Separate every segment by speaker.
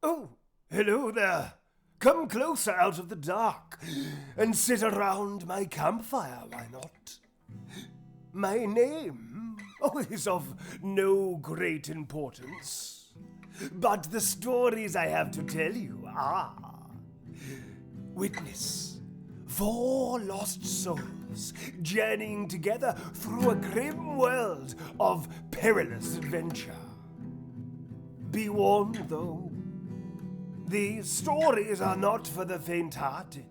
Speaker 1: Oh, hello there. Come closer out of the dark and sit around my campfire, why not? My name is of no great importance, but the stories I have to tell you are. Witness 4 lost souls journeying together through a grim world of perilous adventure. Be warned, though, these stories are not for the faint-hearted,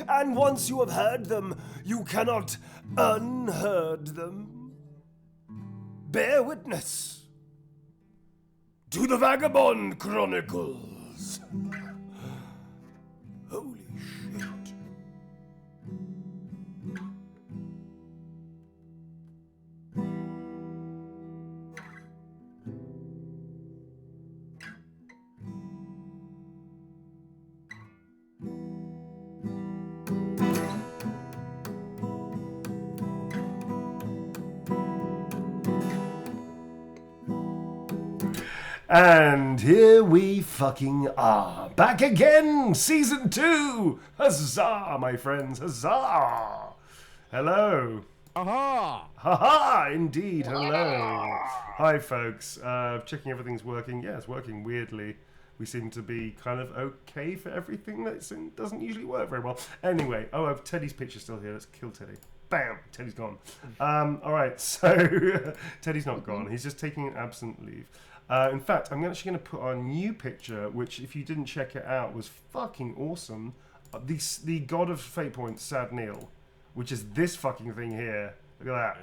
Speaker 1: and once you have heard them, you cannot unheard them. Bear witness to the Vagabond Chronicles. Holy shit. And here we fucking are. Back again! Season 2! Huzzah, my friends, huzzah! Hello.
Speaker 2: Aha!
Speaker 1: Haha, indeed, hello. Hi, folks. Checking everything's working. Yeah, it's working weirdly. We seem to be kind of okay for everything that doesn't usually work very well. Anyway, I have Teddy's picture still here. Let's kill Teddy. Bam! Teddy's gone. Alright, so Teddy's not gone. He's just taking an absent leave. In fact, I'm actually going to put our new picture, which, if you didn't check it out, was fucking awesome. The God of Fate Points, Sad Neil, which is this fucking thing here. Look at that.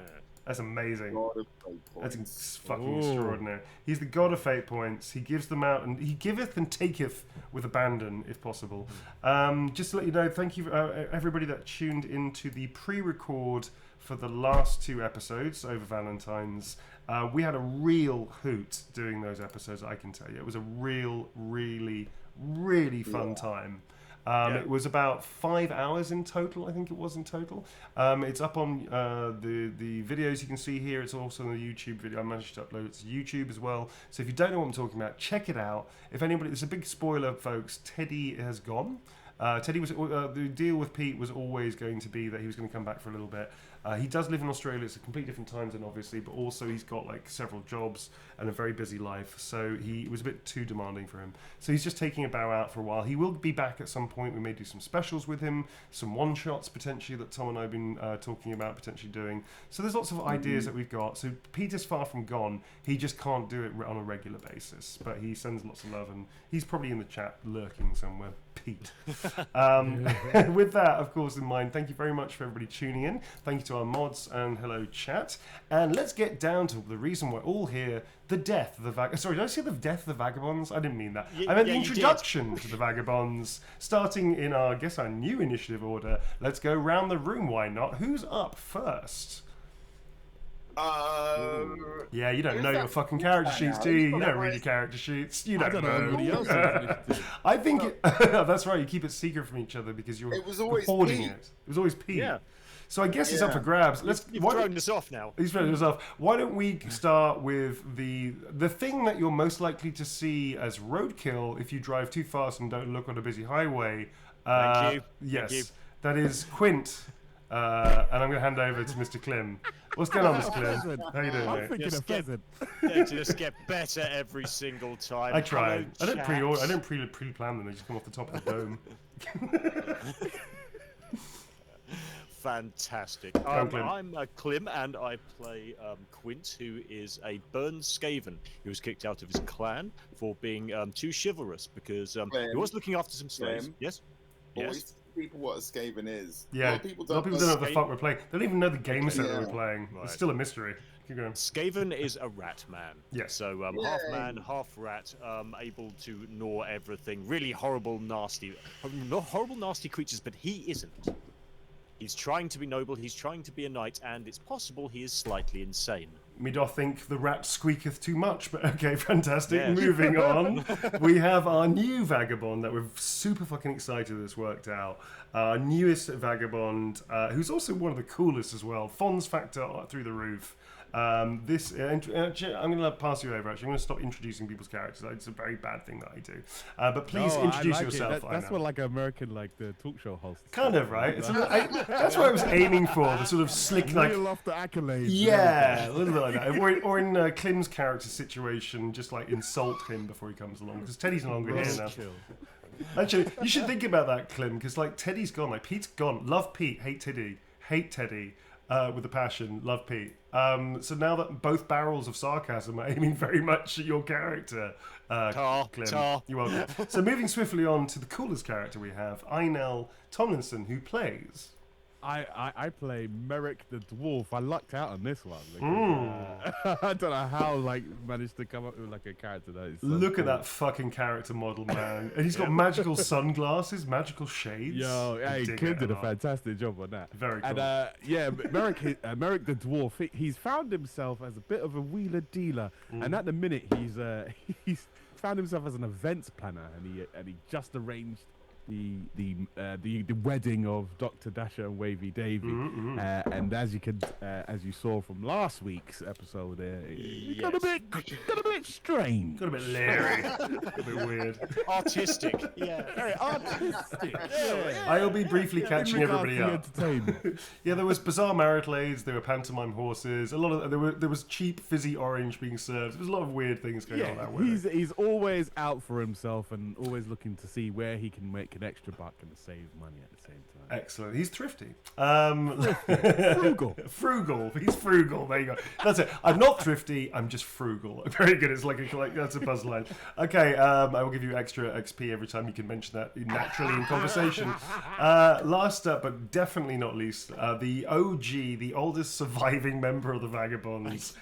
Speaker 1: That's amazing.
Speaker 3: God of Fate Points.
Speaker 1: That's fucking extraordinary. He's the God of Fate Points. He gives them out, and he giveth and taketh with abandon, if possible. Just to let you know, thank you everybody that tuned into the pre-record for the last 2 episodes over Valentine's. We had a real hoot doing those episodes, I can tell you. It was a really fun time. It was about 5 hours in total, I think it was in total. It's up on the videos you can see here. It's also on the YouTube video. I managed to upload it to YouTube as well. So if you don't know what I'm talking about, check it out. If anybody, it's a big spoiler, folks. Teddy has gone. Teddy was the deal with Pete was always going to be that he was going to come back for a little bit. He does live in Australia. It's a completely different time zone, obviously, but also he's got like several jobs and a very busy life. So it was a bit too demanding for him. So he's just taking a bow out for a while. He will be back at some point. We may do some specials with him, some one-shots potentially that Tom and I have been talking about potentially doing. So there's lots of ideas that we've got. So Peter's far from gone. He just can't do it on a regular basis, but he sends lots of love, and he's probably in the chat lurking somewhere. Pete. With that, of course, in mind, thank you very much for everybody tuning in. Thank you to our mods, and hello, chat. And let's get down to the reason we're all here, the death of the Vagabonds. Sorry, did I say the death of the Vagabonds? I didn't mean that. I meant the introduction to the Vagabonds, starting in our new initiative order. Let's go round the room, why not? Who's up first? Yeah, you don't know your fucking character sheets, do you? You don't read your character sheets. You don't know.
Speaker 2: Anybody else.
Speaker 1: I think that's right. You keep it secret from each other because you're hoarding it. It was always Pete.
Speaker 4: Yeah.
Speaker 1: So I guess it's up for grabs.
Speaker 4: You've thrown this off now.
Speaker 1: He's thrown this off. Why don't we start with the thing that you're most likely to see as roadkill if you drive too fast and don't look on a busy highway?
Speaker 4: Thank you.
Speaker 1: Yes,
Speaker 4: Thank you.
Speaker 1: that is Quint. And I'm going to hand over to Mr. Klim. What's going on, Mr. Klim? How you doing,
Speaker 2: I'm
Speaker 1: mate?
Speaker 2: thinking of pheasant.
Speaker 4: They just get better every single time.
Speaker 1: I try.
Speaker 4: Hello,
Speaker 1: I don't pre-plan them. They just come off the top of the dome.
Speaker 4: Fantastic. I'm Klim, and I play Quint, who is a burned Skaven who was kicked out of his clan for being too chivalrous because he was looking after some slaves. Yes?
Speaker 3: Yes. People what a Skaven is.
Speaker 1: Yeah, a lot of people don't know what the fuck we're playing. They don't even know the game set that we're playing. Right. It's still a mystery. Keep going.
Speaker 4: Skaven is a rat man.
Speaker 1: Yes.
Speaker 4: So half man, half rat, able to gnaw everything. Really horrible, nasty creatures, but he isn't. He's trying to be noble, he's trying to be a knight, and it's possible he is slightly insane.
Speaker 1: Me doth think the rat squeaketh too much, but okay, fantastic. Yes. Moving on, we have our new Vagabond that we're super fucking excited this worked out. Our newest Vagabond, who's also one of the coolest as well. Fonz factor through the roof. This I'm going to pass you over. Actually, I'm going to stop introducing people's characters. It's a very bad thing that I do. But please introduce yourself.
Speaker 2: That's what like American the talk show host.
Speaker 1: Kind of right. That's what I was aiming for. The sort of slick
Speaker 2: Reel off the accolades.
Speaker 1: Yeah, a little bit like that. Or in Klim's character situation, just like insult him before he comes along because Teddy's no longer here now. Actually, you should think about that, Klim, because like Teddy's gone, like Pete's gone. Love Pete, hate Teddy, with a passion. Love Pete. So now that both barrels of sarcasm are aiming very much at your character, Klim, you're welcome. So moving swiftly on to the coolest character we have, Einel Tomlinson, who plays.
Speaker 2: I play Merrick the Dwarf. I lucked out on this one. Because, I don't know how managed to come up with a character that is.
Speaker 1: Look at that fucking character model, man. And he's got magical sunglasses, magical shades.
Speaker 2: Yo, hey, Kim did a fantastic job on that.
Speaker 1: Very cool.
Speaker 2: And Merrick the Dwarf, he's found himself as a bit of a wheeler dealer, and at the minute he's found himself as an events planner, and he just arranged the wedding of Dr. Dasher and Wavy Davy, and as you saw from last week's episode, it got a bit strange,
Speaker 1: got a bit leery, a bit weird,
Speaker 4: artistic,
Speaker 2: very artistic.
Speaker 1: I'll be briefly catching everybody up.
Speaker 2: Entertainment.
Speaker 1: Yeah, there was bizarre marital aids, there were pantomime horses, a lot of there was cheap fizzy orange being served. There was a lot of weird things going on that way.
Speaker 2: He's always out for himself and always looking to see where he can make an extra buck and save money at the same time.
Speaker 1: Excellent. He's thrifty.
Speaker 2: Frugal.
Speaker 1: Frugal. He's frugal. There you go. That's it. I'm not thrifty. I'm just frugal. Very good. It's like that's a buzz line. Okay. I will give you extra XP every time you can mention that naturally in conversation. Last up, but definitely not least, the OG, the oldest surviving member of the Vagabonds,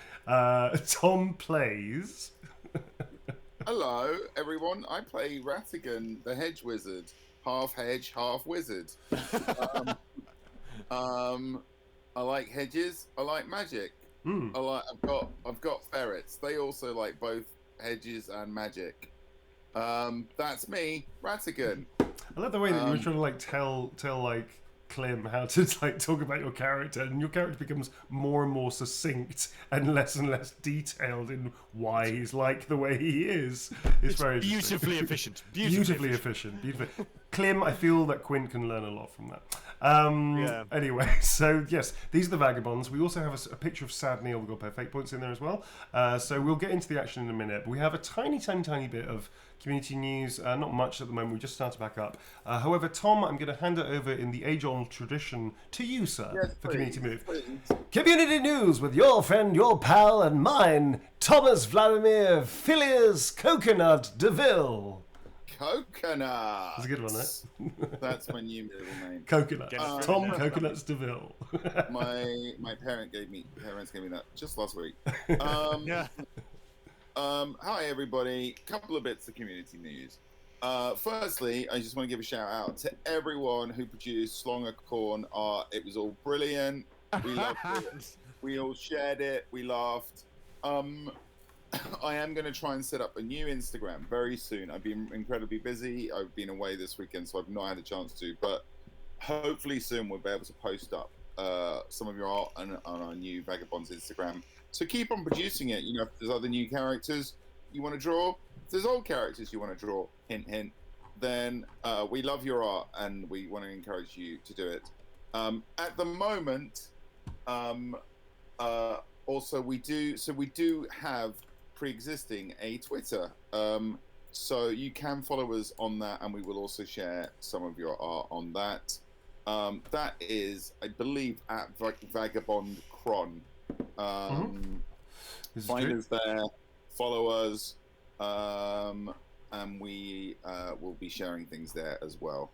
Speaker 1: Tom plays.
Speaker 3: Hello, everyone. I play Ratigan, the hedge wizard. Half hedge, half wizard. I like hedges. I like magic. I've got ferrets. They also like both hedges and magic. That's me, Ratigan.
Speaker 1: I love the way that you were trying to tell Klim how to talk about your character, and your character becomes more and more succinct and less detailed in why he's like the way he is. It's very
Speaker 4: beautifully efficient.
Speaker 1: Beautifully efficient. Klim, I feel that Quint can learn a lot from that. Anyway, so yes, these are the Vagabonds. We also have a picture of Sad Neil. We've got perfect points in there as well. So we'll get into the action in a minute. But we have a tiny bit of community news. Not much at the moment. We just started back up. However, Tom, I'm going to hand it over in the age-old tradition to you, sir, for Community Move.
Speaker 3: Please.
Speaker 1: Community news with your friend, your pal, and mine, Thomas Vladimir Phileas Coconut DeVille.
Speaker 3: Coconut.
Speaker 1: That's a good one, right?
Speaker 3: That's my new middle name.
Speaker 1: Coconut. Tom Coconuts DeVille.
Speaker 3: My parents gave me that just last week. Hi everybody. Couple of bits of community news. Firstly, I just want to give a shout out to everyone who produced Slonger Corn art. It was all brilliant. We loved it. We all shared it. We laughed. I am going to try and set up a new Instagram very soon. I've been incredibly busy. I've been away this weekend, so I've not had a chance to. But hopefully soon we'll be able to post up some of your art on our new Vagabonds Instagram. So keep on producing it. You know, if there's other new characters you want to draw, if there's old characters you want to draw, hint, hint, then we love your art and we want to encourage you to do it. At the moment, also we do have pre-existing a Twitter. So you can follow us on that, and we will also share some of your art on that. That is, I believe, at Vagabond Chron. Find us there, follow us, and we will be sharing things there as well.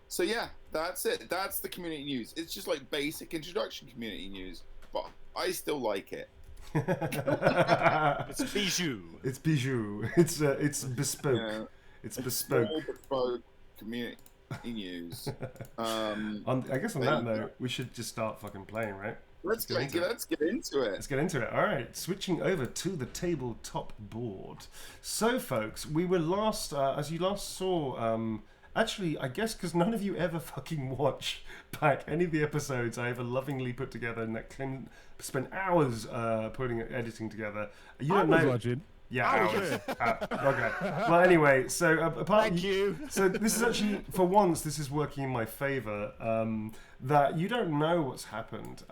Speaker 3: So yeah, that's it. That's the community news. It's just like basic introduction community news, but I still like it.
Speaker 4: It's bijou.
Speaker 1: It's bijou. It's bespoke.
Speaker 3: Yeah.
Speaker 1: It's bespoke.
Speaker 3: All bespoke community news.
Speaker 1: I guess on that note, we should just start fucking playing, right?
Speaker 3: Let's get into it.
Speaker 1: Let's get into it. All right, switching over to the tabletop board. So, folks, we were last, as you last saw, Actually, I guess because none of you ever fucking watch back any of the episodes I ever lovingly put together and that Clint spent hours editing together. You
Speaker 2: I
Speaker 1: don't
Speaker 2: was
Speaker 1: know.
Speaker 2: watching.
Speaker 1: Yeah,
Speaker 2: I was
Speaker 1: hours.
Speaker 2: there.
Speaker 1: Okay. Well, anyway, so apart.
Speaker 4: Thank you.
Speaker 1: So this is actually, for once, this is working in my favour. That you don't know what's happened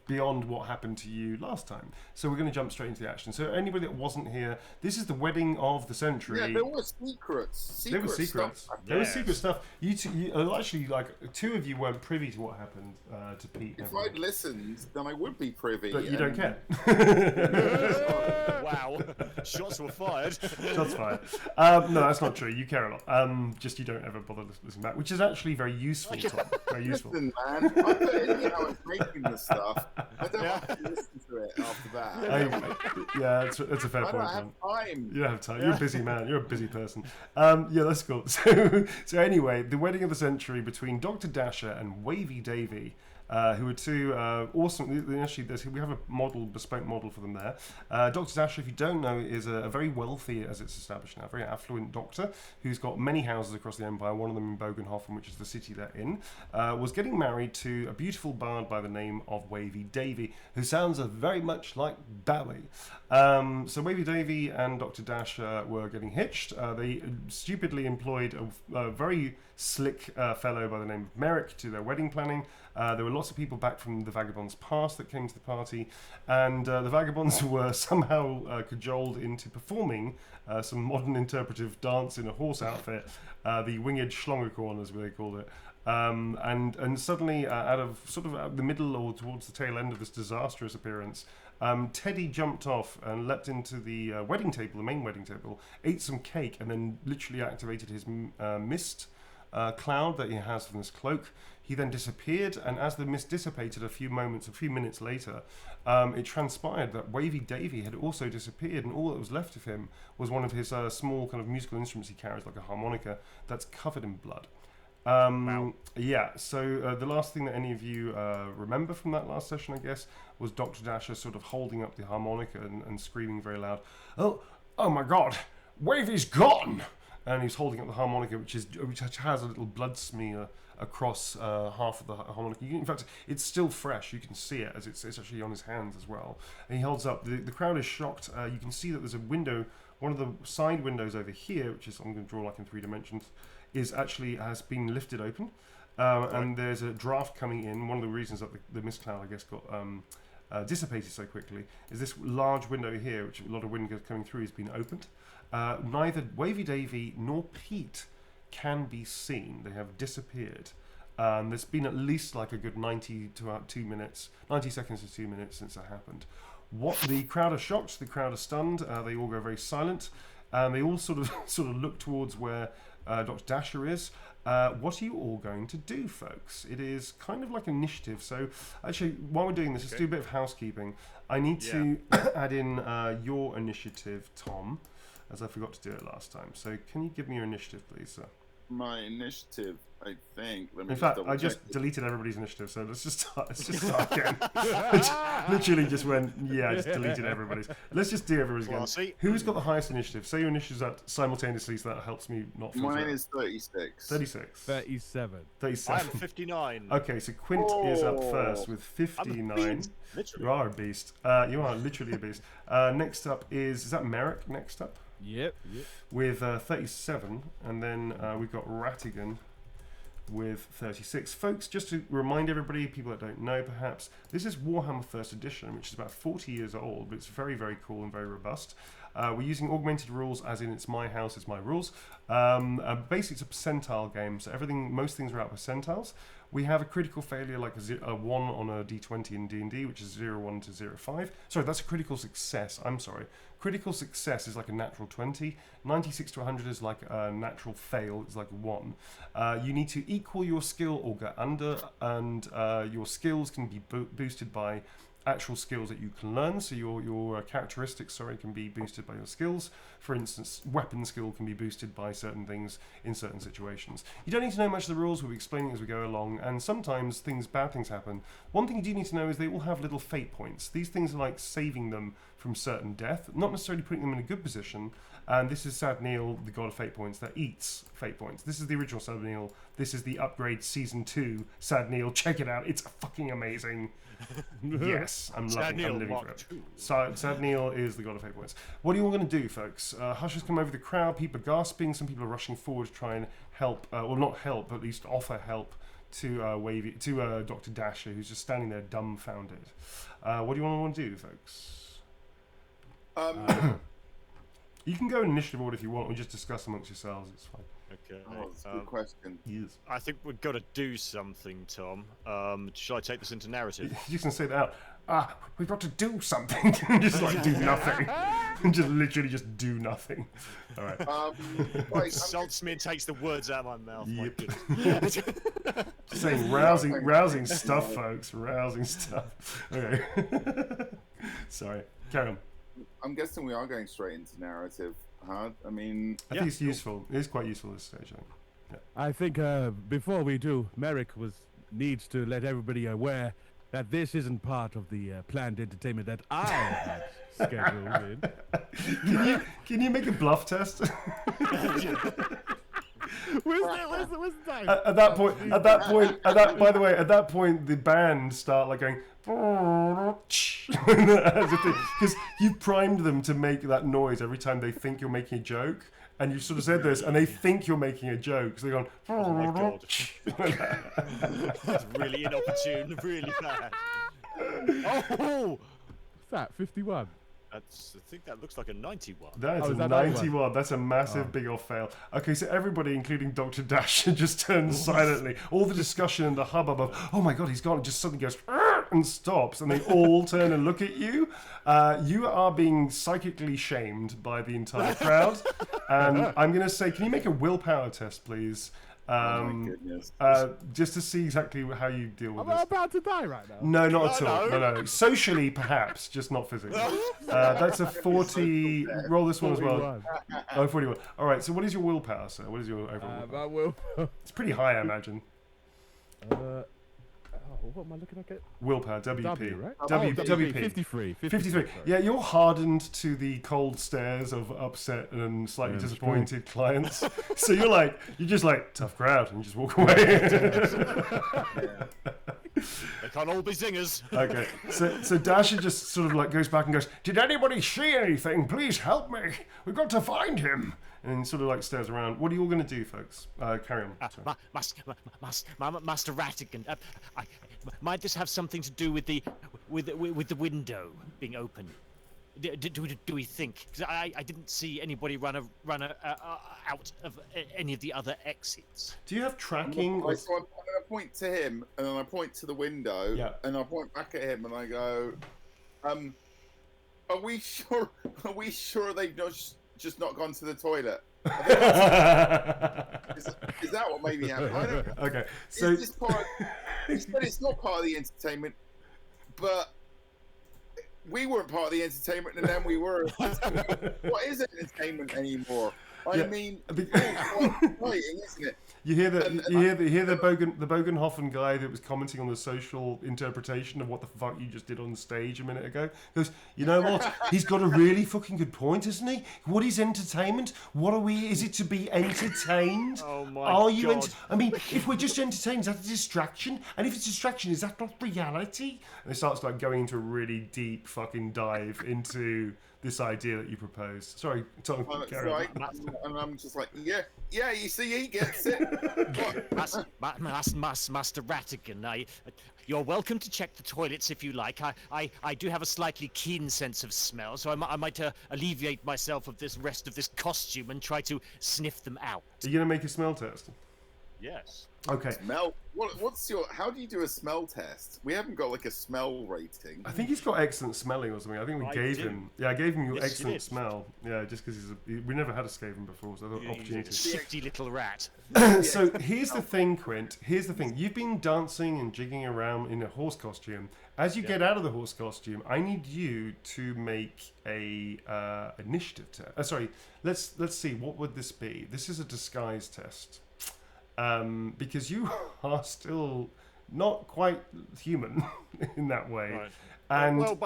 Speaker 1: beyond what happened to you last time. So we're going to jump straight into the action. So anybody that wasn't here, this is the wedding of the century.
Speaker 3: Yeah, there were secrets.
Speaker 1: There were secrets.
Speaker 3: Stuff.
Speaker 1: There was secret stuff. Actually, like, two of you weren't privy to what happened to Pete.
Speaker 3: If I'd listened, then I would be privy.
Speaker 1: But you don't care.
Speaker 4: Wow. Shots were fired.
Speaker 1: Shots fired. No, that's not true. You care a lot. Just you don't ever bother listening back, which is actually very useful, Tom. Very useful.
Speaker 3: Listen, man, I put in the hours making this stuff. I don't have to listen to it after that.
Speaker 1: Yeah, that's a fair
Speaker 3: I
Speaker 1: point.
Speaker 3: don't have time.
Speaker 1: You don't have time. You're a busy man. You're a busy person. Yeah, that's cool. So anyway, the wedding of the century between Dr. Dasher and Wavy Davy. Who are two awesome. Actually, we have a bespoke model for them there. Dr. Dasher, if you don't know, is a very wealthy, as it's established now, very affluent doctor who's got many houses across the empire. One of them in Bogenhofen, which is the city they're in, was getting married to a beautiful bard by the name of Wavy Davy, who sounds very much like Bowie. So Wavy Davy and Dr. Dasher were getting hitched. They stupidly employed a very slick fellow by the name of Merrick to their wedding planning. There were lots of people back from the Vagabonds past that came to the party, and the Vagabonds were somehow cajoled into performing some modern interpretive dance in a horse outfit, the winged Schlongerkorn, as they called it. And suddenly, out of sort of the middle or towards the tail end of this disastrous appearance, Teddy jumped off and leapt into the wedding table, the main wedding table, ate some cake, and then literally activated his mist cloud that he has from this cloak. He then disappeared, and as the mist dissipated a few minutes later, it transpired that Wavy Davy had also disappeared, and all that was left of him was one of his small kind of musical instruments he carries, like a harmonica, that's covered in blood.
Speaker 4: Wow.
Speaker 1: Yeah, so the last thing that any of you remember from that last session, I guess, was Dr. Dasher sort of holding up the harmonica and screaming very loud, oh my God, Wavy's gone! And he's holding up the harmonica, which has a little blood smear across half of the harmonica. In fact, it's still fresh. You can see it as it's actually on his hands as well. And he holds up. The crowd is shocked. You can see that there's a window. One of the side windows over here, which is I'm going to draw like in 3 dimensions, has been lifted open, and there's a draft coming in. One of the reasons that the mist cloud, I guess, got dissipated so quickly is this large window here, which a lot of wind coming through, has been opened. Neither Wavy Davy nor Pete can be seen. They have disappeared. There's been at least like a good 90 seconds to 2 minutes since that happened. The crowd are shocked, the crowd are stunned, they all go very silent, and they all sort of look towards where Dr. Dasher is. What are you all going to do, folks? It is kind of like initiative. So actually, while we're doing this, let's do a bit of housekeeping. I need to add in your initiative, Tom, as I forgot to do it last time. So can you give me your initiative, please, sir?
Speaker 3: My initiative, I think.
Speaker 1: In fact, I just deleted everybody's initiative, so let's just start again. Literally just went, I just deleted everybody's. Let's just do everybody's again. Who's got the highest initiative? Say your initiatives out simultaneously, so that helps me not feel
Speaker 3: Mine is 36.
Speaker 1: 36.
Speaker 2: 37.
Speaker 1: 37.
Speaker 4: I'm 59.
Speaker 1: Okay, so Quint is up first with 59. You are a beast. You are literally a beast. Next up is that Merrick next up?
Speaker 2: Yep.
Speaker 1: With 37, and then we've got Rattigan with 36. Folks, just to remind everybody, people that don't know perhaps, this is Warhammer 1st Edition, which is about 40 years old, but it's very, very cool and very robust. We're using augmented rules, as in it's my house, it's my rules. Basically, it's a percentile game, so most things are out percentiles. We have a critical failure, like a 1 on a d20 in D&D, which is 0, 1 to 0, 5. Sorry, that's a critical success. I'm sorry. Critical success is like a natural 20. 96 to 100 is like a natural fail. It's like 1. You need to equal your skill or go under, and your skills can be boosted by actual skills that you can learn. So your characteristics, can be boosted by your skills. For instance, weapon skill can be boosted by certain things in certain situations. You don't need to know much of the rules. We'll be explaining as we go along, and sometimes bad things happen. One thing you do need to know is they all have little fate points. These things are like saving them from certain death, not necessarily putting them in a good position. And this is Sad Neil, the god of fate points, that eats fate points. This is the original Sad Neil. This is the upgrade season 2 Sad Neil. Check it out. It's fucking amazing. Yes, I'm living for it. Sad Neil is the god of fate points. What are you all going to do, folks? Hush has come over the crowd. People are gasping. Some people are rushing forward to try and help, well, not help, but at least offer help to Dr. Dasher, who's just standing there dumbfounded. What do you all want to do, folks? You can go in initiative order if you want, or just discuss amongst yourselves. It's fine.
Speaker 4: Okay.
Speaker 3: Oh, that's a good question.
Speaker 1: Yes.
Speaker 4: I think we've got to do something, Tom. Shall I take this into narrative?
Speaker 1: You can say that out. We've got to do something. Just like do nothing. Just literally just do nothing. All right.
Speaker 4: Salts me and takes the words out of my mouth.
Speaker 1: Yep.
Speaker 4: My goodness.
Speaker 1: Just saying rousing stuff, folks. Rousing stuff. Okay. Sorry. Carry on.
Speaker 3: I'm guessing we are going straight into narrative, huh? I mean...
Speaker 1: I think it's useful. It is quite useful at this stage, I think. Yeah.
Speaker 2: I think before we do, Merrick needs to let everybody aware that this isn't part of the planned entertainment that I had scheduled in.
Speaker 1: Can you make a bluff test?
Speaker 2: Where's the dice?
Speaker 1: At that point, the band start like going, because you've primed them to make that noise every time they think you're making a joke, and you've sort of said this, and they think you're making a joke, so they're going,
Speaker 4: oh my god. That's really inopportune, really bad.
Speaker 2: Oh! What's that, 51?
Speaker 4: I think that looks like a 91.
Speaker 1: That is
Speaker 2: is
Speaker 1: a
Speaker 2: that
Speaker 1: 91. That's a massive big old fail. Okay, so everybody, including Dr. Dasher, just turns silently. All the discussion and the hubbub of, oh my god, he's gone, just suddenly goes, and stops, and they all turn and look at you. You are being psychically shamed by the entire crowd. And I'm going to say, can you make a willpower test, please?
Speaker 3: oh my goodness.
Speaker 1: Just to see exactly how you deal with
Speaker 2: I'm
Speaker 1: this.
Speaker 2: about to die right now.
Speaker 1: No, not at all. No. Socially, perhaps, just not physically. That's a 40. Roll this one as well.
Speaker 2: 41.
Speaker 1: Oh, 41. All right. So, what is your willpower, sir? What is your overall willpower?
Speaker 2: I will.
Speaker 1: It's pretty high, I imagine.
Speaker 2: What am I looking at?
Speaker 1: Willpower, WP.
Speaker 2: W, right?
Speaker 1: WP.
Speaker 2: 53.
Speaker 1: 53. Yeah, you're hardened to the cold stares of upset and slightly disappointed clients. So you're just like, tough crowd, and you just walk away.
Speaker 4: They can't all be singers.
Speaker 1: Okay, so Dasher just sort of like goes back and goes, did anybody see anything? Please help me. We've got to find him. And sort of like stares around. What are you all going to do, folks? Carry on.
Speaker 4: Master Ratigan, might this have something to do with the window being open? Do we think? Because I didn't see anybody run out of any of the other exits.
Speaker 1: Do you have tracking?
Speaker 3: So I'm going to point to him, and then I point to the window, and I point back at him, and I go, are we sure they've just not gone to the toilet? Is that what maybe happened? I don't know.
Speaker 1: Okay, so
Speaker 3: he said it's not part of the entertainment, but we weren't part of the entertainment, and then we were. What is entertainment anymore? I mean, it's fighting, isn't it?
Speaker 1: You hear the Bogenhofen guy that was commenting on the social interpretation of what the fuck you just did on stage a minute ago. Goes, you know what? He's got a really fucking good point, isn't he? What is entertainment? What are we? Is it to be entertained?
Speaker 4: Oh my
Speaker 1: Are you?
Speaker 4: God.
Speaker 1: I mean, if we're just entertained, is that a distraction? And if it's a distraction, is that not reality? And it starts like going into a really deep fucking dive into this idea that you proposed. Sorry, Tom.
Speaker 3: Right. And I'm just like, yeah. You see, he gets it.
Speaker 4: Master Ratigan, you're welcome to check the toilets if you like. I do have a slightly keen sense of smell, so I might alleviate myself of this rest of this costume and try to sniff them out.
Speaker 1: Are you gonna make a smell test?
Speaker 4: Yes.
Speaker 1: Okay.
Speaker 3: Smell. What's your? How do you do a smell test? We haven't got like a smell rating.
Speaker 1: I think he's got excellent smelling or something. I think we
Speaker 4: I
Speaker 1: gave
Speaker 4: do.
Speaker 1: him. Yeah, I gave him
Speaker 4: Yes, you
Speaker 1: excellent
Speaker 4: did.
Speaker 1: smell. Yeah, just because we never had a Skaven before, so I thought
Speaker 4: He's a
Speaker 1: opportunity.
Speaker 4: shifty little rat.
Speaker 1: So here's the thing, Quint. Here's the thing. You've been dancing and jigging around in a horse costume. As you get out of the horse costume, I need you to make a initiative test. Sorry, let's see. What would this be? This is a disguise test. Because you are still not quite human in that way,
Speaker 4: Right.
Speaker 1: and
Speaker 4: Well,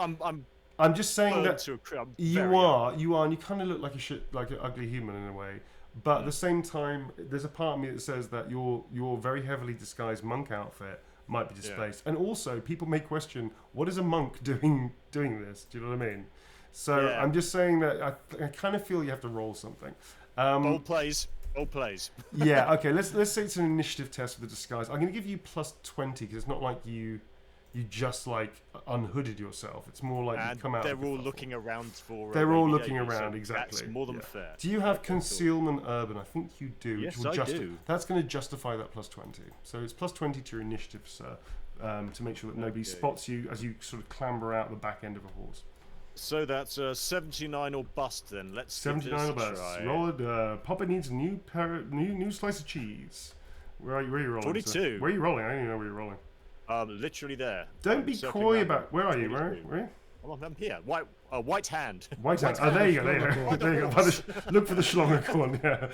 Speaker 1: I'm just saying
Speaker 4: burned
Speaker 1: that
Speaker 4: to a crisp.
Speaker 1: you are, and you kind of look like like an ugly human in a way. But at the same time, there's a part of me that says that your very heavily disguised monk outfit might be displaced, and also people may question what is a monk doing this. Do you know what I mean? So
Speaker 4: Yeah.
Speaker 1: I'm just saying that I kind of feel you have to roll something.
Speaker 4: Bold plays. Bold plays.
Speaker 1: Yeah, okay, let's say it's an initiative test with the disguise. I'm going to give you plus 20 because it's not like you just like unhooded yourself. It's more like
Speaker 4: And
Speaker 1: you come out.
Speaker 4: they're
Speaker 1: of the
Speaker 4: all
Speaker 1: fuffle.
Speaker 4: looking around for.
Speaker 1: They're all
Speaker 4: Lady
Speaker 1: looking
Speaker 4: Gaga,
Speaker 1: around,
Speaker 4: so
Speaker 1: exactly.
Speaker 4: That's more than
Speaker 1: yeah.
Speaker 4: fair.
Speaker 1: Do you have
Speaker 4: Okay, cool.
Speaker 1: concealment urban? I think you do.
Speaker 4: Yes,
Speaker 1: which will
Speaker 4: I do.
Speaker 1: That's going to justify that plus 20. So it's plus 20 to your initiative, sir, to make sure that nobody
Speaker 4: Okay.
Speaker 1: spots you as you sort of clamber out the back end of a horse.
Speaker 4: So that's 79 or bust then. Let's
Speaker 1: 79
Speaker 4: give
Speaker 1: or
Speaker 4: this a
Speaker 1: bust.
Speaker 4: try.
Speaker 1: Roll it. Papa needs a new slice of cheese. Where are you rolling?
Speaker 4: 42.
Speaker 1: Sir? Where are you rolling? I don't even know where you're rolling.
Speaker 4: Literally there.
Speaker 1: Don't be
Speaker 4: Circling
Speaker 1: coy
Speaker 4: around.
Speaker 1: about. Where are you?
Speaker 4: 22.
Speaker 1: Where are you?
Speaker 4: Oh, I'm here. White hand.
Speaker 1: White hand. Oh, there you go. There you go. There you go. Look for the Schlongerkorn. Yeah.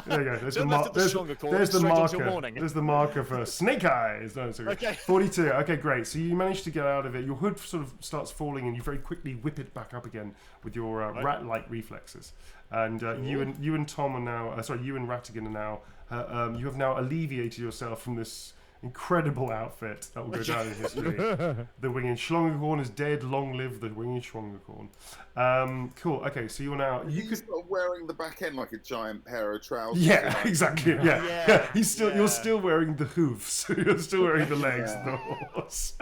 Speaker 1: There you go. There's
Speaker 4: Don't look at the Schlongerkorn,
Speaker 1: there's the
Speaker 4: straight into your
Speaker 1: marker.
Speaker 4: morning.
Speaker 1: There's the marker for snake eyes. No, it's okay.
Speaker 4: Okay.
Speaker 1: 42. Okay, great. So you managed to get out of it. Your hood sort of starts falling, and you very quickly whip it back up again with your rat-like reflexes. And you and Tom are now. You and Rattigan are now. You have now alleviated yourself from this incredible outfit that will go down in history. The winged Schlongerkorn is dead. Long live the winged Schlongerkorn. Cool. Okay, so you're now. You could.
Speaker 3: Sort of wearing the back end like a giant pair of trousers.
Speaker 1: Yeah, exactly. Yeah.
Speaker 4: Yeah,
Speaker 1: He's still.
Speaker 4: yeah.
Speaker 1: You're still wearing the hooves. You're still wearing the legs of the horse.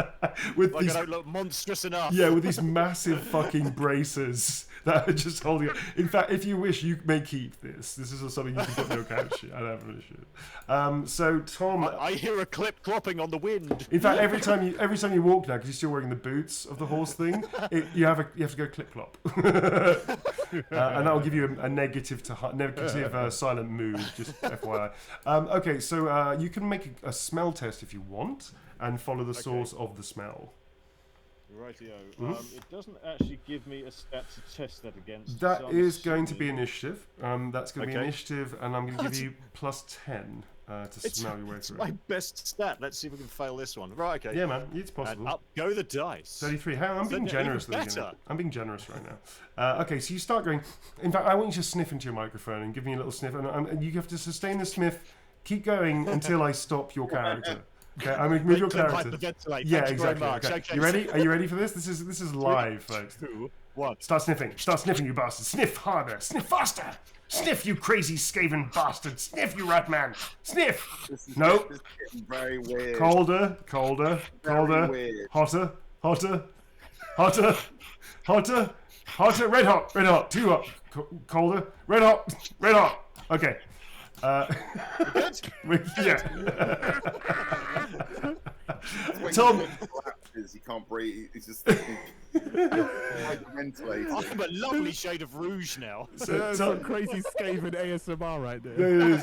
Speaker 1: With
Speaker 4: Like
Speaker 1: these.
Speaker 4: I don't look monstrous enough.
Speaker 1: Yeah, with these massive fucking braces that are just holding it. In fact, if you wish, you may keep this. This is something you can put on your couch. I don't have an issue. So Tom.
Speaker 4: I hear a clip clopping on the wind.
Speaker 1: In fact, every time you walk now, because you're still wearing the boots of the horse thing, you have to go clip clop, and that will give you a negative silent mood. Just FYI. Okay, so you can make a smell test if you want, and follow the source of the smell.
Speaker 5: Rightio. It doesn't actually give me a stat to test that against.
Speaker 1: That
Speaker 5: so I'm
Speaker 1: is going to be
Speaker 5: assuming-
Speaker 1: initiative. That's going to be
Speaker 4: Okay.
Speaker 1: initiative, and I'm going to give you plus 10 to smell your way
Speaker 4: It's
Speaker 1: through.
Speaker 4: my best stat. Let's see if we can fail this one. Right, okay.
Speaker 1: Yeah, man, it's
Speaker 4: And
Speaker 1: possible.
Speaker 4: up go the dice.
Speaker 1: 33. Hey, I'm being
Speaker 4: So
Speaker 1: generous.
Speaker 4: even
Speaker 1: at the beginning.
Speaker 4: better.
Speaker 1: I'm being generous right now. Okay, so you start going. In fact, I want you to sniff into your microphone and give me a little sniff, and you have to sustain the sniff. Keep going until I stop your character. Okay, I'm going to move your
Speaker 4: Clip
Speaker 1: character.
Speaker 4: hyperventilate.
Speaker 1: Yeah,
Speaker 4: Thank you
Speaker 1: exactly.
Speaker 4: very much.
Speaker 1: Okay.
Speaker 4: Okay.
Speaker 1: You ready? Are you ready for this? This is live, folks.
Speaker 4: 2, 1.
Speaker 1: Start sniffing. Start sniffing, you bastard. Sniff harder. Sniff faster. Sniff, you crazy Skaven bastard. Sniff, you rat man. Sniff. Nope.
Speaker 3: This is getting very weird.
Speaker 1: Colder.
Speaker 3: Very weird.
Speaker 1: Hotter. Red hot. Too hot. Colder. Red hot. Okay. Yeah.
Speaker 3: When
Speaker 1: Tom-
Speaker 3: he collapses, he can't breathe. He's just hyperventilating.
Speaker 4: I'm a lovely shade of rouge now.
Speaker 2: That's some crazy Skaven ASMR right there.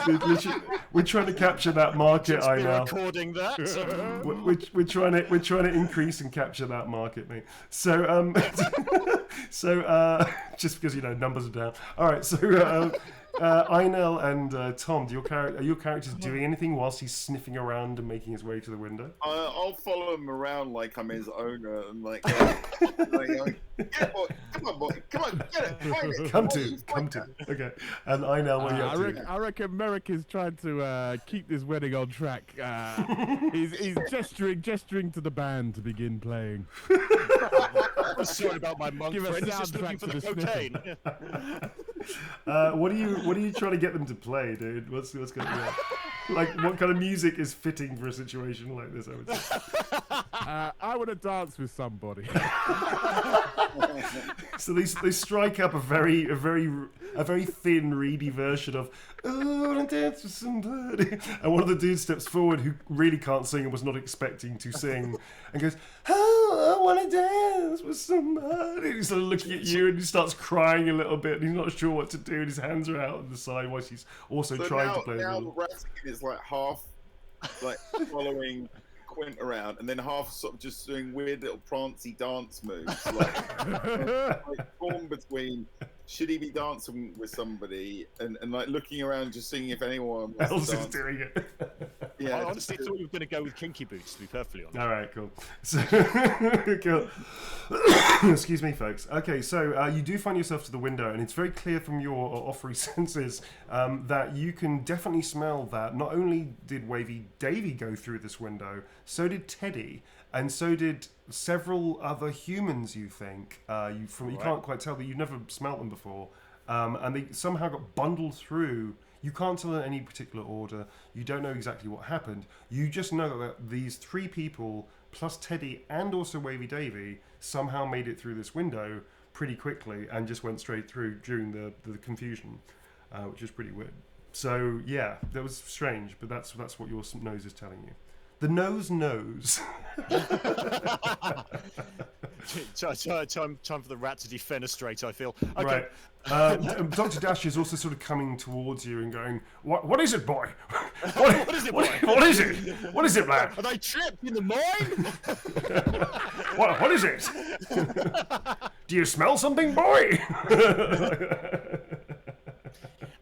Speaker 1: We're trying to capture that market, I
Speaker 4: Be
Speaker 1: know.
Speaker 4: recording that.
Speaker 1: We're trying to increase and capture that market, mate. So just because numbers are down. All right, so Einel and Tom, are your characters doing anything whilst he's sniffing around and making his way to the window?
Speaker 3: I'll follow him around like I'm his owner and like, get boy, come on, boy, come on, get it, find it.
Speaker 1: Come
Speaker 3: Find
Speaker 1: to.
Speaker 3: it.
Speaker 1: Okay, and Einel, what are you up to?
Speaker 2: I reckon Merrick is trying to keep this wedding on track. He's gesturing to the band to begin playing.
Speaker 4: I'm sorry about my monk
Speaker 2: Give a
Speaker 4: friend. He's just looking
Speaker 2: soundtrack
Speaker 4: for
Speaker 2: to
Speaker 4: the
Speaker 2: the
Speaker 4: cocaine.
Speaker 1: What are you trying to get them to play, dude? What's going on? Like, what kind of music is fitting for a situation like this, I would say.
Speaker 2: I want to dance with somebody.
Speaker 1: So they strike up a very thin, reedy version of "Oh, I wanna dance with somebody," and one of the dudes steps forward who really can't sing and was not expecting to sing, and goes, "Oh, I wanna dance with somebody." And he's sort of looking at you, and he starts crying a little bit, and he's not sure what to do, and his hands are out on the side while she's also trying to play.
Speaker 3: Now the Ratigan is like half, like following Quint around, and then half sort of just doing weird little prancy dance moves, like torn between should he be dancing with somebody and like looking around just seeing if anyone
Speaker 1: else is doing it.
Speaker 4: Yeah, I honestly thought you were going to go with Kinky Boots, to be perfectly honest.
Speaker 1: All right, cool. So, cool. Excuse me, folks. Okay, so you do find yourself to the window, and it's very clear from your Offery senses that you can definitely smell that not only did Wavy Davy go through this window, so did Teddy, and so did several other humans, you think. You can't quite tell that you've never smelt them before. And they somehow got bundled through. You can't tell in any particular order. You don't know exactly what happened. You just know that these three people, plus Teddy and also Wavy Davy, somehow made it through this window pretty quickly and just went straight through during the confusion, which is pretty weird. So, yeah, that was strange, but that's what your nose is telling you. The nose knows.
Speaker 4: Time for the rat to defenestrate, I feel. Okay.
Speaker 1: Right. Dr. Dash is also sort of coming towards you and going, What is it, boy? What is it, boy? What is it? What is it, lad?
Speaker 4: Are they trapped in the mine?
Speaker 1: What is it? Do you smell something, boy?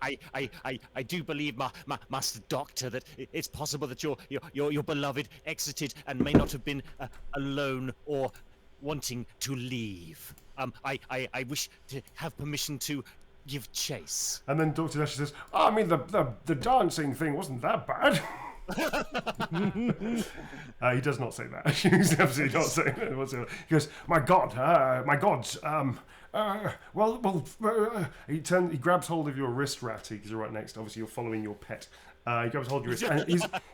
Speaker 4: I do believe, Master Doctor, that it's possible that your beloved exited and may not have been alone or wanting to leave. I wish to have permission to give chase.
Speaker 1: And then Dr. Dash says, I mean, the dancing thing wasn't that bad. He does not say that. He's absolutely not saying that whatsoever. He goes, my gods, he grabs hold of your wrist, Ratty, because you're right next. Obviously, you're following your pet. He grabs hold of your wrist, and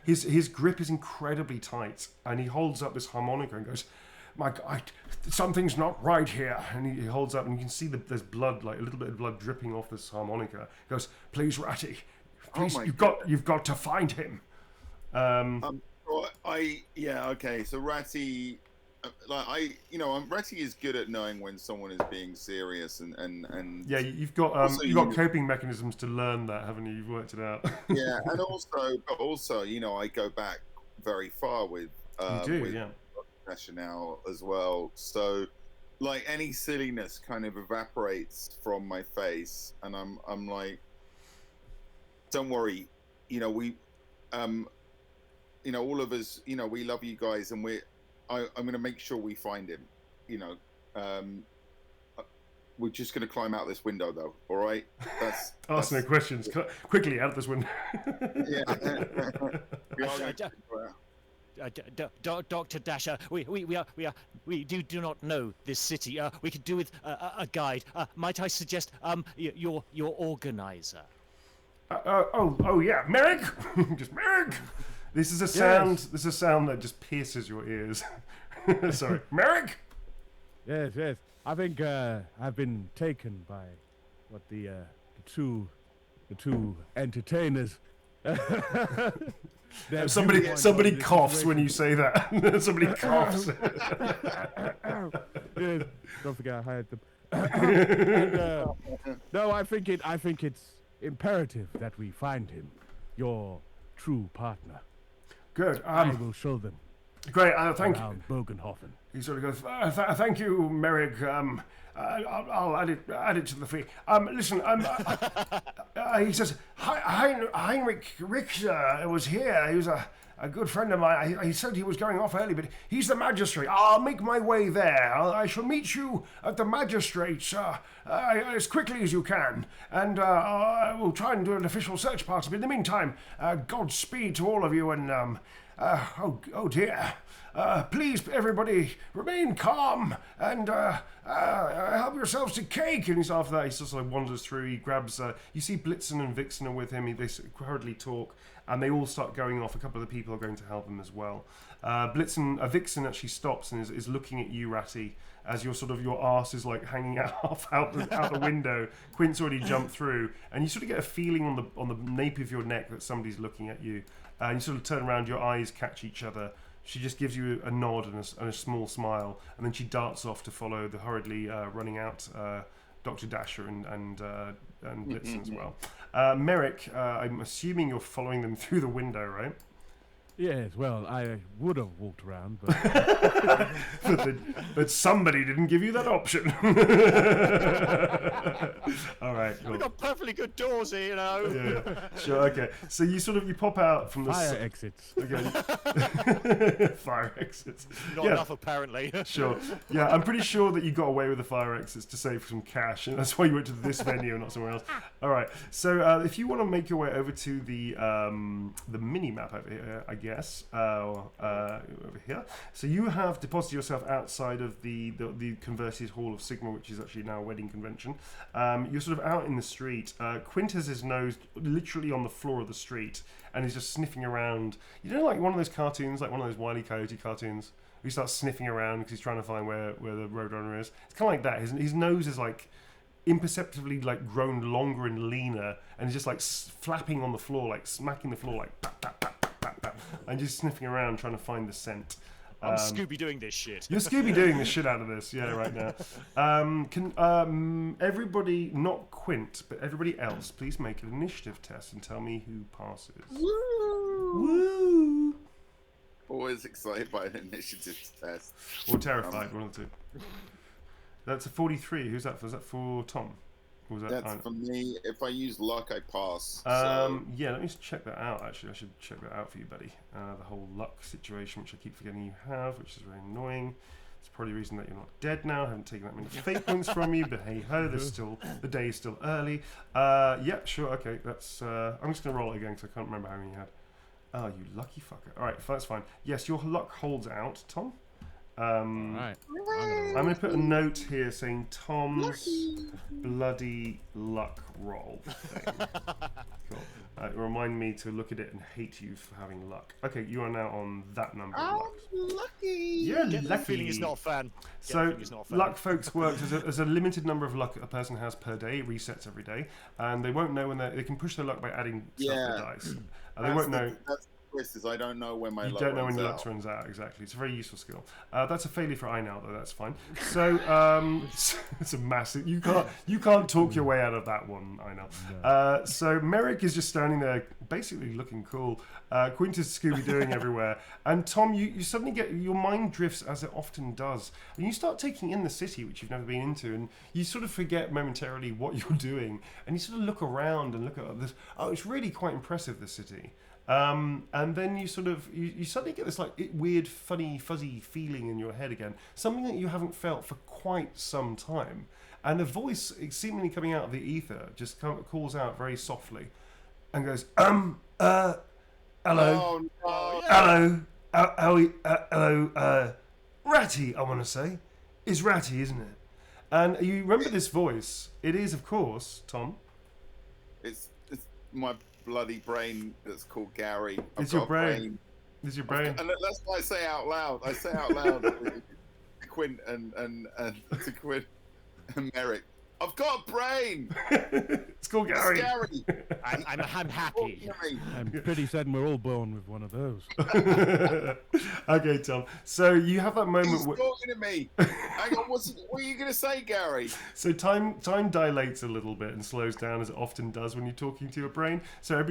Speaker 1: his grip is incredibly tight, and he holds up this harmonica and goes, my God, something's not right here. And he holds up, and you can see there's blood, like a little bit of blood dripping off this harmonica. He goes, please, Ratty, please, you've got to find him.
Speaker 3: So Ratty, Ratty is good at knowing when someone is being serious and
Speaker 1: yeah, you've got coping mechanisms to learn that, haven't you? You've worked it out.
Speaker 3: Yeah, and also, I go back very far with rationale as well. So, like, any silliness kind of evaporates from my face, and I'm like, don't worry, we. All of us, we love you guys, and I'm going to make sure we find him. We're just going to climb out this window, though. All right?
Speaker 1: Ask no questions. Quickly out of this window.
Speaker 4: Dr. Dasher, we do not know this city. We could do with a guide. Might I suggest your organizer?
Speaker 1: Yeah, Merrick. Just Merrick. This is a sound. Yes. This is a sound that just pierces your ears. Sorry, Merrick.
Speaker 2: Yes. I think I've been taken by what the two entertainers.
Speaker 1: Somebody coughs when you say that. Somebody coughs.
Speaker 2: Yes, don't forget I hired them. No, I think it's imperative that we find him, your true partner.
Speaker 1: Good.
Speaker 2: I will show them.
Speaker 1: Great. Thank you.
Speaker 2: Bogenhofen.
Speaker 1: He sort of goes, thank you, Merrick. I'll add it to the fee. Listen, he says, Heinrich Richter was here. He was a good friend of mine. He said he was going off early, but he's the magistrate. I'll make my way there. I shall meet you at the magistrate's as quickly as you can, and we'll try and do an official search party. But in the meantime, Godspeed to all of you, and oh dear. Please, everybody, remain calm and help yourselves to cake. And he's after that. He sort of wanders through. He grabs. You see Blitzen and Vixen are with him. They hurriedly talk, and they all start going off. A couple of the people are going to help him as well. Vixen actually stops and is looking at you, Ratty, as your arse is like hanging out the window. Quint's already jumped through, and you sort of get a feeling on the nape of your neck that somebody's looking at you. And you sort of turn around, your eyes catch each other. She just gives you a nod and a small smile, and then she darts off to follow the hurriedly running out Dr. Dasher and Blitzen as well. Merrick, I'm assuming you're following them through the window, right?
Speaker 2: Yes, well, I would have walked around, but
Speaker 1: but somebody didn't give you that option. All right, cool.
Speaker 4: We've got perfectly good doors here, you know.
Speaker 1: Yeah, sure, okay. So you pop out from the
Speaker 2: fire exits.
Speaker 1: Okay. Fire exits.
Speaker 4: Not enough, apparently.
Speaker 1: Sure. Yeah, I'm pretty sure that you got away with the fire exits to save some cash, and that's why you went to this venue and not somewhere else. All right. So if you want to make your way over to the mini map over here, I guess, over here. So you have deposited yourself outside of the converted Hall of Sigma, which is actually now a wedding convention. You're sort of out in the street. Quint has his nose literally on the floor of the street, and he's just sniffing around. You know, like one of those cartoons, like one of those Wile E. Coyote cartoons, where he starts sniffing around because he's trying to find where the Roadrunner is. It's kind of like that. His nose is like imperceptibly like grown longer and leaner, and he's just like flapping on the floor, like smacking the floor, like bap, bap, bap, bap, bap, bap, and just sniffing around trying to find the scent.
Speaker 4: I'm Scooby doing this shit.
Speaker 1: You're Scooby doing the shit out of this, yeah, right now. Can everybody, not Quint, but everybody else, please make an initiative test and tell me who passes. Woo!
Speaker 3: Always excited by an initiative test.
Speaker 1: Or terrified, one of the two. That's a 43. Who's that for? Is that for Tom? Or was that
Speaker 3: That's for me. If I use luck, I pass.
Speaker 1: Yeah, let me just check that out, actually. I should check that out for you, buddy. The whole luck situation, which I keep forgetting you have, which is very annoying. It's probably the reason that you're not dead now. I haven't taken that many fate points from you, but hey ho, the day is still early. Yeah, sure, okay. That's. I'm just gonna roll it again because I can't remember how many you had. Oh, you lucky fucker. All right, that's fine. Yes, your luck holds out, Tom.
Speaker 2: All right.
Speaker 1: I'm going to put a note here saying Tom's bloody luck roll thing. Cool. Remind me to look at it and hate you for having luck. Okay, you are now on that number of luck.
Speaker 3: Lucky.
Speaker 1: You're
Speaker 4: Get
Speaker 1: lucky.
Speaker 4: the feeling he's not a fan.
Speaker 1: So, luck, folks, works as a limited number of luck a person has per day. It resets every day. And they won't know when they can push their luck by adding stuff to the dice. They won't know.
Speaker 3: That's the twist, is I don't know when my
Speaker 1: You
Speaker 3: luck
Speaker 1: don't know when
Speaker 3: runs
Speaker 1: your
Speaker 3: out.
Speaker 1: luck runs out, exactly. It's a very useful skill. That's a failure for I now, though. That's fine. So it's a massive. You can't talk your way out of that one. I know.
Speaker 2: No.
Speaker 1: So Merrick is just standing there, basically looking cool. Quint is Scooby doing everywhere, and Tom, you suddenly get your mind drifts as it often does, and you start taking in the city, which you've never been into, and you sort of forget momentarily what you're doing, and you sort of look around and look at this. Oh, it's really quite impressive, this city. And then you sort of you suddenly get this like weird, funny, fuzzy feeling in your head again, something that you haven't felt for quite some time. And a voice seemingly coming out of the ether just calls out very softly, and goes, hello,
Speaker 3: Oh, no.
Speaker 1: hello, Ratty, I want to say, is Ratty, isn't it? And you remember this voice? It is, of course, Tom.
Speaker 3: It's my bloody brain that's called Gary.
Speaker 1: It's your brain. It's your brain.
Speaker 3: And that's why I say out loud. I say out loud to Quint and to Quint and Merrick. I've got a brain.
Speaker 1: It's called Gary.
Speaker 3: It's Gary.
Speaker 4: I'm happy.
Speaker 2: I'm pretty certain we're all born with one of those.
Speaker 1: Okay, Tom. So you have that moment.
Speaker 3: He's talking to me. Hang on. What are you going to say, Gary?
Speaker 1: So time dilates a little bit and slows down as it often does when you're talking to your brain. So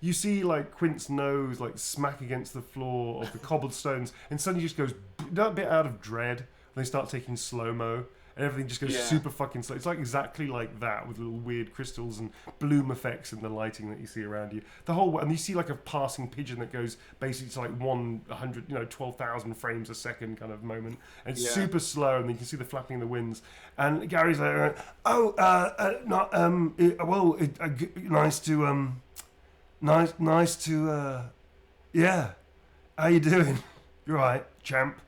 Speaker 1: you see like Quint's nose like smack against the floor of the cobblestones, and suddenly just goes a bit out of dread. And they start taking slow mo. And everything just goes super fucking slow. It's like exactly like that with little weird crystals and bloom effects and the lighting that you see around you. And you see like a passing pigeon that goes basically to like 12,000 frames a second kind of moment. And it's super slow, and then you can see the flapping of the winds. And Gary's like, nice to, yeah. How you doing? You alright, champ?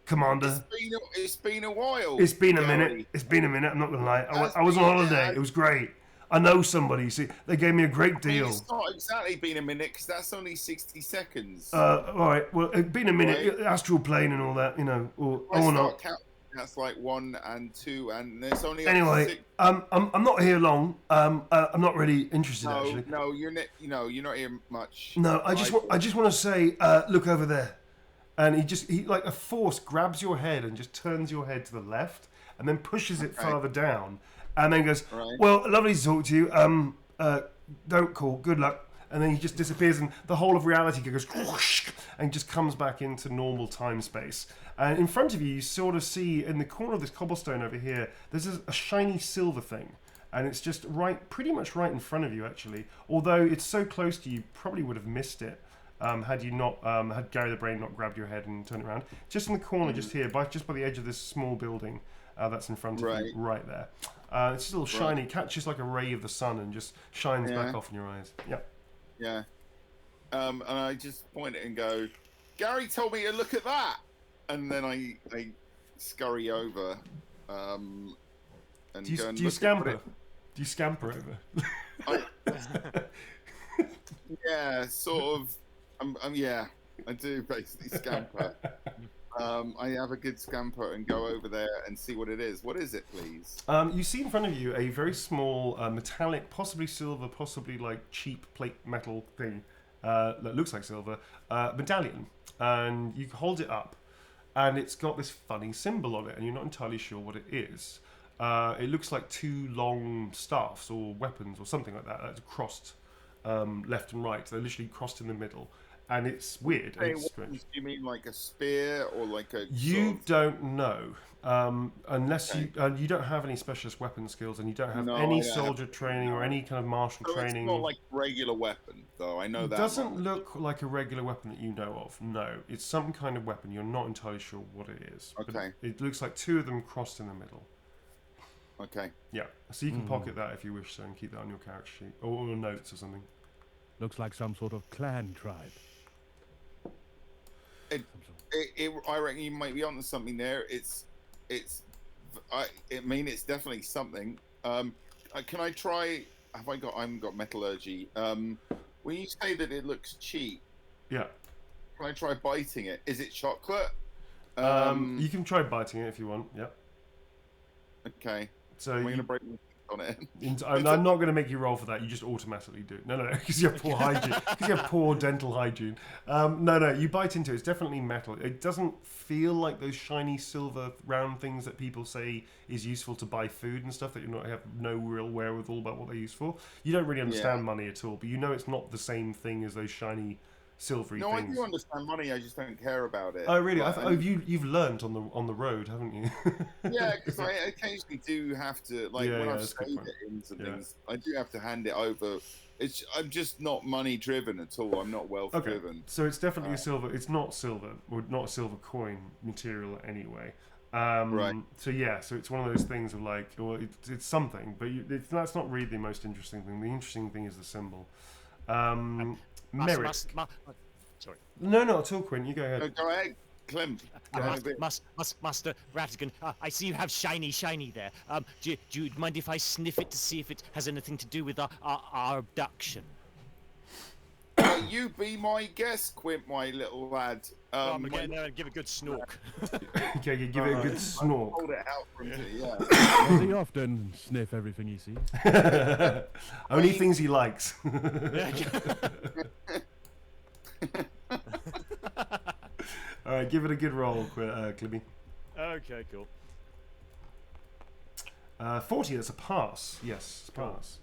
Speaker 1: Commander?
Speaker 3: It's been a while.
Speaker 1: It's been a
Speaker 3: Gary.
Speaker 1: minute. It's been a minute. I'm not gonna lie.
Speaker 3: Has
Speaker 1: I was on
Speaker 3: been,
Speaker 1: holiday. It was great. I know somebody. See, they gave me a great
Speaker 3: I mean,
Speaker 1: deal.
Speaker 3: it's not exactly been a minute because that's only 60 seconds.
Speaker 1: All right. Well, it's been a minute.
Speaker 3: Right.
Speaker 1: Astral plane and all that. You know. Or
Speaker 3: I start
Speaker 1: not.
Speaker 3: counting. That's like 1 and 2, and there's only up to
Speaker 1: Anyway,
Speaker 3: 6.
Speaker 1: I'm not here long. I'm not really interested actually.
Speaker 3: No, you're not. You're not here much.
Speaker 1: No, I just want to say, look over there, and he like a force grabs your head and just turns your head to the left, and then pushes it farther down, and then goes,
Speaker 3: Right.
Speaker 1: well, lovely to talk to you. Don't call. Good luck. And then he just disappears, and the whole of reality goes whoosh, and just comes back into normal time space. And in front of you, you sort of see in the corner of this cobblestone over here, there's a shiny silver thing. And it's just pretty much right in front of you, actually. Although it's so close to you, you probably would have missed it had you not, had Gary the Brain not grabbed your head and turned it around. Just in the corner, just here, just by the edge of this small building that's in front of you, right there. It's just a little shiny, catches like a ray of the sun and just shines back off in your eyes. Yep.
Speaker 3: Yeah. And I just point it and go, Gary told me to look at that. And then I scurry over. And
Speaker 1: Do you,
Speaker 3: go and
Speaker 1: do you
Speaker 3: look at
Speaker 1: scamper?
Speaker 3: it.
Speaker 1: Do you scamper over?
Speaker 3: Yeah, sort of. Yeah, I do basically scamper. I have a good scamper and go over there and see what it is. What is it, please?
Speaker 1: You see in front of you a very small metallic, possibly silver, possibly like cheap plate metal thing that looks like silver medallion, and you hold it up, and it's got this funny symbol on it, and you're not entirely sure what it is. It looks like 2 long staffs or weapons or something like that that's crossed left and right. They're literally crossed in the middle. And it's weird. And it's strange.
Speaker 3: Do you mean like a spear or like a?
Speaker 1: You don't know, unless you don't have any specialist weapon skills, and you don't have any soldier training or any kind of martial training.
Speaker 3: It's not like regular weapon, though. I know that.
Speaker 1: It doesn't look like a regular weapon that you know of. No, it's some kind of weapon. You're not entirely sure what it is.
Speaker 3: Okay.
Speaker 1: But it looks like 2 of them crossed in the middle.
Speaker 3: Okay.
Speaker 1: Yeah. So you can pocket that if you wish so, and keep that on your character sheet or notes or something.
Speaker 2: Looks like some sort of clan tribe.
Speaker 3: I reckon you might be onto something there. I mean, it's definitely something. Can I try? I haven't got metallurgy. When you say that it looks cheap,
Speaker 1: yeah.
Speaker 3: Can I try biting it? Is it chocolate?
Speaker 1: You can try biting it if you want. Yep.
Speaker 3: Okay.
Speaker 1: So
Speaker 3: I'm gonna break my teeth on it.
Speaker 1: I'm not going to make you roll for that. You just automatically do. No, because you have poor hygiene. Because you have poor dental hygiene. No. You bite into it. It's definitely metal. It doesn't feel like those shiny silver round things that people say is useful to buy food and stuff that you have no real wherewithal about what they're used for. You don't really understand money at all, but you know it's not the same thing as those shiny silvery
Speaker 3: no,
Speaker 1: things.
Speaker 3: I do understand money. I just don't care about it.
Speaker 1: Oh, really? You've learnt on the road, haven't you?
Speaker 3: Yeah, because I occasionally do have to, like when I've stayed at inns and things, I do have to hand it over. I'm just not money driven at all. I'm not wealth driven.
Speaker 1: So it's definitely a silver. It's not silver, or not a silver coin material anyway. Right. So yeah, so it's one of those things of like, well, it's something, but that's not really the most interesting thing. The interesting thing is the symbol. Merrick.
Speaker 4: Sorry.
Speaker 1: No, not at all, Quinn. You go ahead.
Speaker 3: No, go ahead, Clem.
Speaker 4: Master Ratigan, I see you have shiny there. Do you mind if I sniff it to see if it has anything to do with our abduction?
Speaker 3: You be my guest, Quint, my little lad.
Speaker 4: I'm gonna get there and give a good snork.
Speaker 1: Okay, you give it a good snork.
Speaker 3: Hold it out from you, yeah.
Speaker 2: Does he often sniff everything he sees?
Speaker 1: Only things he likes. All right, give it a good roll, Clibby.
Speaker 4: Okay, cool.
Speaker 1: 40. That's a pass. Yes, it's a pass.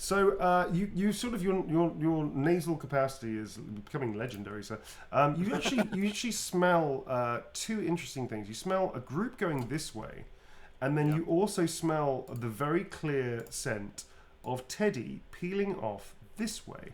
Speaker 1: So you sort of your nasal capacity is becoming legendary. So you actually smell 2 interesting things. You smell a group going this way, and then you also smell the very clear scent of Teddy peeling off this way.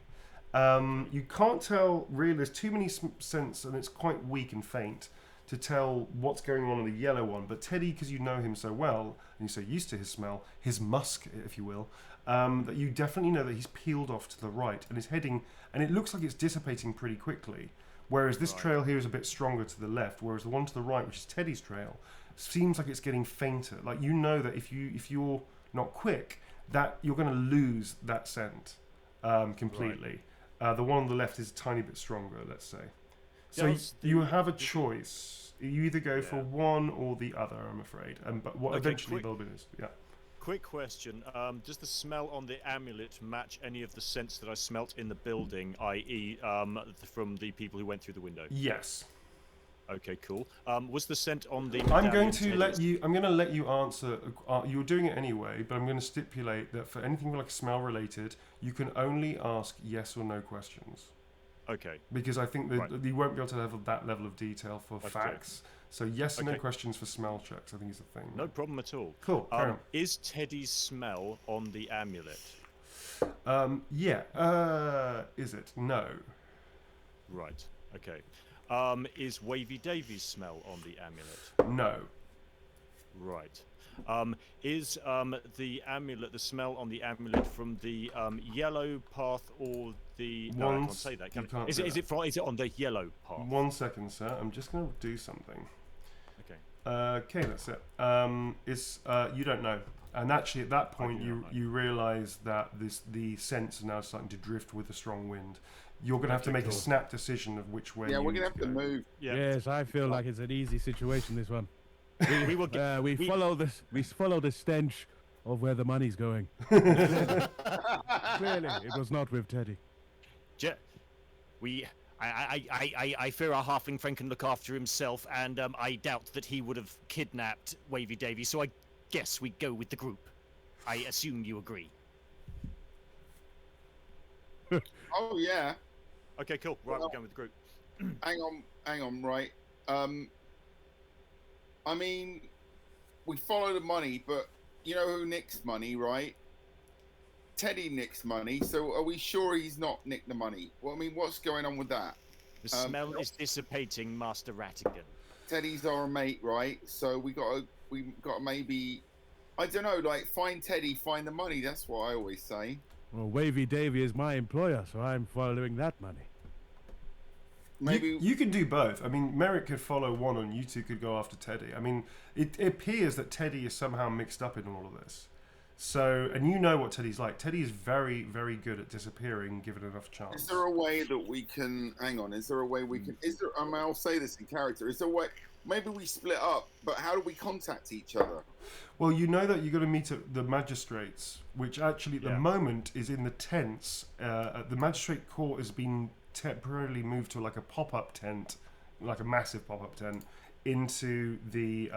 Speaker 1: You can't tell really. There's too many scents, and it's quite weak and faint to tell what's going on in the yellow one. But Teddy, because you know him so well and you're so used to his smell, his musk, if you will, that you definitely know that he's peeled off to the right and is heading, and it looks like it's dissipating pretty quickly. Whereas this
Speaker 4: Right.
Speaker 1: trail here is a bit stronger to the left, whereas the one to the right, which is Teddy's trail, seems like it's getting fainter. Like, you know that if you're not quick, that you're going to lose that scent completely. The one on the left is a tiny bit stronger, let's say. So you have a choice. You either go for one or the other, I'm afraid. But what eventually they'll be is, yeah.
Speaker 4: Quick question: does the smell on the amulet match any of the scents that I smelt in the building, i.e., from the people who went through the window?
Speaker 1: Yes.
Speaker 4: Okay, cool. Was the scent on the?
Speaker 1: I'm going to
Speaker 4: medallion
Speaker 1: let you. I'm going to let you answer. You're doing it anyway, but I'm going to stipulate that for anything like smell related, you can only ask yes or no questions.
Speaker 4: Okay.
Speaker 1: Because I think that you won't be able to have that level of detail for facts. So yes and no questions for smell checks, I think is the thing.
Speaker 4: No problem at all.
Speaker 1: Cool.
Speaker 4: Is Teddy's smell on the amulet?
Speaker 1: Yeah. Is it? No.
Speaker 4: Right. Okay. Is Wavy Davy's smell on the amulet?
Speaker 1: No.
Speaker 4: Right. Is the amulet, the smell on the amulet from the yellow path or the? No, I can't say that. Is it on the yellow path?
Speaker 1: 1 second, sir. I'm just going to do something.
Speaker 4: Okay.
Speaker 1: Okay, that's it. You don't know, and actually at that point you realise that the scents are now starting to drift with a strong wind. You're going to have to make a snap decision of which way.
Speaker 3: Yeah, we're
Speaker 1: going
Speaker 3: to have to move.
Speaker 4: Yeah.
Speaker 2: Yes, I feel like it's an easy situation, this one.
Speaker 4: We
Speaker 2: follow the stench of where the money's going. Clearly, it was not with Teddy.
Speaker 4: I fear our halfling friend can look after himself, and I doubt that he would have kidnapped Wavy Davy, so I guess we go with the group. I assume you agree.
Speaker 3: Oh yeah.
Speaker 4: Okay, cool. Right, we're going with the group.
Speaker 3: Hang on, right. I mean, we follow the money, but you know who nicks money, right? Teddy nicks money, so are we sure he's not nicked the money? Well, I mean, what's going on with that?
Speaker 4: The smell is dissipating, Master Rattigan.
Speaker 3: Teddy's our mate, right? So we got to maybe, I don't know, like find Teddy, find the money. That's what I always say.
Speaker 2: Well, Wavy Davy is my employer, so I'm following that money.
Speaker 3: Maybe
Speaker 1: you can do both. I mean, Merrick could follow one, and you two could go after Teddy. I mean, it appears that Teddy is somehow mixed up in all of this. So, and you know what Teddy's like. Teddy is very, very good at disappearing given enough chance.
Speaker 3: Is there a way that we can hang on? Is there a way we can? Is there? I mean, I'll say this in character. Is there a way? Maybe we split up, but how do we contact each other?
Speaker 1: Well, you know that you've got to meet at the magistrates, which actually at the moment is in the tents. The magistrate court has been temporarily moved to like a pop-up tent, like a massive pop-up tent, into the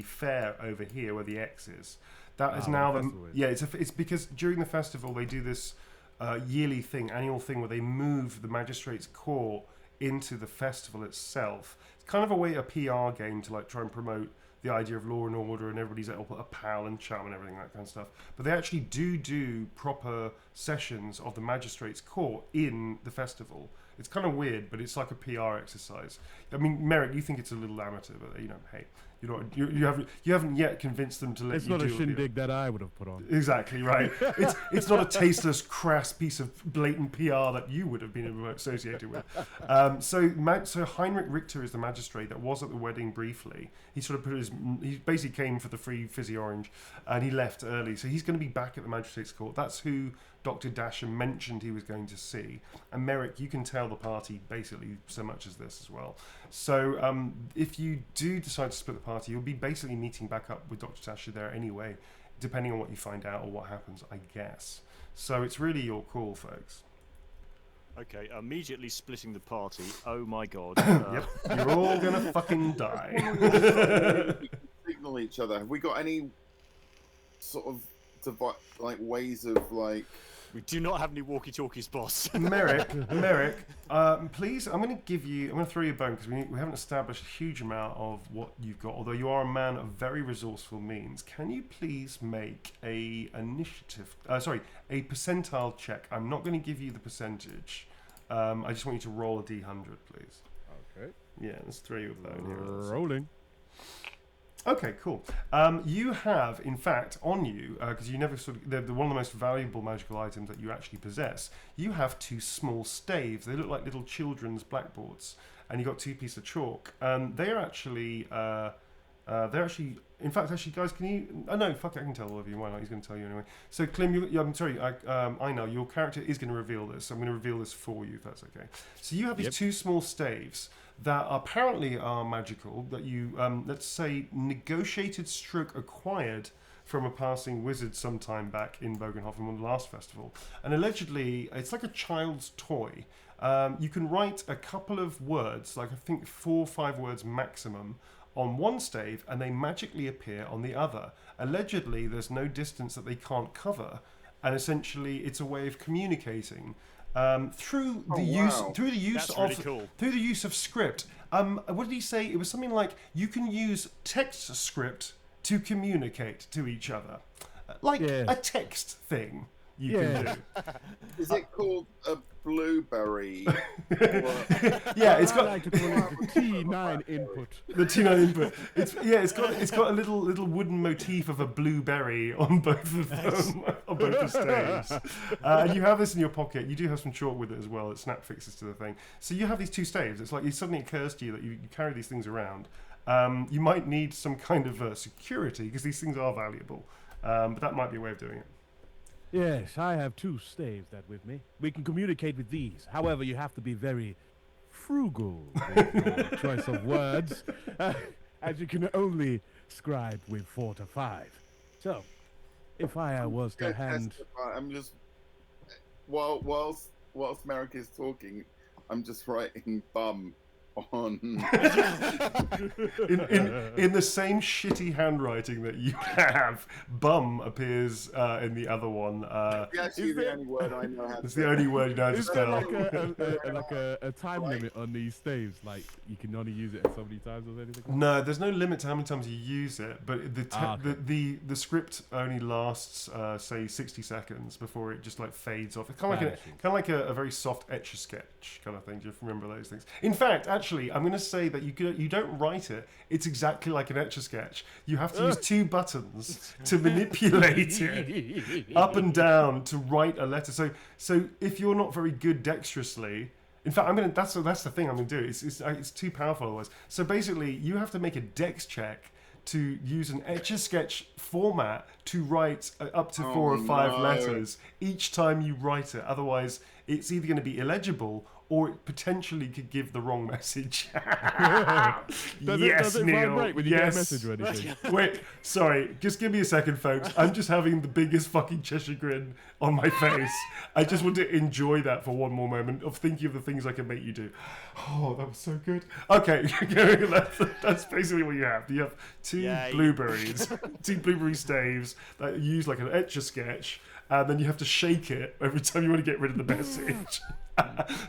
Speaker 1: fair over here where the X is. That is now it's because during the festival they do this annual thing where they move the magistrate's court into the festival itself. It's kind of a PR game to like try and promote the idea of law and order, and everybody's like a pal and chum and everything, that kind of stuff. But they actually do proper sessions of the magistrate's court in the festival. It's kind of weird, but it's like a PR exercise. I mean, Merrick, you think it's a little amateur, but hey, you haven't yet convinced them to let
Speaker 2: it's
Speaker 1: you do it.
Speaker 2: It's not a shindig that I would have put on.
Speaker 1: Exactly right. It's not a tasteless, crass piece of blatant PR that you would have been associated with. So Heinrich Richter is the magistrate that was at the wedding briefly. He sort of he basically came for the free fizzy orange, and he left early. So he's going to be back at the magistrate's court. That's who Dr. Dasher mentioned he was going to see. And Merrick, you can tell the party basically so much as this as well. So if you do decide to split the party, you'll be basically meeting back up with Dr. Dasher there anyway, depending on what you find out or what happens, I guess. So it's really your call, folks.
Speaker 4: Okay, immediately splitting the party. Oh my god.
Speaker 1: Yep, you're all gonna fucking die.
Speaker 3: We can signal each other. Have we got any sort of ways of like?
Speaker 4: We do not have any walkie-talkies, boss.
Speaker 1: Merrick, please, I'm going to throw you a bone because we haven't established a huge amount of what you've got, although you are a man of very resourceful means. Can you please make a percentile check? I'm not going to give you the percentage. I just want you to roll a D100, please.
Speaker 2: Okay.
Speaker 1: Yeah, let's throw you a bone here.
Speaker 2: Rolling.
Speaker 1: Okay, cool. You have, in fact, on you, because you never sort of, they're one of the most valuable magical items that you actually possess. You have 2 small staves. They look like little children's blackboards, and you've got 2 pieces of chalk. They're actually, in fact, actually, guys, can you? Oh no, fuck it, I can tell all of you. Why not? He's going to tell you anyway. So, Clem, I'm sorry, I know your character is going to reveal this. So I'm going to reveal this for you, if that's okay. So you have these 2 small staves that apparently are magical, that you, let's say, negotiated stroke acquired from a passing wizard sometime back in Bogenhofen on the last festival. And allegedly, it's like a child's toy. You can write a couple of words, like I think 4 or 5 words maximum, on one stave, and they magically appear on the other. Allegedly, there's no distance that they can't cover, and essentially, it's a way of communicating. Through the use of script. What did he say? It was something like you can use text script to communicate to each other, like a text thing you can do.
Speaker 3: Is it called a blueberry?
Speaker 1: Yeah, it's got
Speaker 2: like to call it the T9 input.
Speaker 1: The T9 input. It's got a little wooden motif of a blueberry on both of them, on both the staves. And you have this in your pocket. You do have some chalk with it as well. It snap fixes to the thing. So you have these 2 staves. It's like it suddenly occurs to you that you carry these things around. You might need some kind of security because these things are valuable. But that might be a way of doing it.
Speaker 2: Yes, I have 2 staves that with me. We can communicate with these. However, you have to be very frugal with your choice of words, as you can only scribe with 4 to 5. So, if I was to hand...
Speaker 3: I'm just... Whilst Merrick is talking, I'm just writing bum on...
Speaker 1: in the same shitty handwriting that you have, bum appears in the other one.
Speaker 3: Actually, the only word I know how to
Speaker 1: It's the only word you know how to
Speaker 2: Is there
Speaker 1: spell.
Speaker 2: like a time limit on these staves? Like, you can only use it so many times or anything?
Speaker 1: No, there's no limit to how many times you use it, but the script only lasts, say, 60 seconds before it just like fades off. It's kind of like a very soft Etch-a-Sketch kind of thing. Do you remember those things? In fact, actually, I'm going to say that you don't write it. It's exactly like an Etch-a-Sketch. You have to use 2 buttons to manipulate it up and down to write a letter. So if you're not very good dexterously, in fact, that's the thing I'm going to do. It's too powerful otherwise. So basically, you have to make a dex check to use an Etch-a-Sketch format to write up to 4 or 5 letters each time you write it. Otherwise, it's either going to be illegible or it potentially could give the wrong message.
Speaker 2: Does it vibrate when you get a message or anything?
Speaker 1: Wait, sorry. Just give me a second, folks. I'm just having the biggest fucking Cheshire grin on my face. I just want to enjoy that for one more moment of thinking of the things I can make you do. Oh, that was so good. Okay, that's basically what you have. You have 2 blueberries, 2 blueberry staves that you use like an Etch-a-Sketch, and then you have to shake it every time you want to get rid of the message.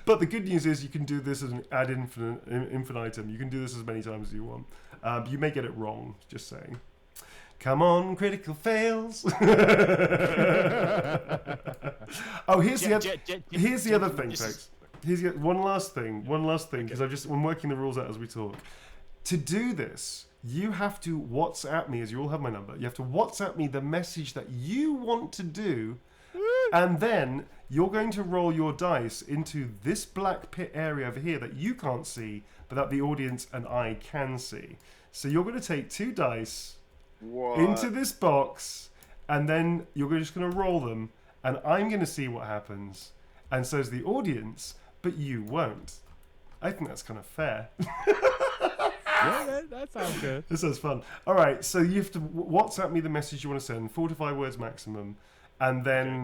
Speaker 1: But the good news is you can do this as an ad infinitum. You can do this as many times as you want. You may get it wrong, just saying. Come on, critical fails. Oh, here's the other thing, folks. One last thing, because I'm working the rules out as we talk. To do this, you have to WhatsApp me, as you all have my number. You have to WhatsApp me the message that you want to do, and then you're going to roll your dice into this black pit area over here that you can't see, but that the audience and I can see. So you're going to take 2 dice into this box, and then you're just going to roll them, and I'm going to see what happens, and so is the audience, but you won't. I think that's kind of fair.
Speaker 2: Yeah, that sounds good.
Speaker 1: This sounds fun. All right, so you have to WhatsApp me the message you want to send, 4 to 5 words maximum, and then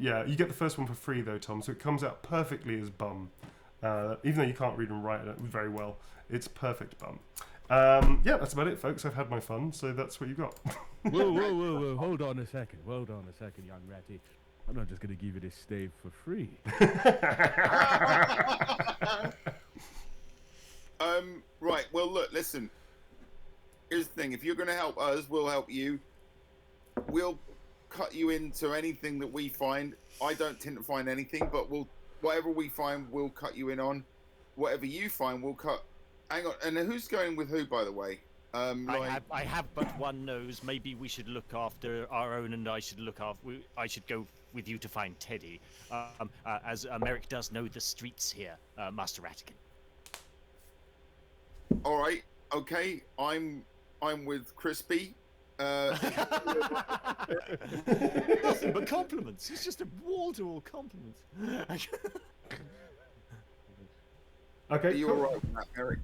Speaker 1: you get the first one for free though, Tom. So it comes out perfectly as bum, even though you can't read and write it very well. It's perfect bum. That's about it, folks. I've had my fun, so that's what you got.
Speaker 2: Whoa! Hold on a second, young ratty. I'm not just gonna give you this stave for free.
Speaker 3: Right. Well, look. Listen. Here's the thing. If you're going to help us, we'll help you. We'll cut you into anything that we find. I don't tend to find anything, but whatever we find, we'll cut you in on. Whatever you find, we'll cut. Hang on. And who's going with who, by the way?
Speaker 4: I have but one nose. Maybe we should look after our own, and I should go with you to find Teddy, as Merrick does know the streets here, Master Ratigan.
Speaker 3: All right, okay. I'm with Crispy.
Speaker 4: Nothing but compliments. It's just a wall-to-wall compliment.
Speaker 1: Okay,
Speaker 3: Are you
Speaker 1: cool.
Speaker 3: all right with that, Eric?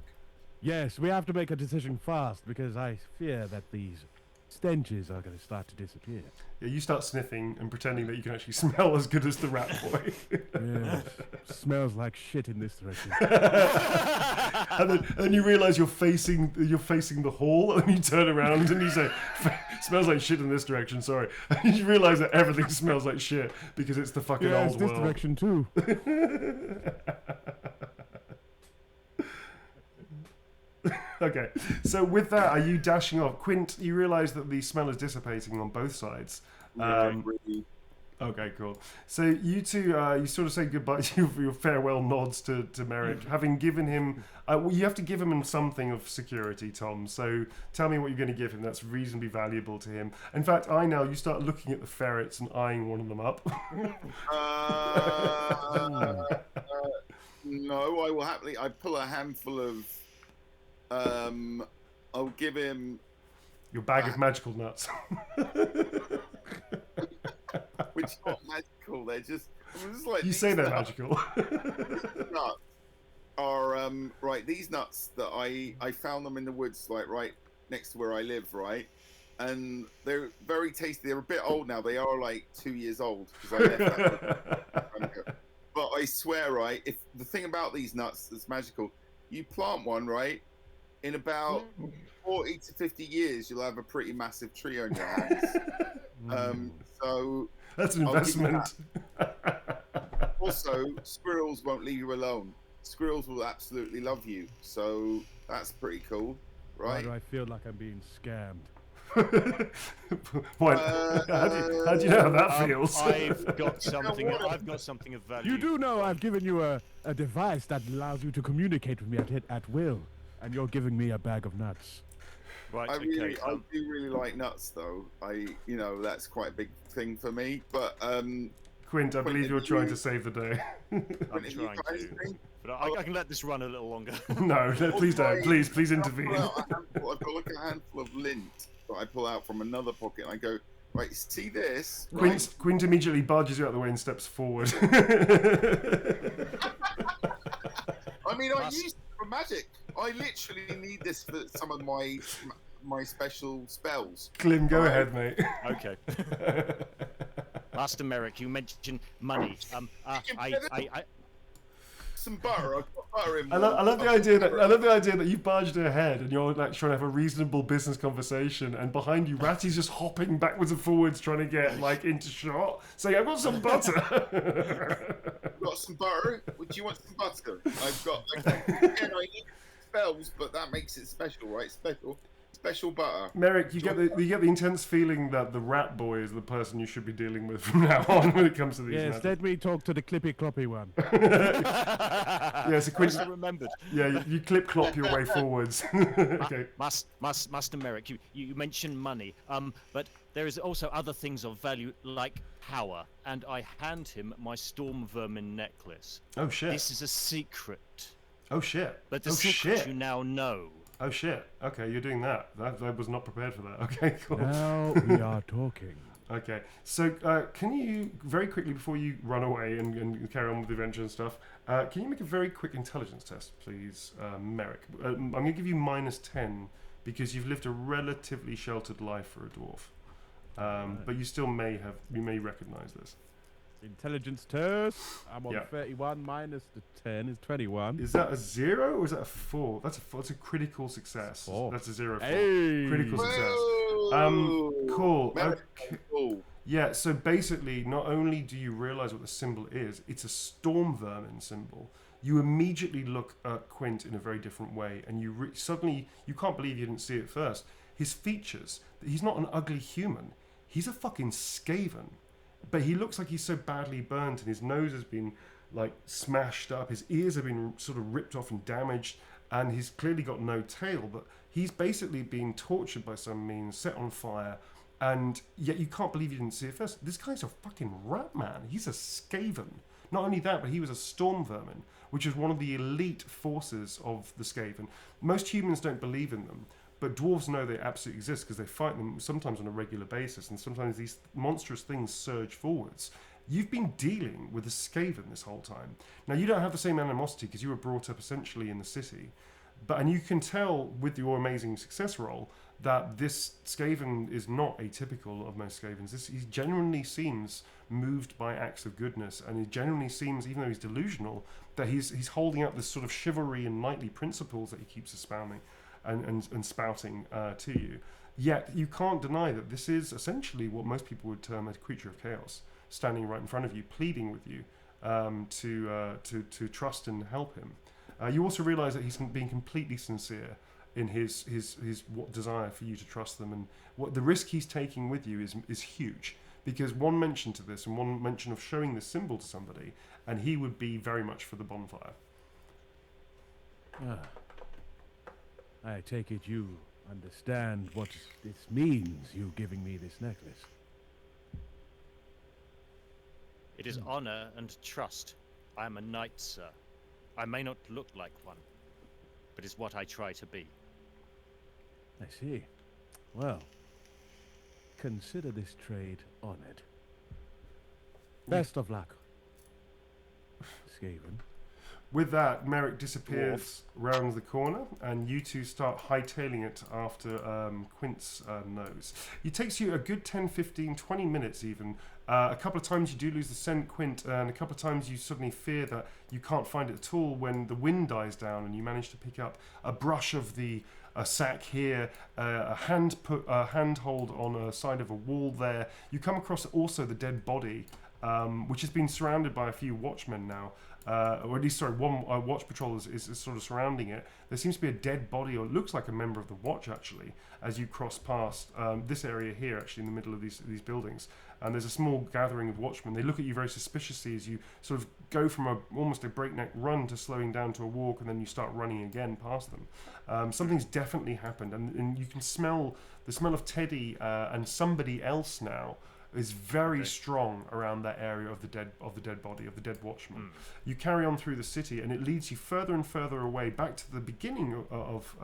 Speaker 2: Yes, we have to make a decision fast because I fear that these stenches are going to start to disappear.
Speaker 1: Yeah, you start sniffing and pretending that you can actually smell as good as the rat boy.
Speaker 2: Yeah, smells like shit in this direction.
Speaker 1: and then you realise you're facing the hall, and you turn around and you say, "Smells like shit in this direction." Sorry, and you realise that everything smells like shit because it's the fucking
Speaker 2: Yeah, it's
Speaker 1: old
Speaker 2: this
Speaker 1: world.
Speaker 2: direction too.
Speaker 1: Okay, so with that, are you dashing off? Quint, you realise that the smell is dissipating on both sides.
Speaker 3: Really.
Speaker 1: Okay, cool. So you two, you sort of say goodbye to your farewell nods to Merrick, having given him. Well, you have to give him something of security, Tom. So tell me what you're going to give him that's reasonably valuable to him. In fact, you start looking at the ferrets and eyeing one of them up.
Speaker 3: No, I will happily. I pull a handful of. I'll give him.
Speaker 1: Your bag of magical nuts.
Speaker 3: Which are not magical. They're just. I'm just like
Speaker 1: You
Speaker 3: these
Speaker 1: say they're
Speaker 3: nuts
Speaker 1: magical.
Speaker 3: are right. These nuts that I found them in the woods, like right next to where I live, right, and they're very tasty. They're a bit old now. They are like 2 years old because I left that. But I swear, right, if the thing about these nuts that's magical, you plant one, right, in about 40 to 50 years, you'll have a pretty massive tree on your hands. So
Speaker 1: That's an
Speaker 3: I'll give you
Speaker 1: investment.
Speaker 3: also, squirrels won't leave you alone. Squirrels will absolutely love you. So that's pretty cool,
Speaker 2: Why
Speaker 3: right?
Speaker 2: do I feel like I'm being scammed?
Speaker 1: What? How do you know how that feels?
Speaker 4: I've got something of value.
Speaker 2: You do know I've given you a device that allows you to communicate with me at will, and you're giving me a bag of nuts.
Speaker 4: Right.
Speaker 3: I
Speaker 4: Okay.
Speaker 3: do really like nuts, though. That's quite a big thing for me. But
Speaker 1: Quint, I believe you're trying to save the day.
Speaker 4: I'm trying to. But I can let this run a little longer.
Speaker 1: No, please don't. Please intervene.
Speaker 3: I've got like a handful of lint that I pull out from another pocket, and I go, right, see this? Right?
Speaker 1: Quint immediately barges you out of the way and steps forward.
Speaker 3: I mean, I use it for magic. I literally need this for some of my special spells.
Speaker 1: Clem, go ahead, mate.
Speaker 4: Okay. Master Merrick, you mentioned money.
Speaker 3: Some butter. I've got butter in.
Speaker 1: I love the idea that you've barged ahead and you're like trying to have a reasonable business conversation, and behind you, Ratty's just hopping backwards and forwards trying to get like into shot, saying, "I've got some butter."
Speaker 3: I've got some butter. Would you want some butter? I've got. Again, I need spells, but that makes it special, right? Special butter.
Speaker 1: Merrick, you get the intense feeling that the rat boy is the person you should be dealing with from now on when it comes to these.
Speaker 2: Yes, let me talk to the clippy cloppy one.
Speaker 1: Yeah, so Quint,
Speaker 4: I remembered.
Speaker 1: yeah, you clip clop your way forwards. Okay.
Speaker 4: Master Merrick, you mentioned money, but there is also other things of value like power, and I hand him my storm vermin necklace.
Speaker 1: Oh shit.
Speaker 4: This is a secret,
Speaker 1: Oh shit.
Speaker 4: but the
Speaker 1: Oh
Speaker 4: secret
Speaker 1: shit.
Speaker 4: you now know.
Speaker 1: Oh shit. Okay, you're doing that. I was not prepared for that. Okay, cool.
Speaker 2: Now we are talking.
Speaker 1: Okay, so can you very quickly before you run away and carry on with the adventure and stuff, can you make a very quick intelligence test, please, Merrick? I'm going to give you -10 because you've lived a relatively sheltered life for a dwarf, but you still may recognise this.
Speaker 2: Intelligence test. I'm on
Speaker 1: Yeah.
Speaker 2: 31 minus the 10 is 21.
Speaker 1: Is that a 0 or is that a 4? That's a critical success.
Speaker 2: Four.
Speaker 1: That's a 0.
Speaker 2: Hey!
Speaker 1: Critical success.
Speaker 3: Whoa!
Speaker 1: Cool.
Speaker 3: Merrick,
Speaker 1: Okay.
Speaker 3: cool.
Speaker 1: Yeah, so basically, not only do you realise what the symbol is, it's a storm vermin symbol. You immediately look at Quint in a very different way, and suddenly you can't believe you didn't see it first. His features, he's not an ugly human. He's a fucking Skaven. But he looks like he's so badly burnt, and his nose has been like smashed up. His ears have been sort of ripped off and damaged, and he's clearly got no tail, but he's basically being tortured by some means, set on fire, and yet you can't believe you didn't see it first. This guy's a fucking rat man. He's a Skaven. Not only that, but he was a storm vermin, which is one of the elite forces of the Skaven. Most humans don't believe in them, but dwarves know they absolutely exist because they fight them sometimes on a regular basis, and sometimes these monstrous things surge forwards. You've been dealing with a Skaven this whole time. Now, you don't have the same animosity because you were brought up essentially in the city, and you can tell with your amazing success roll that this Skaven is not atypical of most Skavens. He genuinely seems moved by acts of goodness, and he genuinely seems, even though he's delusional, that he's holding up this sort of chivalry and knightly principles that he keeps espousing and spouting to you. Yet you can't deny that this is essentially what most people would term a creature of chaos, standing right in front of you, pleading with you to trust and help him. You also realise that he's being completely sincere in his desire for you to trust them, and what the risk he's taking with you is huge, because one mention to this and one mention of showing this symbol to somebody, and he would be very much for the bonfire.
Speaker 2: I take it you understand what this means, you giving me this necklace.
Speaker 4: It is honor and trust. I am a knight, sir. I may not look like one, but it's what I try to be.
Speaker 2: I see. Well, consider this trade honored. Best of luck, Skaven.
Speaker 1: With that, Merrick disappears round the corner, and you two start hightailing it after Quint's nose. It takes you a good 10, 15, 20 minutes even. A couple of times you do lose the scent, Quint, and a couple of times you suddenly fear that you can't find it at all when the wind dies down and you manage to pick up a brush of a sack here, a handhold on a side of a wall there. You come across also the dead body, which has been surrounded by a few watchmen now. Or at least, sorry, one watch patrol is sort of surrounding it. There seems to be a dead body, or it looks like a member of the watch, actually, as you cross past this area here, actually, in the middle of these buildings. And there's a small gathering of watchmen. They look at you very suspiciously as you sort of go from almost a breakneck run to slowing down to a walk, and then you start running again past them. Something's definitely happened, and you can smell the smell of Teddy and somebody else now is very strong around that area of the dead body, of the dead watchman. You carry on through the city, and it leads you further and further away, back to the beginning of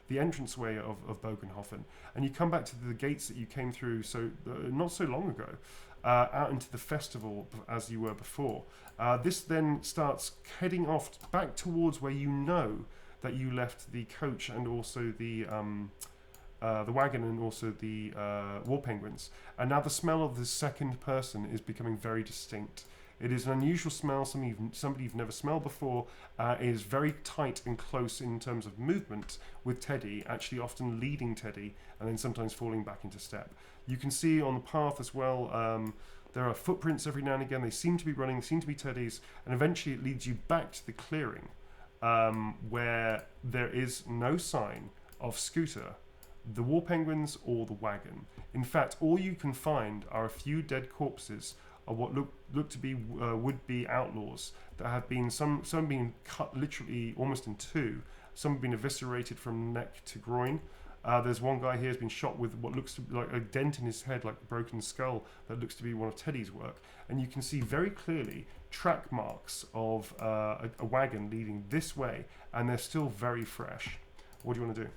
Speaker 1: the entranceway of Bogenhofen, and you come back to the gates that you came through not so long ago, out into the festival as you were before. This then starts heading off back towards where you know that you left the coach and also the wagon and also the war penguins. And now the smell of the second person is becoming very distinct. It is an unusual smell, somebody you've never smelled before. It is very tight and close in terms of movement, with Teddy actually often leading Teddy and then sometimes falling back into step. You can see on the path as well, there are footprints every now and again. They seem to be running, they seem to be Teddy's, and eventually it leads you back to the clearing, where there is no sign of Scooter, the war penguins, or the wagon. In fact, all you can find are a few dead corpses of what look to be would-be outlaws that have been some being cut literally almost in two. Some have been eviscerated from neck to groin. There's one guy here who's been shot with what looks to be like a dent in his head, like a broken skull, that looks to be one of Teddy's work. And you can see very clearly track marks of a wagon leading this way, and they're still very fresh. What do you want to do?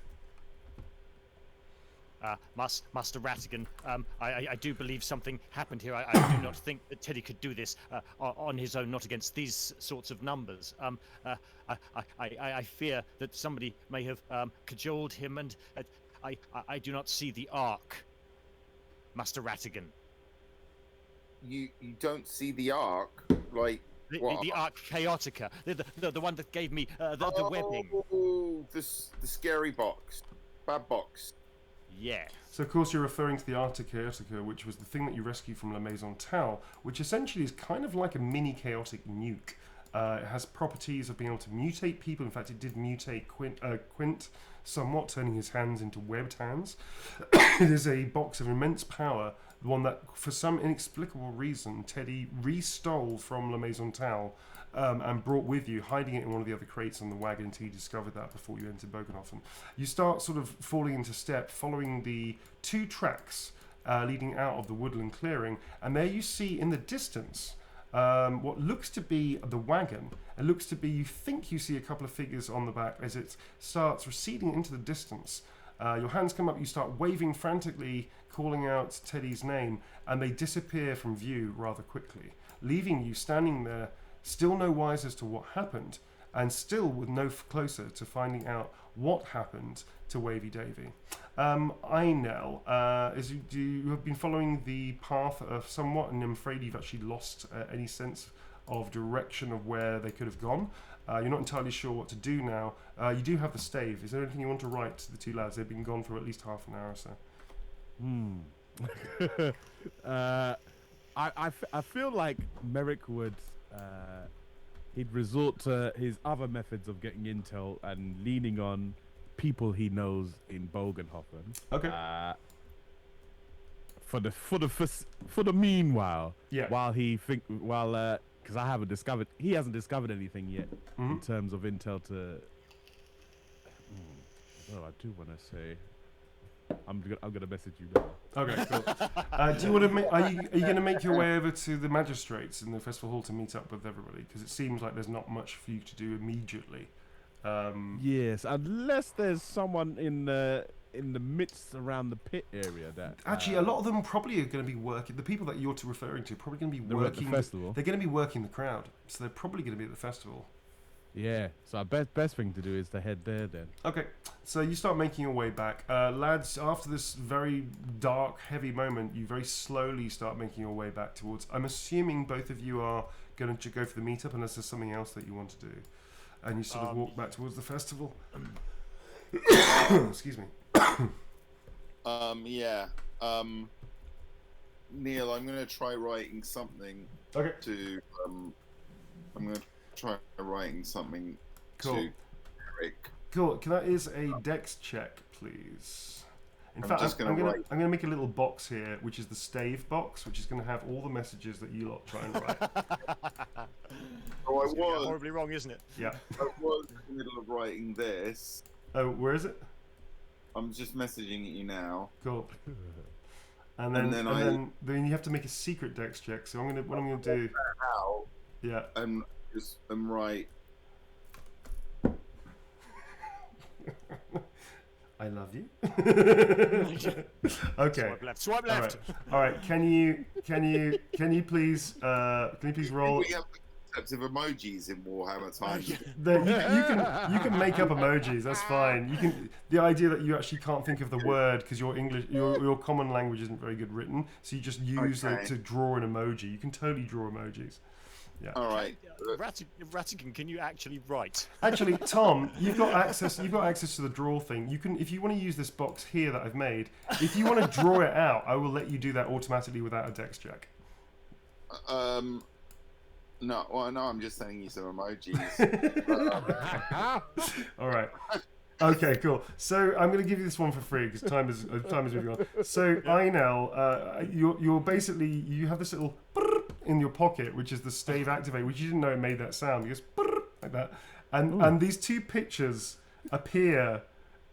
Speaker 4: Master Rattigan, I do believe something happened here. I do not think that Teddy could do this on his own, not against these sorts of numbers. I fear that somebody may have cajoled him, and I do not see the Ark, Master Rattigan.
Speaker 3: You don't see the Ark? Like,
Speaker 4: the Ark Chaotica, the one that gave me the webbing.
Speaker 3: Oh, the scary box. Bad box.
Speaker 4: Yeah.
Speaker 1: So of course you're referring to the Arctic Chaotica, which was the thing that you rescued from La Maison Tal, which essentially is kind of like a mini chaotic nuke. It has properties of being able to mutate people. In fact, it did mutate Quint somewhat, turning his hands into webbed hands. It is a box of immense power, the one that, for some inexplicable reason, Teddy re-stole from La Maison Tal and brought with you, hiding it in one of the other crates on the wagon until you discovered that before you entered Bogenhofen. You start sort of falling into step, following the 2 tracks leading out of the woodland clearing, and there you see in the distance what looks to be the wagon. It looks to be, you think you see a couple of figures on the back as it starts receding into the distance. Your hands come up, you start waving frantically, calling out Teddy's name, and they disappear from view rather quickly, leaving you standing there, still no wiser as to what happened, and still with no closer to finding out what happened to Wavy Davy. Einel, as you have been following the path somewhat, and I'm afraid you've actually lost any sense of direction of where they could have gone. You're not entirely sure what to do now. You do have the stave. Is there anything you want to write to the 2 lads? They've been gone for at least half an hour or so.
Speaker 2: I feel like Merrick would he'd resort to his other methods of getting intel and leaning on people he knows in Bogenhofen.
Speaker 1: Okay.
Speaker 2: For the meanwhile,
Speaker 1: Yeah.
Speaker 2: while because he hasn't discovered anything yet in terms of intel to. I do want to say. I'm gonna message you now.
Speaker 1: Okay, cool. Do you want to? Are you going to make your way over to the magistrates in the festival hall to meet up with everybody? Because it seems like there's not much for you to do immediately.
Speaker 2: Yes, unless there's someone in the midst around the pit area that.
Speaker 1: Actually, a lot of them probably are going to be working. The people that you're referring to are probably going to be
Speaker 2: They're at the
Speaker 1: working.
Speaker 2: festival.
Speaker 1: They're going to be working the crowd, so they're probably going to be at the festival.
Speaker 2: Yeah, so our best thing to do is to head there then.
Speaker 1: Okay, so you start making your way back. Lads, after this very dark, heavy moment, you very slowly start making your way back towards... I'm assuming both of you are going to go for the meetup unless there's something else that you want to do. And you sort of walk back towards the festival. Excuse me.
Speaker 3: Yeah. Neil, I'm going to try writing something
Speaker 1: Okay.
Speaker 3: to... I'm going to try writing something
Speaker 1: Cool.
Speaker 3: to Eric.
Speaker 1: Cool. Is a dex check, please? In fact,
Speaker 3: just
Speaker 1: I'm
Speaker 3: gonna
Speaker 1: going to make a little box here, which is the stave box, which is going to have all the messages that you lot try and write.
Speaker 3: Oh, I
Speaker 4: It's gonna get
Speaker 3: was.
Speaker 4: horribly wrong, isn't it?
Speaker 1: Yeah.
Speaker 3: I was in the middle of writing this.
Speaker 1: Oh, where is it?
Speaker 3: I'm just messaging you now.
Speaker 1: Cool. And then you have to make a secret dex check. So what I'm gonna do.
Speaker 3: How?
Speaker 1: Yeah.
Speaker 3: And just write.
Speaker 1: I love you. Okay.
Speaker 4: Swipe left.
Speaker 1: All right. Can you please roll?
Speaker 3: We have concepts of emojis in Warhammer times.
Speaker 1: You can make up emojis. That's fine. You can. The idea that you actually can't think of the word because your English, your common language isn't very good written, so you just use it to draw an emoji. You can totally draw emojis. Yeah.
Speaker 3: All right.
Speaker 4: Ratigan, can you actually write?
Speaker 1: Actually, Tom, you've got access to the draw thing. You can, if you want to use this box here that I've made. If you want to draw it out, I will let you do that automatically without a dex check.
Speaker 3: No, well, no, I'm just sending you some emojis.
Speaker 1: All right. Okay, cool. So I'm going to give you this one for free because time is moving on. So Einel, you're basically, you have this little in your pocket, which is the stave activate, which you didn't know it made that sound. It goes like that, and these 2 pictures appear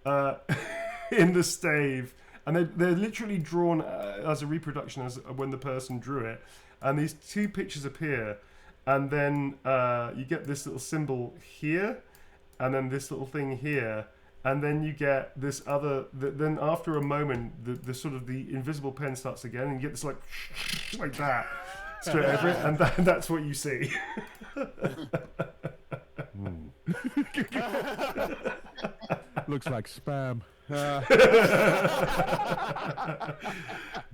Speaker 1: in the stave, and they're literally drawn as a reproduction as when the person drew it. And these 2 pictures appear, and then you get this little symbol here, and then this little thing here. And then you get this other. Then after a moment, the sort of the invisible pen starts again, and you get this like that straight over it, and that's what you see.
Speaker 2: Looks like spam.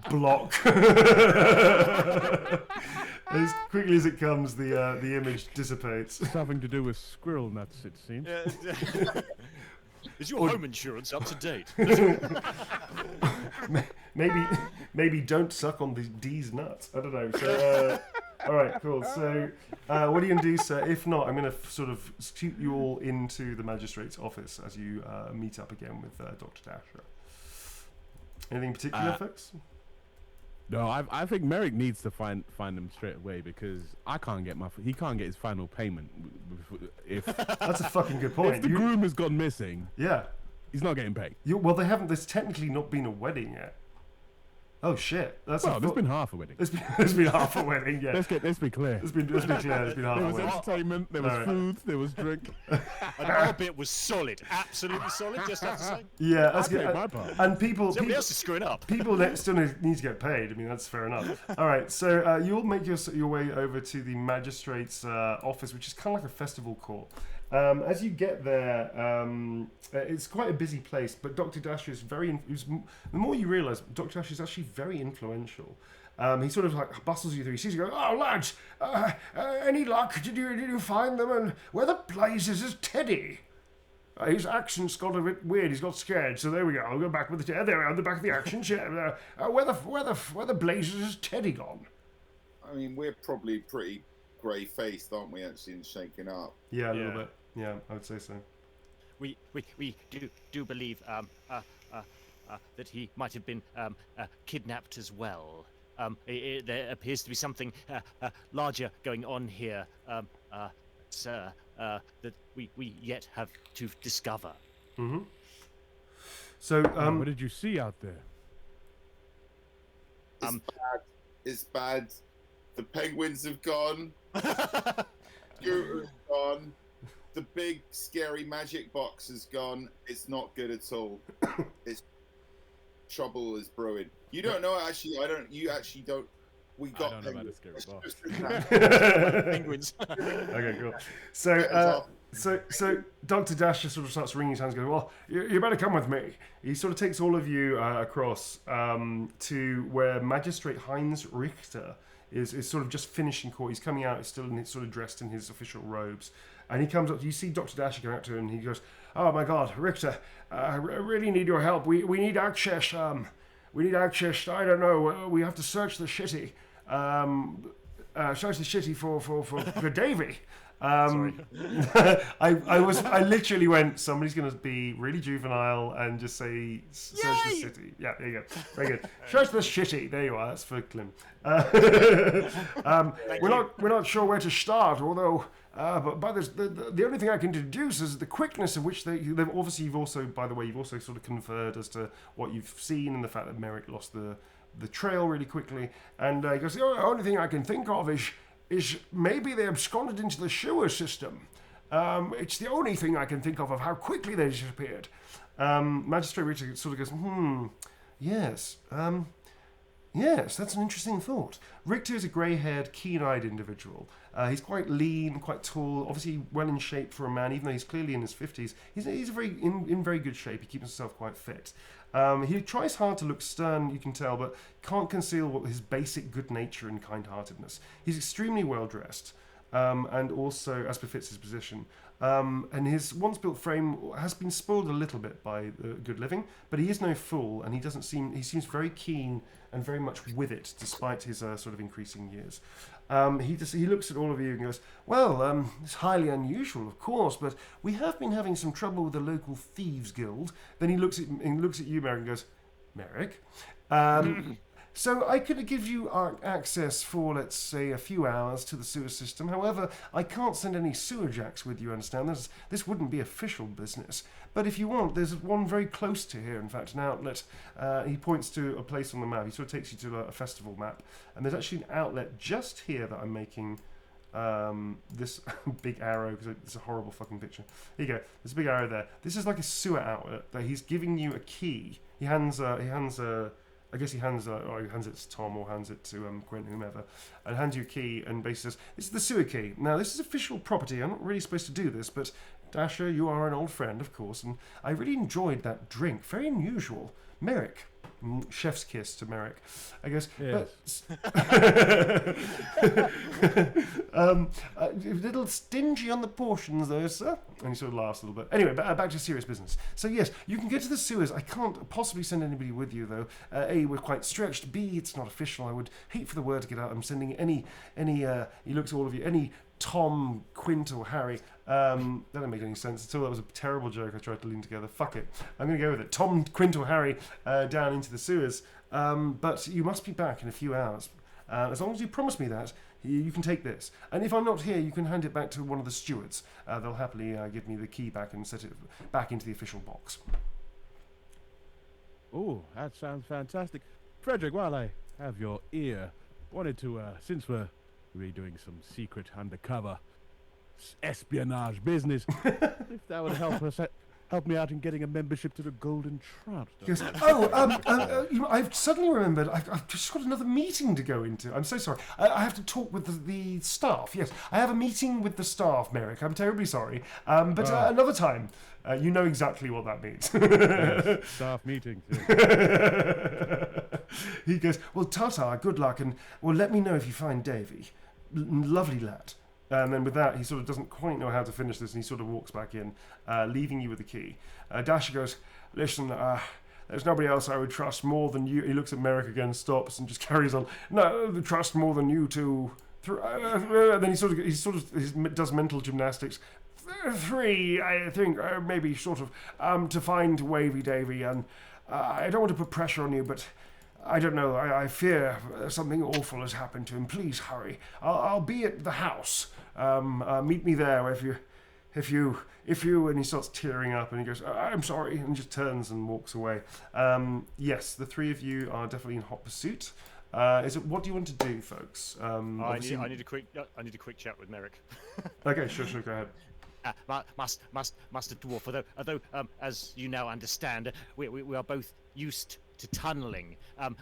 Speaker 1: Block. As quickly as it comes, the image dissipates.
Speaker 2: Something to do with squirrel nuts, it seems.
Speaker 4: Is your home insurance up to date?
Speaker 1: Maybe don't suck on the D's nuts. I don't know. So, all right, cool. So, what are you gonna do, sir? If not, I'm gonna sort of scoot you all into the magistrate's office as you meet up again with Dr. Dasher. Anything in particular, folks?
Speaker 2: No, I think Merrick needs to find them straight away because he can't get his final payment if
Speaker 1: That's a fucking good point.
Speaker 2: if the groom has gone missing.
Speaker 1: Yeah.
Speaker 2: He's not getting paid.
Speaker 1: Well, they haven't. There's technically not been a wedding yet. Oh shit! There's
Speaker 2: been half a wedding.
Speaker 1: There's been half a wedding. Yeah.
Speaker 2: Let's be clear.
Speaker 1: Let's be clear. There's been half
Speaker 2: There
Speaker 1: a
Speaker 2: was
Speaker 1: wedding.
Speaker 2: entertainment. There was food. There was drink.
Speaker 4: And our bit was solid, absolutely solid. Just have to say.
Speaker 1: Yeah,
Speaker 2: I
Speaker 1: that's good.
Speaker 2: paid my part.
Speaker 1: And people,
Speaker 4: Somebody else is screwing up.
Speaker 1: people still need to get paid. I mean, that's fair enough. All right, so you'll make your way over to the magistrate's office, which is kind of like a festival court. As you get there, it's quite a busy place, but Dr. Dasher is the more you realise, Dr. Dasher is actually very influential. He sort of like bustles you through. He sees you go, "Oh lads, any luck? Did you find them? And where the blazes is Teddy?" His accent's got a bit weird. He's got scared. So there we go. I'll go back with the there we are, the back of the action chair. Where the blazes is Teddy gone?
Speaker 3: I mean, we're probably pretty grey-faced, aren't we? Actually, and shaken up.
Speaker 1: Yeah, a little bit. Yeah, I would say so.
Speaker 4: We do believe that he might have been kidnapped as well. There appears to be something larger going on here, sir, that we yet have to discover.
Speaker 1: Mm-hmm. So,
Speaker 2: what did you see out there?
Speaker 3: It's bad. It's bad. The penguins have gone. Scooter's gone. The big scary magic box is gone. It's not good at all. It's trouble is brewing. You don't know actually. I don't. You actually don't. We got
Speaker 2: I don't know about the scary box.
Speaker 4: Penguins.
Speaker 1: Okay, cool. So Dr. Dasher sort of starts wringing his hands, going, "Well, you better come with me." He sort of takes all of you across to where Magistrate Heinz Richter is sort of just finishing court. He's coming out. He's still sort of dressed in his official robes. And he comes up, you see Dr. Dasher come out to him, and he goes, "Oh my God, Richter, I really need your help. We need access. We need access. I don't know. We have to search the city. Search the city for Davy." I literally went, somebody's going to be really juvenile and just say, search the city. Yeah, there you go. Very good. Search the city. There you are. That's for Clem. We're not sure where to start, although, but by this, the only thing I can deduce is the quickness of which they've obviously, you've also sort of conferred as to what you've seen and the fact that Merrick lost the trail really quickly. And he goes, the only thing I can think of is maybe they absconded into the sewer system. It's the only thing I can think of how quickly they disappeared. Magistrate Richard sort of goes, yes, yes, that's an interesting thought. Richter is a grey-haired, keen-eyed individual. He's quite lean, quite tall, obviously well in shape for a man, even though he's clearly in his 50s. He's in very good shape. He keeps himself quite fit. He tries hard to look stern, you can tell, but can't conceal his basic good nature and kind-heartedness. He's extremely well-dressed, and also, as befits his position. And his once-built frame has been spoiled a little bit by good living, but he is no fool, and he seems very keen and very much with it, despite his sort of increasing years. He looks at all of you and goes, "Well, it's highly unusual, of course, but we have been having some trouble with the local thieves guild." Then he looks at you, Merrick, and goes, "Merrick, so I could give you access for, let's say, a few hours to the sewer system. However, I can't send any sewer jacks with you, understand? This wouldn't be official business. But if you want, there's one very close to here, in fact, an outlet." He points to a place on the map. He sort of takes you to a festival map. And there's actually an outlet just here that I'm making this big arrow, because it's a horrible fucking picture. Here you go. There's a big arrow there. This is like a sewer outlet that he's giving you a key. He hands I guess he hands it to Tom or hands it to Quentin, whomever, and hands you a key and basically says, "This is the sewer key. Now, this is official property. I'm not really supposed to do this, but Dasher, you are an old friend, of course, and I really enjoyed that drink. Very unusual. Merrick." Chef's kiss to Merrick, I guess.
Speaker 2: Yes.
Speaker 1: A little stingy on the portions, though, sir. And he sort of laughs a little bit. Anyway, back to serious business. So yes, you can get to the sewers. I can't possibly send anybody with you, though. A, we're quite stretched. B, it's not official. I would hate for the word to get out. I'm sending any. He looks at all of you. Any Tom, Quint, or Harry. That didn't make any sense at all. That was a terrible joke I tried to lean together. Fuck it. I'm going to go with it. Tom, Quint, or Harry down into the sewers. But you must be back in a few hours. As long as you promise me that, you can take this. And if I'm not here, you can hand it back to one of the stewards. They'll happily give me the key back and set it back into the official box.
Speaker 2: Oh, that sounds fantastic. Frederick, while I have your ear, wanted to, since we're doing some secret undercover espionage business, if that would help me out in getting a membership to the Golden Trout.
Speaker 1: Yes. I've suddenly remembered. I've just got another meeting to go into. I'm so sorry. I have to talk with the staff. Yes, I have a meeting with the staff, Merrick. I'm terribly sorry. But another time. You know exactly what that means.
Speaker 2: Yes, staff meetings. Yes.
Speaker 1: He goes, well, ta-ta, good luck, and well, let me know if you find Davy. Lovely lad. And then with that, he sort of doesn't quite know how to finish this, and he sort of walks back in, leaving you with the key. Dasher goes, listen, there's nobody else I would trust more than you. He looks at Merrick again, stops, and just carries on. No, trust more than you two. Then he does mental gymnastics. 3, I think, maybe sort of, to find Wavy Davy, and I don't want to put pressure on you, but I don't know, I fear something awful has happened to him. Please hurry. I'll be at the house. Meet me there if you, and he starts tearing up, and he goes, I'm sorry, and just turns and walks away. Yes, the 3 of you are definitely in hot pursuit. What do you want to do, folks?
Speaker 4: I need a quick chat with Merrick.
Speaker 1: Okay, sure, go ahead.
Speaker 4: Master Dwarf, although as you now understand, we are both used to tunneling.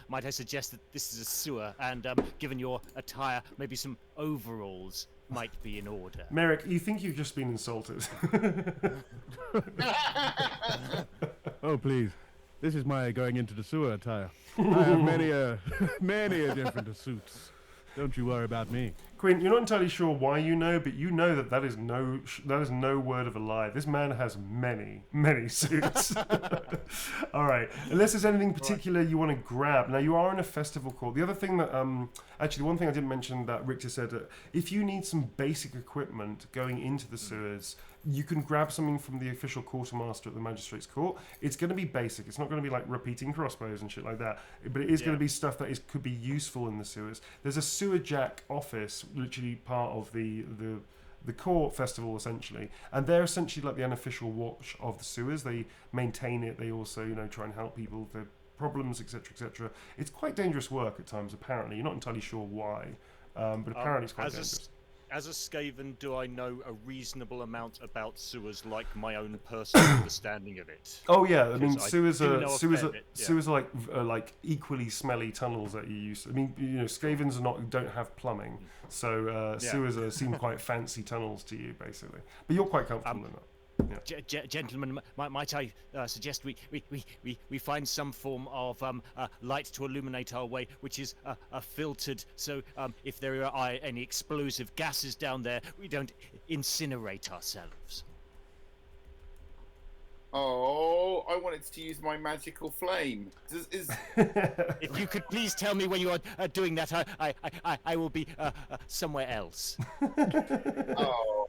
Speaker 4: Might I suggest that this is a sewer, and given your attire, maybe some overalls might be in order.
Speaker 1: Merrick, you think you've just been insulted.
Speaker 2: Oh, please. This is my going into the sewer attire. I have many a different suits. Don't you worry about me.
Speaker 1: Quinn, you're not entirely sure why you know, but you know that is no word of a lie. This man has many suits. All right. Unless there's anything particular you want to grab. Now, you are in a festival court. The other thing that, actually, the one thing I didn't mention that Richter said, if you need some basic equipment going into the sewers, you can grab something from the official quartermaster at the magistrate's court. It's going to be basic. It's not going to be like repeating crossbows and shit like that. But it is going to be stuff that could be useful in the sewers. There's a sewer jack office, literally part of the court festival, essentially. And they're essentially like the unofficial watch of the sewers. They maintain it. They also, try and help people with their problems, etc., etc. It's quite dangerous work at times, apparently. You're not entirely sure why, but apparently it's quite dangerous.
Speaker 4: As a Skaven, do I know a reasonable amount about sewers, like my own personal understanding of it?
Speaker 1: Oh yeah, I mean sewers are like equally smelly tunnels that you use. I mean, Skavens don't have plumbing, so sewers seem quite fancy tunnels to you, basically. But you're quite comfortable in that. Yeah.
Speaker 4: Gentlemen, might I suggest we find some form of light to illuminate our way, which is filtered, so if there are any explosive gases down there, we don't incinerate ourselves.
Speaker 3: Oh, I wanted to use my magical flame.
Speaker 4: If you could please tell me when you are doing that, I will be somewhere else.
Speaker 3: Oh,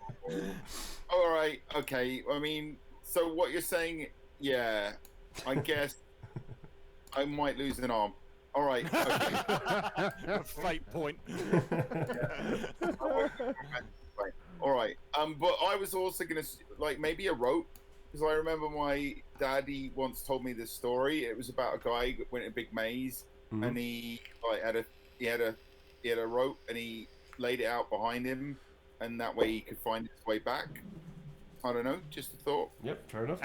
Speaker 3: all right, okay. I mean, so what you're saying? Yeah, I guess I might lose an arm. All right. Okay.
Speaker 4: Fate point.
Speaker 3: All right. But I was also gonna maybe a rope. Because I remember my daddy once told me this story. It was about a guy who went in a big maze, and he had a rope, and he laid it out behind him, and that way he could find his way back. I don't know, just a thought.
Speaker 1: Yep, fair enough.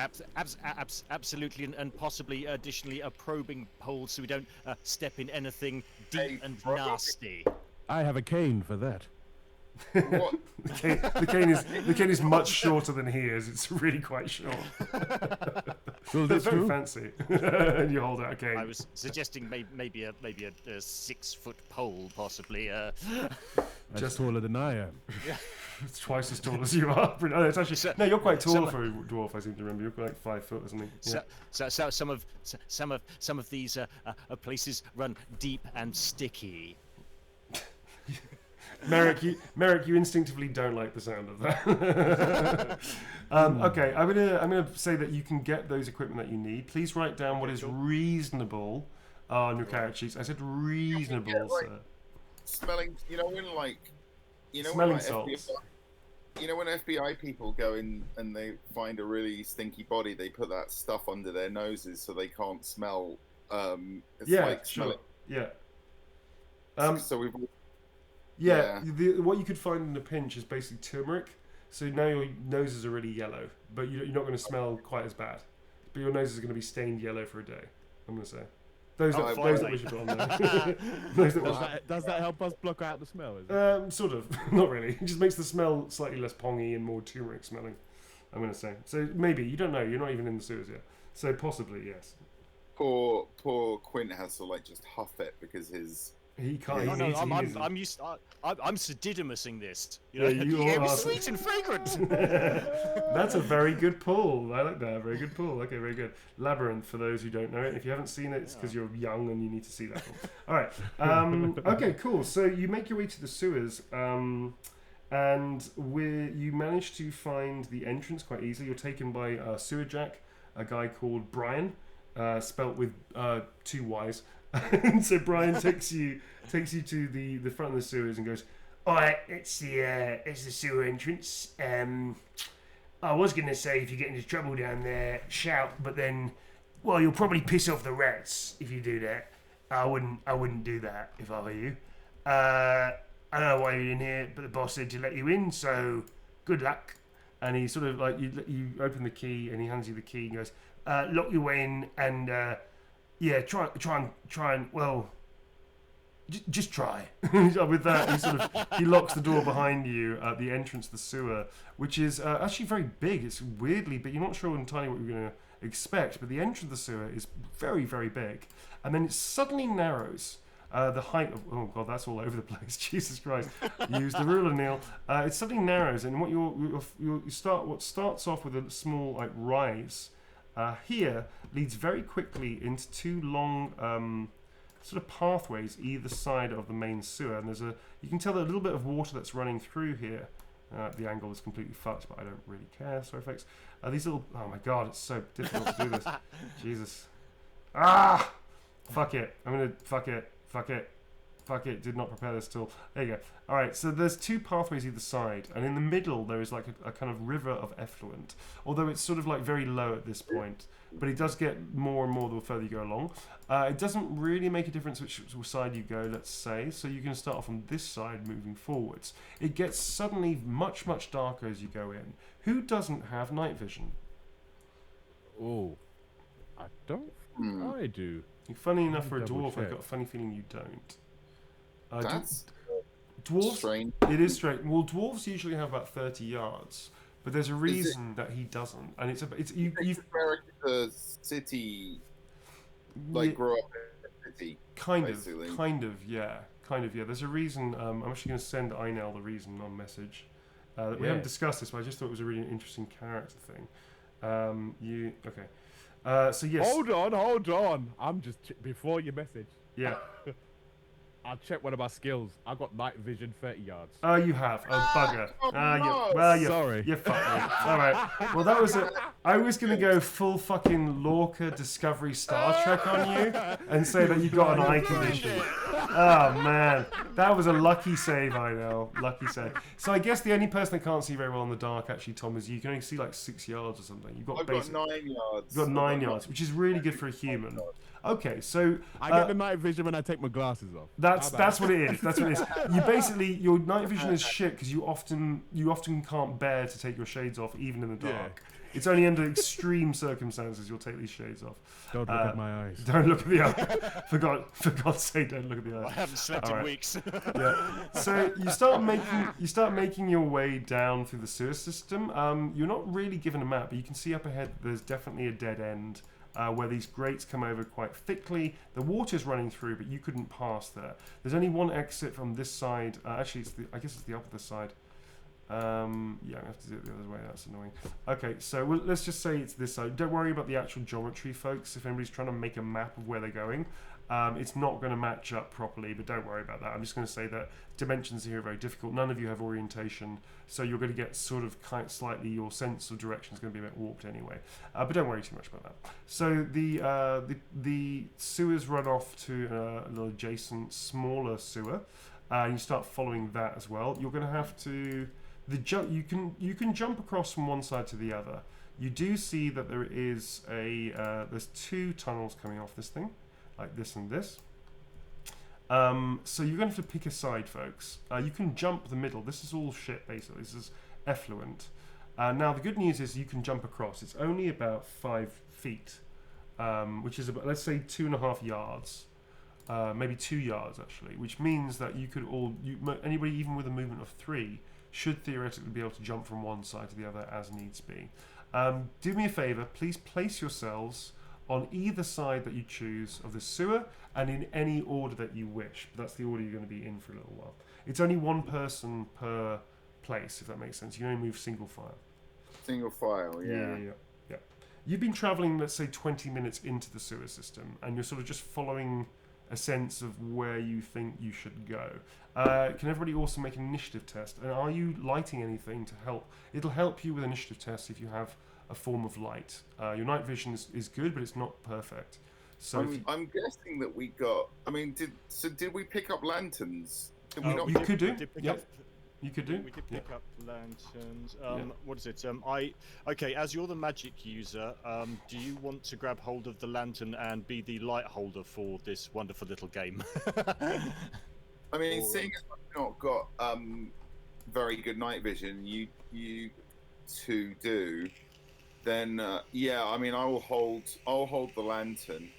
Speaker 4: Absolutely, and possibly additionally a probing pole, so we don't step in anything deep and nasty.
Speaker 2: I have a cane for that.
Speaker 3: What?
Speaker 1: The cane is much shorter than he is. It's really quite short.
Speaker 2: Well,
Speaker 1: it's very fancy. And you hold out a cane.
Speaker 4: I was suggesting maybe a 6-foot pole, possibly.
Speaker 2: Just taller than I am.
Speaker 1: It's twice as tall as you are. No, it's actually no. You're quite tall for a dwarf. I seem to remember. You're like 5 foot, isn't he? Yeah.
Speaker 4: So some of these places run deep and sticky.
Speaker 1: Merrick, you instinctively don't like the sound of that. Okay, I'm gonna say that you can get those equipment that you need. Please write down what is reasonable on your character sheets. I said reasonable, sir.
Speaker 3: Smelling,
Speaker 1: Smelling
Speaker 3: when
Speaker 1: salts.
Speaker 3: when FBI people go in and they find a really stinky body, they put that stuff under their noses so they can't smell. It's like
Speaker 1: sure.
Speaker 3: smelling.
Speaker 1: Yeah.
Speaker 3: So we've.
Speaker 1: What you could find in a pinch is basically turmeric. So now your noses are really yellow, but you're not going to smell quite as bad. But your nose is going to be stained yellow for a day. I'm going to say. Those that we should put on there.
Speaker 2: Does that help us block out the smell?
Speaker 1: Sort of. Not really. It just makes the smell slightly less pongy and more turmeric smelling. I'm going to say. So maybe you don't know. You're not even in the sewers yet. So possibly yes.
Speaker 3: Poor Quint has to just huff it because
Speaker 1: he can't.
Speaker 4: I'm used. I'm sedidimusing this.
Speaker 1: You are
Speaker 4: sweet and fragrant.
Speaker 1: That's a very good pull. I like that. Very good pull. Okay, very good. Labyrinth, for those who don't know it. If you haven't seen it, it's because you're young and you need to see that. All right. Okay, cool. So you make your way to the sewers, and you manage to find the entrance quite easily. You're taken by Sewer Jack, a guy called Brian, spelt with 2 Y's. And so Brian takes you to the front of the sewers and goes, "All right, it's the sewer entrance. I was gonna say if you get into trouble down there, shout, but then, well, you'll probably piss off the rats if you do that. I wouldn't do that if I were you. I don't know why you're in here, but the boss said to let you in, so good luck." And he sort of you open the key and he hands you the key and goes, "Lock your way in and." Yeah, try and well, just try. With that, he locks the door behind you at the entrance to the sewer, which is actually very big. It's weirdly, but you're not sure entirely what you're going to expect. But the entrance of the sewer is very, very big, and then it suddenly narrows. The height of that's all over the place. Jesus Christ! Use the ruler, Neil. It suddenly narrows, and what starts off with a small rise. Here leads very quickly into 2 long sort of pathways either side of the main sewer, and you can tell there's a little bit of water that's running through here. The angle is completely fucked, but I don't really care. Sorry, folks. These little oh my god, it's so difficult to do this. Jesus. Fuck it. I'm gonna fuck it. Did not prepare this at all. There you go. All right, so there's 2 pathways either side, and in the middle there is a kind of river of effluent. Although it's sort of very low at this point, but it does get more and more the further you go along. It doesn't really make a difference which side you go, let's say. So you can start off on this side, moving forwards. It gets suddenly much darker as you go in. Who doesn't have night vision?
Speaker 2: Oh, I don't. I do.
Speaker 1: Funny enough, for a dwarf, I've got a funny feeling you don't.
Speaker 3: That's
Speaker 1: dwarves.
Speaker 3: strange.
Speaker 1: It is strange. Well, dwarves usually have about 30 yards, but there's a reason that he doesn't, and it's you've
Speaker 3: America city, grow up in a city.
Speaker 1: Kind of, yeah. There's a reason. I'm actually going to send Einel the reason on message. We haven't discussed this, but I just thought it was a really interesting character thing. Okay. So yes.
Speaker 2: Hold on. I'm just before your message.
Speaker 1: Yeah.
Speaker 2: I'll check one of my skills. I've got night vision 30 yards.
Speaker 1: Oh, you have. Oh, bugger.
Speaker 2: Sorry.
Speaker 1: You fucked me. All right. Well, that was it. I was going to go full fucking Lorca Discovery Star Trek on you and say that you got an eye condition. Oh, man. That was a lucky save, I know. Lucky save. So I guess the only person that can't see very well in the dark, actually, Tom, is you can only see 6 yards or something.
Speaker 3: I've got 9 yards.
Speaker 1: You've got 9 yards, which is really good for a human. Okay, so
Speaker 2: I get the night vision when I take my glasses off.
Speaker 1: That's what it is. That's what it is. You basically your night vision is shit because you often can't bear to take your shades off even in the dark. Yeah. It's only under extreme circumstances you'll take these shades off.
Speaker 2: Don't look at my eyes.
Speaker 1: Don't look at the eye. For God's sake, don't look at the eyes.
Speaker 4: I haven't slept in weeks.
Speaker 1: Yeah. So you start making your way down through the sewer system. You're not really given a map, but you can see up ahead there's definitely a dead end. Where these grates come over quite thickly. The water's running through, but you couldn't pass there. There's only one exit from this side. Actually, I guess it's the opposite side. Yeah, I have to do it the other way. That's annoying. Okay, so let's just say it's this side. Don't worry about the actual geometry, folks. If anybody's trying to make a map of where they're going, it's not going to match up properly, but don't worry about that. I'm just going to say that dimensions here are very difficult. None of you have orientation, so you're going to get sort of slightly, your sense of direction is going to be a bit warped anyway. But don't worry too much about that. So the sewers run off to a little adjacent, smaller sewer. You start following that as well. You're going to have to... You can jump across from one side to the other. You do see that there is there's 2 tunnels coming off this thing, like this and this. So you're going to have to pick a side, folks. You can jump the middle. This is all shit, basically. This is effluent. Now the good news is you can jump across. It's only about 5 feet, which is about, let's say, 2.5 yards. Maybe 2 yards actually, which means that you could anybody even with a movement of 3 should theoretically be able to jump from one side to the other as needs be. Do me a favor, please place yourselves on either side that you choose of the sewer and in any order that you wish. But that's the order you're going to be in for a little while. It's only 1 person per place, if that makes sense. You can only move single file.
Speaker 3: Single file, yeah.
Speaker 1: Yeah. You've been traveling, let's say, 20 minutes into the sewer system, and you're sort of just following a sense of where you think you should go. Can everybody also make an initiative test? And are you lighting anything to help? It'll help you with initiative tests if you have a form of light. Your night vision is good, but it's not perfect. So
Speaker 3: I'm guessing that we got. I mean, did we pick up lanterns? Did we not?
Speaker 1: You could do. Yep. You could do.
Speaker 5: We did pick up lanterns.
Speaker 1: Yeah.
Speaker 5: What is it? Okay, as you're the magic user, do you want to grab hold of the lantern and be the light holder for this wonderful little game?
Speaker 3: I mean, seeing as I've not got very good night vision, you 2 do. Then yeah, I mean, I'll hold the lantern.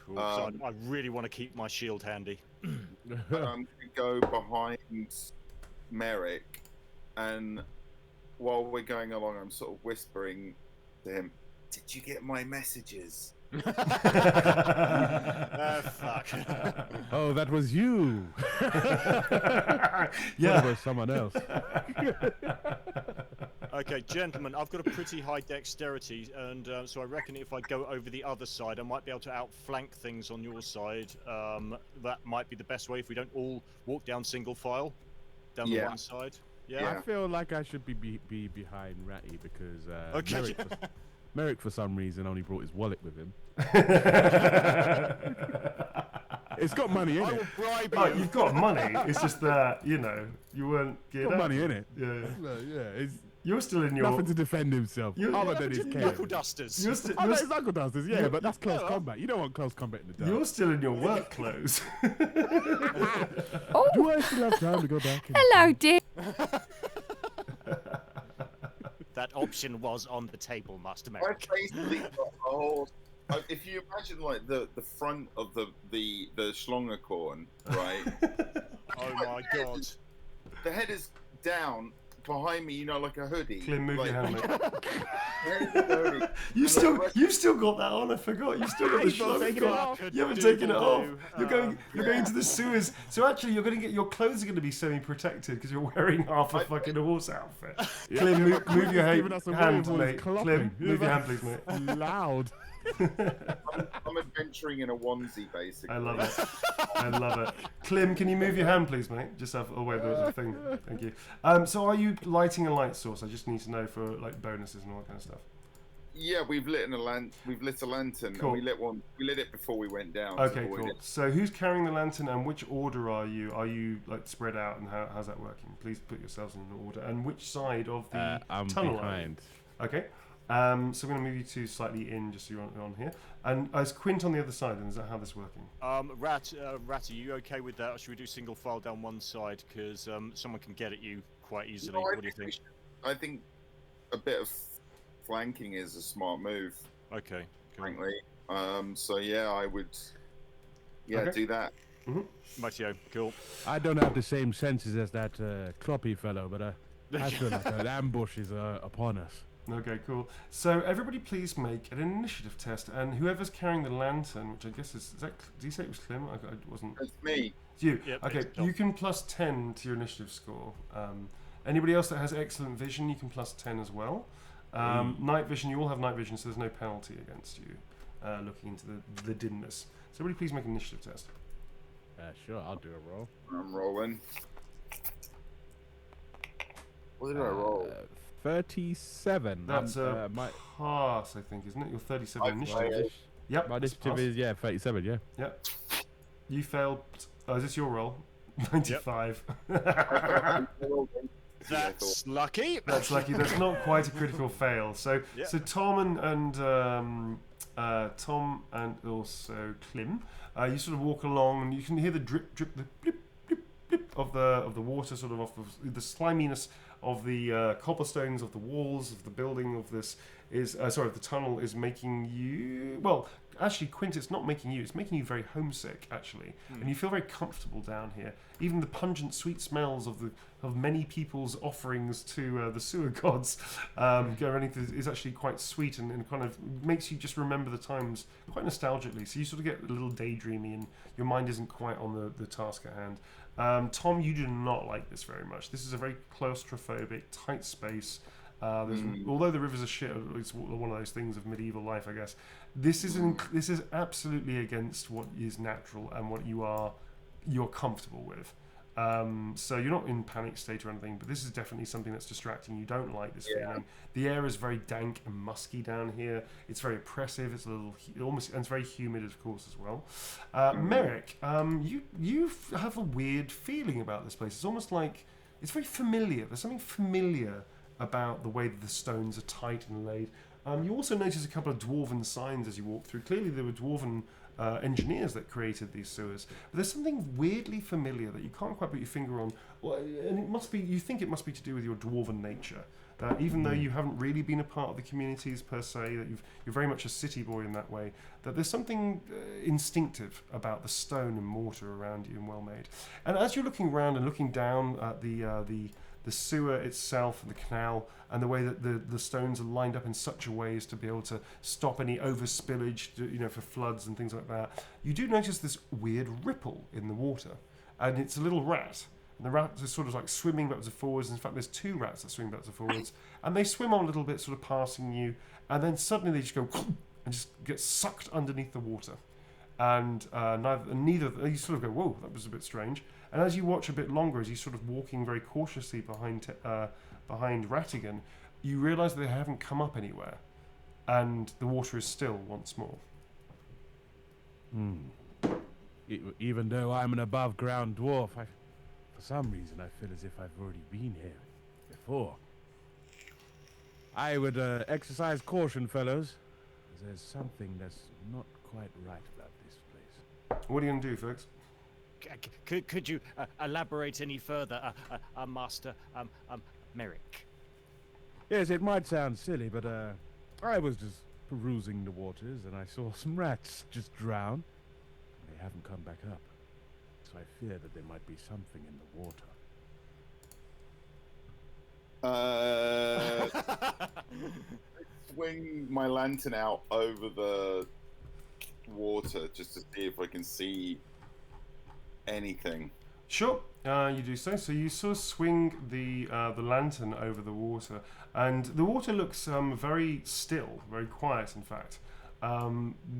Speaker 5: Cool. So I really want to keep my shield handy.
Speaker 3: I'm going to go behind Merrick, and while we're going along, I'm sort of whispering to him, "Did you get my messages?"
Speaker 5: Fuck.
Speaker 2: Oh, that was you.
Speaker 1: Yeah.
Speaker 2: It was someone else.
Speaker 5: Okay, gentlemen, I've got a pretty high dexterity, and so I reckon if I go over the other side, I might be able to outflank things on your side. That might be the best way if we don't all walk down single file, down the one side. Yeah.
Speaker 2: I feel like I should be behind Ratty because
Speaker 5: Okay.
Speaker 2: Merrick, for some reason, only brought his wallet with him. It's got money in
Speaker 5: I
Speaker 2: it.
Speaker 5: will bribe you.
Speaker 1: Oh, you've got money. It's just that you weren't geared
Speaker 2: Got
Speaker 1: up.
Speaker 2: money in it.
Speaker 1: Yeah.
Speaker 2: It's
Speaker 1: You're still in your.
Speaker 2: nothing to defend himself. Other than his
Speaker 5: Knuckle
Speaker 2: cane.
Speaker 5: dusters.
Speaker 1: You're, sti-
Speaker 2: I know
Speaker 1: you're,
Speaker 2: his uncle does this, yeah, but that's close combat. You don't want close combat in the dark.
Speaker 1: you're still in your work clothes.
Speaker 2: Do I still have time to go back?
Speaker 6: Hello, dear.
Speaker 4: That option was on the table, Master
Speaker 3: I
Speaker 4: Merrick.
Speaker 3: basically got a whole. If you imagine like the front of the Schlongerkorn, right?
Speaker 5: Oh my god.
Speaker 3: The head is down behind me, you know, like a hoodie.
Speaker 1: Clem, move
Speaker 3: like,
Speaker 1: your hand, mate.
Speaker 3: hoodie.
Speaker 1: You've still got that on. I forgot. You've still got the
Speaker 2: He's not taking it
Speaker 1: Schlongerkorn.
Speaker 2: off.
Speaker 1: You haven't taken it off. You're going into the sewers. So actually, you're going to get your clothes are going to be semi-protected because you're wearing half a fucking horse outfit. Clem, move your
Speaker 2: Giving us a
Speaker 1: hand,
Speaker 2: wave
Speaker 1: mate.
Speaker 2: while he's
Speaker 1: Clem,
Speaker 2: clopping.
Speaker 1: move your hand, please, mate.
Speaker 2: Loud.
Speaker 3: I'm adventuring in a onesie, basically.
Speaker 1: I love it. I love it. Clem, can you move your hand, please, mate? Just have. Oh wait, there was a thing. Thank you. So, are you lighting a light source? I just need to know for like bonuses and all that kind of stuff.
Speaker 3: Yeah, we've lit a lantern,
Speaker 1: Cool.
Speaker 3: and we lit it before we went down.
Speaker 1: Okay,
Speaker 3: to avoid
Speaker 1: cool.
Speaker 3: it.
Speaker 1: So, who's carrying the lantern, and which order are you? Are you like spread out, and how's that working? Please put yourselves in an order. And which side of the
Speaker 2: I'm
Speaker 1: tunnel
Speaker 2: behind.
Speaker 1: are you? Okay. So I'm going to move you 2 slightly in, just so you're on here. And is Quint on the other side? Then is that how this is working?
Speaker 5: Rat, are you okay with that, or should we do single file down one side? Because someone can get at you quite easily.
Speaker 3: No,
Speaker 5: What do you think?
Speaker 3: I think a bit of flanking is a smart move,
Speaker 5: Okay. Cool.
Speaker 3: frankly. So yeah, I would. Yeah,
Speaker 1: Okay.
Speaker 3: do that.
Speaker 5: Mightio, cool.
Speaker 2: I don't have the same senses as that Kloppy fellow, but I feel like an ambush is upon us.
Speaker 1: Okay, cool. So everybody please make an initiative test, and whoever's carrying the lantern, which I guess is that, did you say it was Clem? I wasn't.
Speaker 3: That's me.
Speaker 1: It's you.
Speaker 5: Yep,
Speaker 1: Okay,
Speaker 5: it's Tom.
Speaker 1: you can plus 10 to your initiative score. Anybody else that has excellent vision, you can plus 10 as well. Night vision, you all have night vision, so there's no penalty against you looking into the dimness. So everybody please make an initiative test.
Speaker 2: Sure, I'll do a roll.
Speaker 3: I'm rolling. What did I roll?
Speaker 2: 37.
Speaker 1: That's a pass, I think, isn't it? Your 37 initiative. Yep.
Speaker 2: My initiative is 37. Yeah.
Speaker 1: Yep. You failed. Oh, is this your roll? 95.
Speaker 5: That's lucky.
Speaker 1: That's lucky. That's not quite a critical fail. So Tom and Tom and also Klim, you sort of walk along and you can hear the drip, the blip, blip, blip of the water, sort of off of the sliminess of the cobblestones of the walls of the building of this is the tunnel is making you actually, Quint, it's not making you, it's making you very homesick, actually. And you feel very comfortable down here. Even the pungent, sweet smells of many people's offerings to the sewer gods is actually quite sweet and kind of makes you just remember the times quite nostalgically. So you sort of get a little daydreamy and your mind isn't quite on the task at hand. Tom, you do not like this very much. This is a very claustrophobic, tight space. Although the rivers are shit, it's one of those things of medieval life, I guess. This is absolutely against what is natural and what you're comfortable with. So you're not in panic state or anything, but this is definitely something that's distracting. You don't like this feeling. The air is very dank and musky down here. It's very oppressive. It's a little almost, and it's very humid, of course, as well. Merrick, you have a weird feeling about this place. It's almost like it's very familiar. There's something familiar about the way that the stones are tight and laid. You also notice a couple of dwarven signs as you walk through. Clearly there were dwarven engineers that created these sewers. But there's something weirdly familiar that you can't quite put your finger on. And it must be, you think it must be to do with your dwarven nature. Even though you haven't really been a part of the communities per se, that you're very much a city boy in that way, that there's something instinctive about the stone and mortar around you and well made. And as you're looking around and looking down at the sewer itself and the canal and the way that the stones are lined up in such a way as to be able to stop any overspillage, for floods and things like that, you do notice this weird ripple in the water. And it's a little rat. And the rat is sort of like swimming backwards and forwards. In fact, there's two rats that swim backwards and forwards. And they swim on a little bit, sort of passing you. And then suddenly they just go and just get sucked underneath the water. And neither you sort of go, whoa, that was a bit strange. And as you watch a bit longer, as you're sort of walking very cautiously behind Rattigan, you realise that they haven't come up anywhere, and the water is still once more.
Speaker 2: Even though I'm an above-ground dwarf, for some reason I feel as if I've already been here before. I would exercise caution, fellows. There's something that's not quite right about this place.
Speaker 1: What are you going to do, folks?
Speaker 5: Could you elaborate any further, Master Merrick?
Speaker 2: Yes, it might sound silly, but I was just perusing the waters and I saw some rats just drown. They haven't come back up, so I fear that there might be something in the water.
Speaker 3: Swing my lantern out over the water just to see if I can see anything.
Speaker 1: Sure, you do so. So you sort of swing the lantern over the water, and the water looks very still, very quiet. In fact,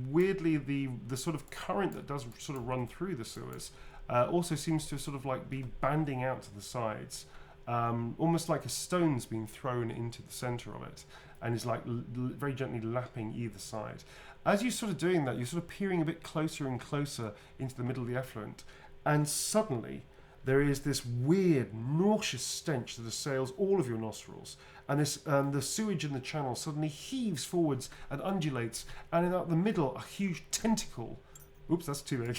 Speaker 1: weirdly, the sort of current that does sort of run through the sewers also seems to sort of like be banding out to the sides, almost like a stone's been thrown into the center of it, and is like very gently lapping either side. As you're sort of doing that, you're sort of peering a bit closer and closer into the middle of the effluent. And suddenly, there is this weird, nauseous stench that assails all of your nostrils. And the sewage in the channel suddenly heaves forwards and undulates. And in the middle, a huge tentacle. Oops, that's too big.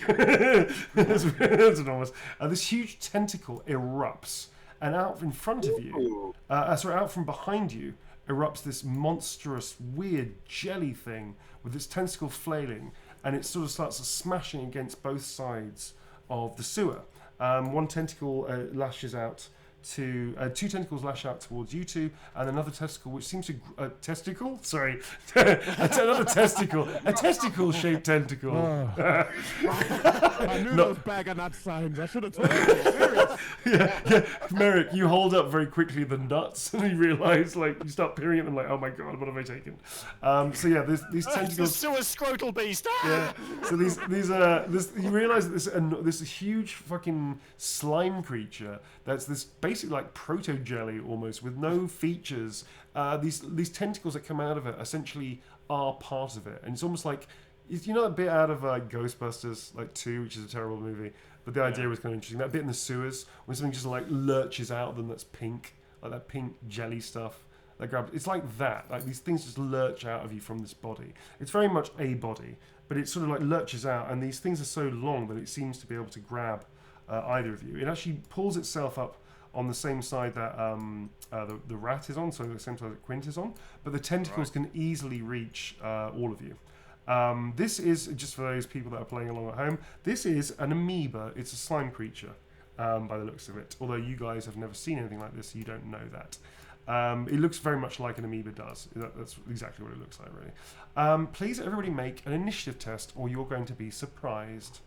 Speaker 1: that's enormous. This huge tentacle erupts. And out in front of you, out from behind you, erupts this monstrous, weird jelly thing with its tentacle flailing. And it sort of starts smashing against both sides of the sewer. One tentacle lashes out to two tentacles lash out towards you two, and another testicle which seems to testicle. Sorry, another testicle, a testicle-shaped tentacle.
Speaker 2: I knew those bag of nut signs. I should have told you. Serious.
Speaker 1: Yeah, Merrick, you hold up very quickly the nuts, and you realise, like, you start peering at them, like, oh my god, what have I taken? So yeah, these tentacles.
Speaker 5: It's still a scrotal beast.
Speaker 1: Yeah. So you realise that this huge fucking slime creature that's this basically like proto jelly almost with no features. These tentacles that come out of it essentially are part of it, and it's almost like you know that bit out of Ghostbusters like 2, which is a terrible movie, but the idea was kind of interesting. That bit in the sewers when something just like lurches out of them that's pink, like that pink jelly stuff. It's like that. Like these things just lurch out of you from this body. It's very much a body, but it sort of like lurches out, and these things are so long that it seems to be able to grab either of you. It actually pulls itself up on the same side that the rat is on, so the same side that Quint is on, but the tentacles can easily reach all of you. This is, just for those people that are playing along at home, this is an amoeba. It's a slime creature, by the looks of it. Although you guys have never seen anything like this, so you don't know that. It looks very much like an amoeba does. That's exactly what it looks like, really. Please, everybody make an initiative test, or you're going to be surprised.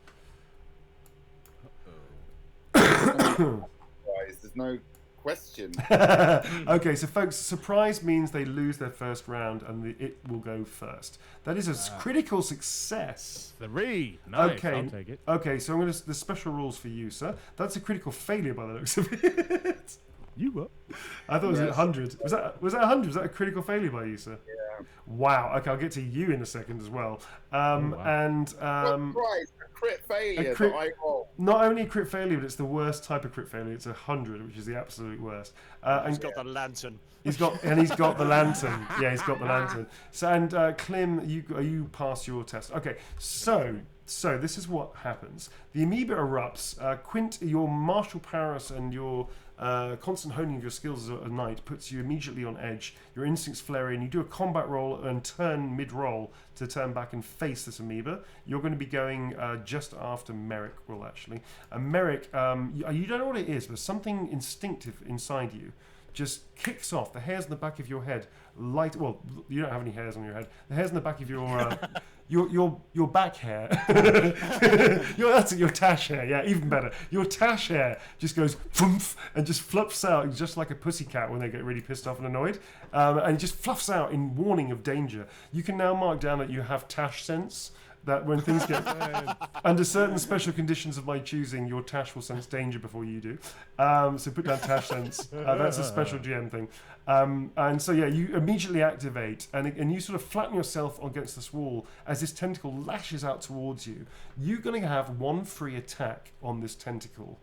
Speaker 3: There's no question.
Speaker 1: Okay, so folks, surprise means they lose their first round, and it will go first. That is a critical success.
Speaker 2: 3. Nice.
Speaker 1: Okay.
Speaker 2: I'll take it.
Speaker 1: Okay, so I'm going to. The special rules for you, sir. That's a critical failure by the looks of it.
Speaker 2: You were.
Speaker 1: I thought it was 100. Was that 100? Was that a critical failure by you, sir?
Speaker 3: Yeah.
Speaker 1: Wow. Okay, I'll get to you in a second as well.
Speaker 3: Right, a crit failure that I roll.
Speaker 1: Not only a crit failure, but it's the worst type of crit failure. It's 100, which is the absolute worst.
Speaker 5: He's got the lantern.
Speaker 1: He's got the lantern. Yeah, he's got the lantern. So and Clem, you pass your test. Okay, so this is what happens. The amoeba erupts. Quint, your martial prowess and your constant honing of your skills as a knight puts you immediately on edge. Your instincts flare in. You do a combat roll and turn mid-roll to turn back and face this amoeba. You're going to be going just after Merrick will actually. Merrick, you don't know what it is, but something instinctive inside you just kicks off. The hairs on the back of your head well, you don't have any hairs on your head. The hairs on the back of your your back hair. That's your tash hair. Yeah, even better. Your tash hair just goes flumph and just fluffs out just like a pussycat when they get really pissed off and annoyed. And it just fluffs out in warning of danger. You can now mark down that you have tash sense. That when things get under certain special conditions of my choosing, your Tash will sense danger before you do. So put down Tash sense. That's a special GM thing. And so yeah, you immediately activate, and you sort of flatten yourself against this wall as this tentacle lashes out towards you. You're going to have one free attack on this tentacle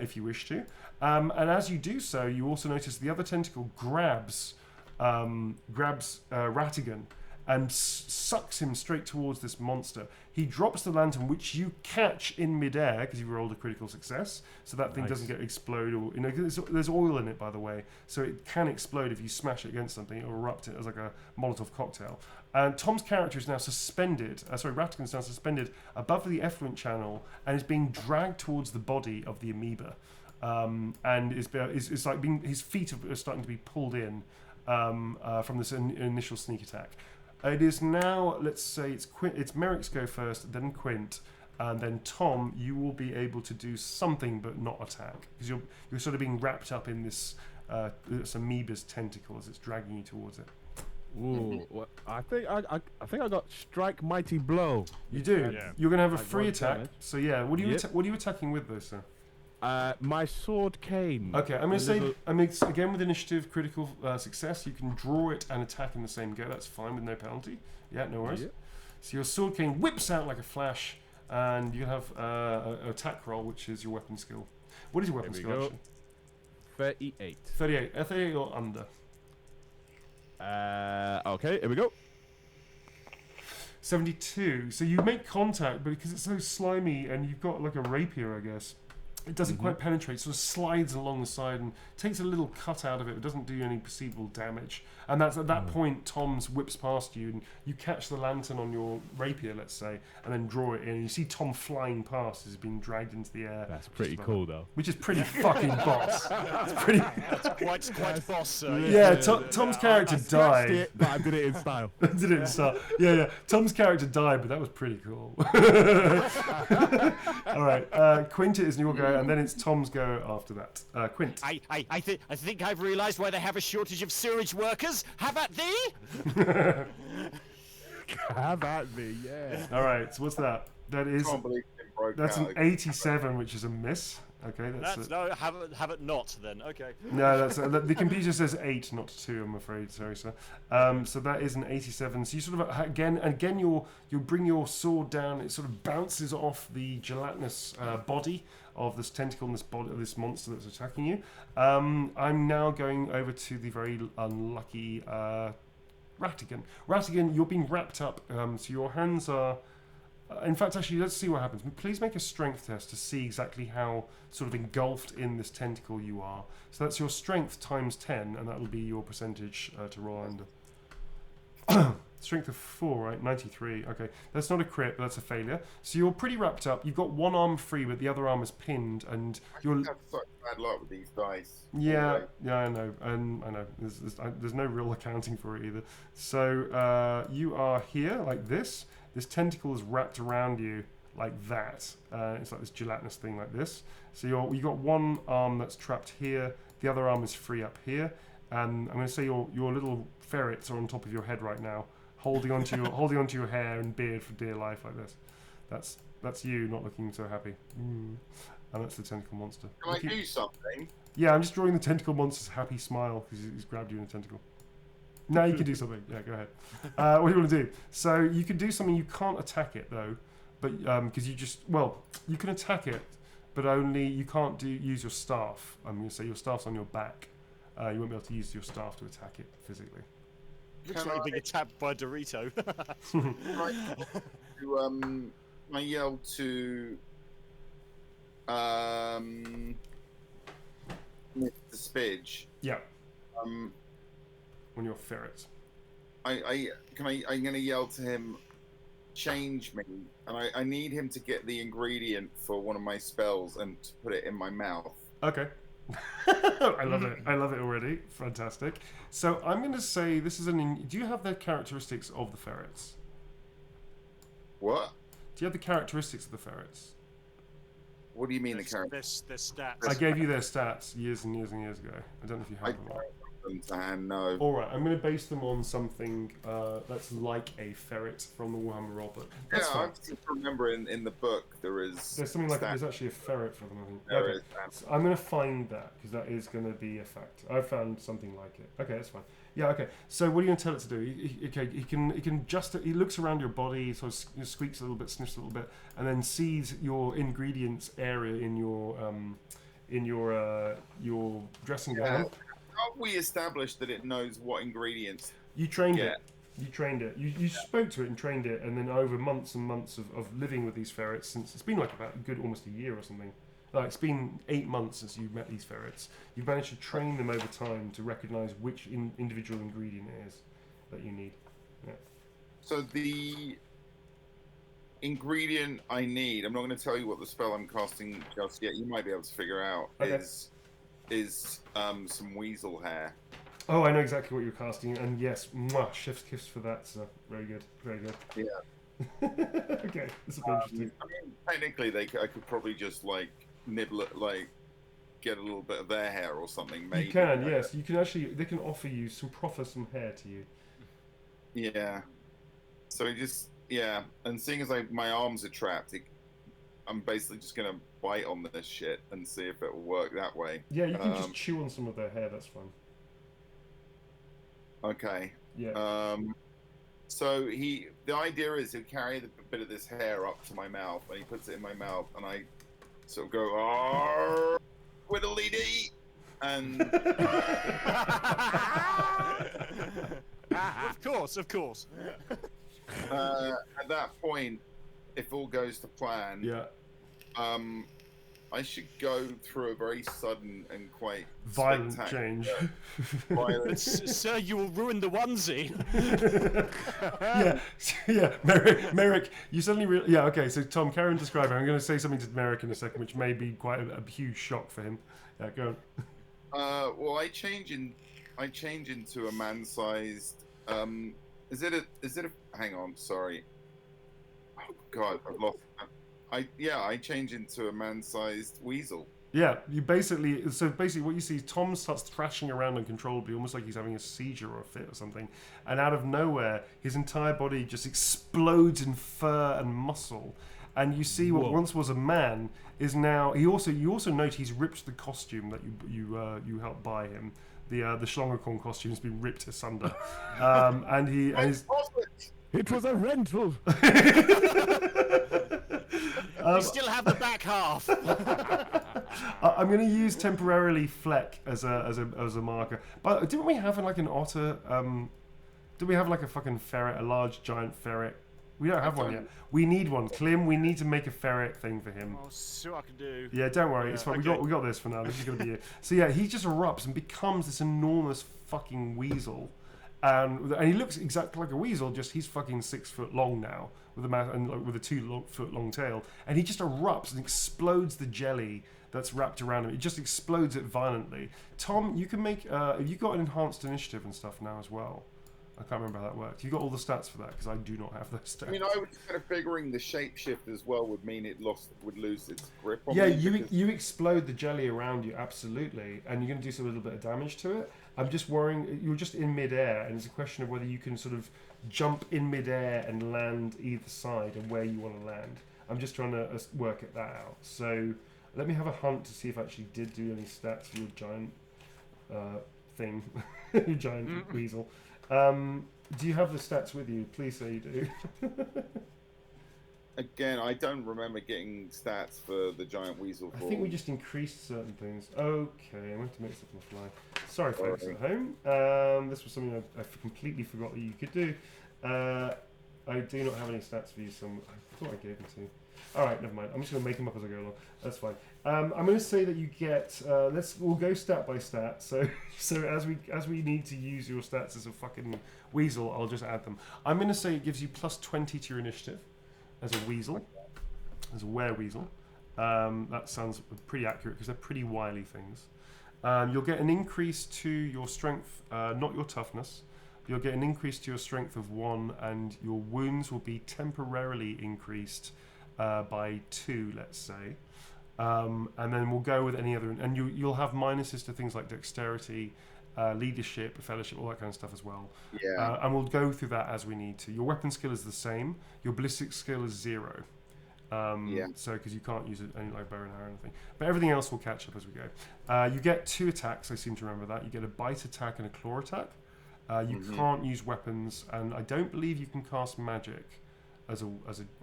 Speaker 1: if you wish to. And as you do so, you also notice the other tentacle grabs Ratigan and sucks him straight towards this monster. He drops the lantern, which you catch in midair because you rolled a critical success, so that thing doesn't get explode. Or there's oil in it, by the way, so it can explode if you smash it against something. It'll erupt it as like a Molotov cocktail. And Tom's character is now suspended. Ratigan's now suspended above the effluent channel and is being dragged towards the body of the amoeba, and is like his feet are starting to be pulled in from this initial sneak attack. It is now, let's say it's Merrick's go first, then Quint, and then Tom. You will be able to do something but not attack because you're sort of being wrapped up in this amoeba's tentacle as it's dragging you towards it.
Speaker 2: Ooh, well, I think I got strike mighty blow.
Speaker 1: You do. Yeah. You're gonna have a free attack.
Speaker 2: Damage.
Speaker 1: So yeah, what are you attacking with, though, sir?
Speaker 2: My sword cane.
Speaker 1: Okay, I'm going to say, again with initiative critical success, you can draw it and attack in the same go. That's fine with no penalty. Yeah, no worries. Yep. So your sword cane whips out like a flash, and you have an attack roll, which is your weapon skill. What is your weapon skill, actually?
Speaker 2: 38.
Speaker 1: 38. 38 or under.
Speaker 2: Okay, here we go.
Speaker 1: 72. So you make contact, but because it's so slimy and you've got like a rapier, I guess, It doesn't quite penetrate, sort of slides along the side and takes a little cut out of it. It doesn't do any perceivable damage. And that's at that point, Tom's whips past you, and you catch the lantern on your rapier, let's say, and then draw it in. And you see Tom flying past as he's being dragged into the air.
Speaker 2: That's pretty cool, though.
Speaker 1: Which is pretty fucking boss. It's pretty.
Speaker 5: That's quite boss.
Speaker 1: Yeah, Tom's character died.
Speaker 2: It, but I did it in style.
Speaker 1: Did it in style. Yeah. Tom's character died, but that was pretty cool. All right, Quint is your go, and then it's Tom's go after that. Quint.
Speaker 5: I think I've realised why they have a shortage of sewage workers. Have at thee!
Speaker 2: Have at me, yeah.
Speaker 1: All right, so what's that? That is.
Speaker 3: Can't believe it broke
Speaker 1: That's
Speaker 3: out
Speaker 1: an
Speaker 3: again.
Speaker 1: 87, which is a miss. Okay,
Speaker 5: No, have it not then. Okay.
Speaker 1: No, that's the computer says 8, not 2. I'm afraid. Sorry, sir. So that is an 87. So you sort of again you bring your sword down. It sort of bounces off the gelatinous body of this tentacle and this monster that's attacking you. I'm now going over to the very unlucky Ratigan. Ratigan, you're being wrapped up. So your hands are. In fact, actually, let's see what happens. Please make a strength test to see exactly how sort of engulfed in this tentacle you are. So that's your strength times 10, and that will be your percentage to roll under. Strength of 4, right? 93. Okay, that's not a crit, but that's a failure. So you're pretty wrapped up. You've got one arm free, but the other arm is pinned, and you're.
Speaker 3: I have such bad luck with these dice.
Speaker 1: Yeah, I know, and I know. There's no real accounting for it either. So you are here like this. This tentacle is wrapped around you like that. It's like this gelatinous thing like this. So you got one arm that's trapped here. The other arm is free up here. And I'm going to say your little ferrets are on top of your head right now, holding onto your hair and beard for dear life like this. That's you not looking so happy. And that's the tentacle monster.
Speaker 3: Can I do something?
Speaker 1: Yeah, I'm just drawing the tentacle monster's happy smile because he's grabbed you in a tentacle. Now you can do something. Yeah, go ahead. What do you want to do? So you can do something. You can't attack it though, but because you can attack it, but only you can't use your staff. I'm going to say your staff's on your back. You won't be able to use your staff to attack it physically.
Speaker 5: Looks like you're being attacked by a Dorito.
Speaker 3: I yell to Mr. Spidge.
Speaker 1: Yeah. When you're ferrets.
Speaker 3: I'm gonna yell to him, change me, and I need him to get the ingredient for one of my spells and to put it in my mouth.
Speaker 1: Okay. I love it. I love it already. Fantastic. So I'm going to say this is do you have the characteristics of the ferrets?
Speaker 3: What?
Speaker 1: Do you have the characteristics of the ferrets?
Speaker 3: What do you mean the character?
Speaker 5: Their stats.
Speaker 1: I gave you their stats years and years and years ago. I don't know if you have them. Or not.
Speaker 3: To hand, no.
Speaker 1: All right, I'm going to base them on something that's like a ferret from the Warhammer role, but that's
Speaker 3: Yeah,
Speaker 1: fine.
Speaker 3: I seem to remember in the book there is.
Speaker 1: There's something like
Speaker 3: stats.
Speaker 1: there's actually a ferret for them. I think.
Speaker 3: There
Speaker 1: Okay.
Speaker 3: is,
Speaker 1: So I'm going to find that because that is going to be a fact. I found something like it. Okay, that's fine. Yeah. Okay. So what are you going to tell it to do? He can just. He looks around your body, sort of squeaks a little bit, sniffs a little bit, and then sees your ingredients area in your dressing gown.
Speaker 3: Have we established that it knows what ingredients?
Speaker 1: You trained
Speaker 3: Yeah.
Speaker 1: it. You trained it. You spoke to it and trained it, and then over months and months of living with these ferrets, since it's been like about almost a year or something. Like it's been 8 months since you've met these ferrets. You've managed to train them over time to recognise which individual ingredient it is that you need. Yeah.
Speaker 3: So the ingredient I need, I'm not going to tell you what the spell I'm casting just yet. You might be able to figure out.
Speaker 1: Okay.
Speaker 3: Is some weasel hair.
Speaker 1: Oh, I know exactly what you're casting, and yes, mwah, chef's kiss for that, sir. Very good, very good.
Speaker 3: Yeah.
Speaker 1: Okay, this will be interesting.
Speaker 3: I mean, technically, I could probably just like nibble it, like get a little bit of their hair or something. Maybe.
Speaker 1: You can, yes. You can actually. They can offer you some hair to you.
Speaker 3: Yeah. So and seeing as my arms are trapped, I'm basically just gonna bite on this shit and see if it will work that way.
Speaker 1: Yeah, you can just chew on some of their hair. That's fine.
Speaker 3: Okay.
Speaker 1: Yeah.
Speaker 3: So the idea is he'll carry the bit of this hair up to my mouth, and he puts it in my mouth, and I sort of go, "Arr, whittly dee," and
Speaker 5: Of course.
Speaker 3: at that point, if all goes to plan,
Speaker 1: Yeah.
Speaker 3: I should go through a very sudden and quite
Speaker 1: Violent change.
Speaker 5: Sir, you will ruin the onesie.
Speaker 1: yeah. Merrick, you suddenly okay. So Tom, carry on describing. I'm going to say something to Merrick in a second, which may be quite a huge shock for him. Yeah, go
Speaker 3: on. Well, I change into a man-sized. Is it a? Hang on, sorry. Oh God, I've lost. I change into a man-sized weasel.
Speaker 1: Yeah, basically what you see is Tom starts thrashing around uncontrollably, almost like he's having a seizure or a fit or something. And out of nowhere, his entire body just explodes in fur and muscle. And you see what once was a man is now. You also note he's ripped the costume that you helped buy him. The Schlongerkorn costume has been ripped asunder, and
Speaker 2: it was a rental.
Speaker 5: You still have the back half.
Speaker 1: I'm going to use temporarily Fleck as a marker. But didn't we have like an otter? Did we have like a fucking ferret, a large giant ferret? We don't have one yet. We need one. Clem, we need to make a ferret thing for him.
Speaker 5: I'll see what I can do.
Speaker 1: Yeah, don't worry. It's fine. Okay. We got this for now. This is going to be it. So yeah, he just erupts and becomes this enormous fucking weasel. And he looks exactly like a weasel, just he's fucking 6 foot long now with with a 2 foot long tail. And he just erupts and explodes the jelly that's wrapped around him. It just explodes it violently. Tom, you can make. Have you got an enhanced initiative and stuff now as well? I can't remember how that worked. You got all the stats for that because I do not have those stats.
Speaker 3: I mean, I was kind of figuring the shapeshift as well would mean would lose its grip on
Speaker 1: me. Yeah,
Speaker 3: you
Speaker 1: explode the jelly around you, absolutely, and you're going to do a little bit of damage to it. I'm just worrying, you're just in midair, and it's a question of whether you can sort of jump in midair and land either side and where you want to land. I'm just trying to work that out. So let me have a hunt to see if I actually did do any stats for your giant thing, your giant weasel. Do you have the stats with you? Please say you do.
Speaker 3: Again, I don't remember getting stats for the giant weasel form.
Speaker 1: I think we just increased certain things. Okay, I'm going to make this up on the fly. Sorry, folks at home. This was something I completely forgot that you could do. I do not have any stats for you, so I thought I gave them to you. All right, never mind. I'm just going to make them up as I go along. That's fine. I'm going to say that you get. We'll go stat by stat. So as we need to use your stats as a fucking weasel, I'll just add them. I'm going to say it gives you plus 20 to your initiative as a weasel, as a wereweasel. That sounds pretty accurate because they're pretty wily things. You'll get an increase to your strength, not your toughness. You'll get an increase to your strength of 1, and your wounds will be temporarily increased by 2, let's say. And then we'll go with any other, and you'll have minuses to things like dexterity, leadership, fellowship, all that kind of stuff as well.
Speaker 3: Yeah.
Speaker 1: And we'll go through that as we need to. Your weapon skill is the same. Your ballistic skill is 0. So because you can't use any like bow and arrow or anything, but everything else will catch up as we go. You get 2 attacks. I seem to remember that. You get a bite attack and a claw attack. You can't use weapons, and I don't believe you can cast magic as a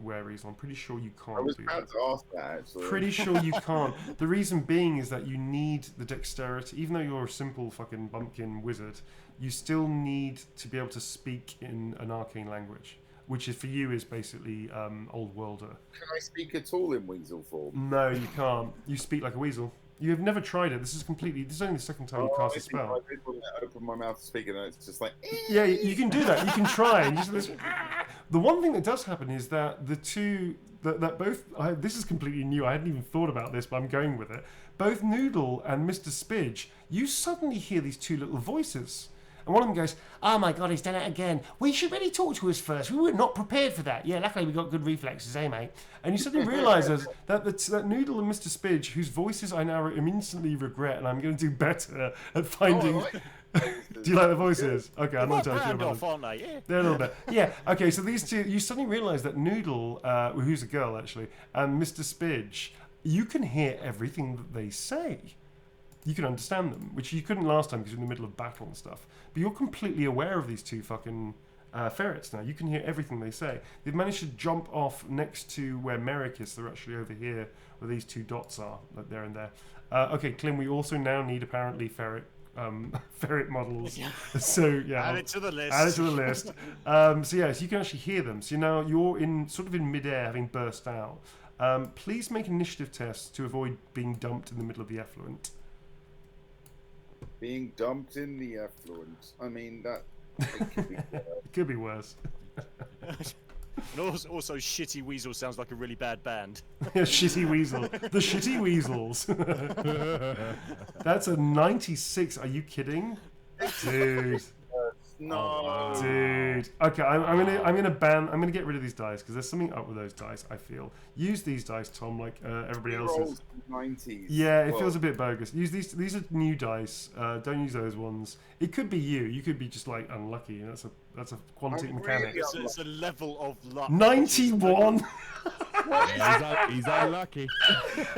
Speaker 1: wereweasel. I'm pretty sure you can't.
Speaker 3: I was
Speaker 1: do
Speaker 3: about
Speaker 1: that.
Speaker 3: to ask that actually.
Speaker 1: Pretty sure you can't. The reason being is that you need the dexterity. Even though you're a simple fucking bumpkin wizard, you still need to be able to speak in an arcane language, which is for you is basically Old Worlder.
Speaker 3: Can I speak at all in weasel form?
Speaker 1: No, you can't. You speak like a weasel. You have never tried it. This is only the second time you cast a spell.
Speaker 3: I did want to open my mouth to speak, and it's just like.
Speaker 1: Yeah, you can do that. You can try. The one thing that does happen is that this is completely new. I hadn't even thought about this, but I'm going with it. Both Noodle and Mr. Spidge, you suddenly hear these 2 little voices. And one of them goes, "Oh my God, he's done it again. Well, you should really talk to us first. We were not prepared for that. Yeah, luckily we got good reflexes, eh, mate?" And you suddenly realise that Noodle and Mr. Spidge, whose voices I now instantly regret, and I'm going to do better at finding. Do you like the voices? Okay, I'm not telling you about them.
Speaker 5: Aren't they? Yeah.
Speaker 1: They're a little bit. Yeah. Okay, so these 2, you suddenly realise that Noodle, who's a girl actually, and Mr. Spidge, you can hear everything that they say. You can understand them, which you couldn't last time because you're in the middle of battle and stuff. But you're completely aware of these 2 fucking ferrets now. You can hear everything they say. They've managed to jump off next to where Merrick is. They're actually over here where these 2 dots are, like there and there. Okay, Clem, we also now need apparently ferret models. So yeah,
Speaker 5: Add it to the list.
Speaker 1: Add it to the list. So you can actually hear them. So now you're in midair, having burst out. Please make initiative tests to avoid being dumped in the middle of the effluent.
Speaker 3: Being dumped in the effluent. I mean, that...
Speaker 1: It could be worse.
Speaker 5: And also, Shitty Weasel sounds like a really bad band.
Speaker 1: Shitty Weasel. The Shitty Weasels. That's a 96. Are you kidding? Dude.
Speaker 3: No.
Speaker 1: Dude. Okay, I'm gonna get rid of these dice because there's something up with those dice, I feel. Use these dice, Tom, like everybody else's.
Speaker 3: 90s.
Speaker 1: Yeah, it feels a bit bogus. Use these are new dice. Don't use those ones. It could be you. You could be just like unlucky. That's a quantic mechanic.
Speaker 3: Really
Speaker 5: It's a level of luck.
Speaker 1: 91.
Speaker 2: He's unlucky.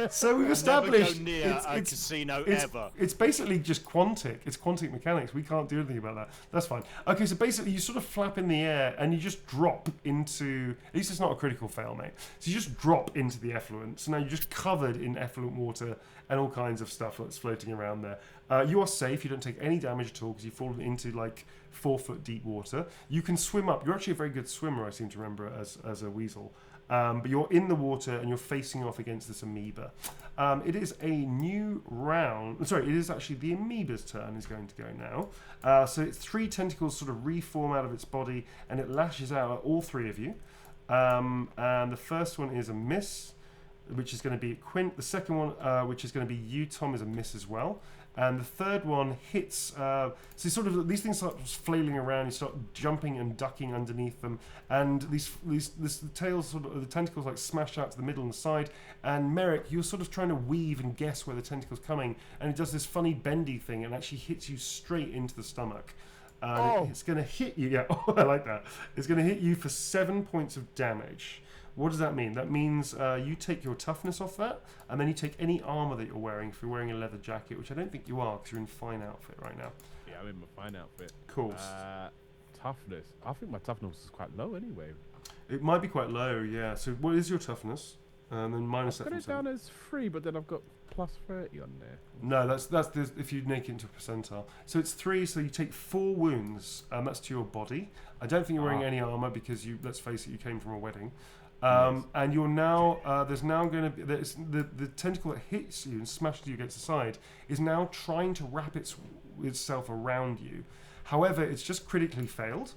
Speaker 1: So we've
Speaker 5: Never
Speaker 1: established
Speaker 5: go near a casino ever.
Speaker 1: It's basically just quantic. It's quantic mechanics. We can't do anything about that. That's fine. Okay, so basically you sort of flap in the air and you just drop into. At least it's not a critical fail, mate. So you just drop into the effluent. So now you're just covered in effluent water and all kinds of stuff that's floating around there. You are safe. You don't take any damage at all because you've fallen into like 4 foot deep water. You can swim up. You're actually a very good swimmer, I seem to remember, as a weasel. But you're in the water and you're facing off against this amoeba. It is a new round. Sorry, it is actually the amoeba's turn is going to go now. So its 3 tentacles sort of reform out of its body and it lashes out at all 3 of you. And the first one is a miss, which is going to be Quint. The second one, which is going to be you, Tom, is a miss as well. And the third one hits. So sort of these things start flailing around. You start jumping and ducking underneath them, and the tails sort of the tentacles like smash out to the middle and the side. And Merrick, you're sort of trying to weave and guess where the tentacle's coming, and it does this funny bendy thing and actually hits you straight into the stomach. It's going to hit you. Yeah, I like that. It's going to hit you for 7 points of damage. What does that mean? That means you take your toughness off that, and then you take any armor that you're wearing. If you're wearing a leather jacket, which I don't think you are, because you're in fine outfit right now.
Speaker 2: Yeah, I'm in my fine outfit.
Speaker 1: Cool.
Speaker 2: Toughness. I think my toughness is quite low anyway.
Speaker 1: It might be quite low, yeah. So what is your toughness? And then minus that.
Speaker 2: I've got it down as 3, but then I've got plus 30 on there.
Speaker 1: No, that's if you make it into a percentile. So it's 3, so you take 4 wounds, and that's to your body. I don't think you're wearing any armor because let's face it, you came from a wedding.
Speaker 2: Yes.
Speaker 1: And you're now there's now going to be the tentacle that hits you and smashes you against the side is now trying to wrap itself around you. However, it's just critically failed.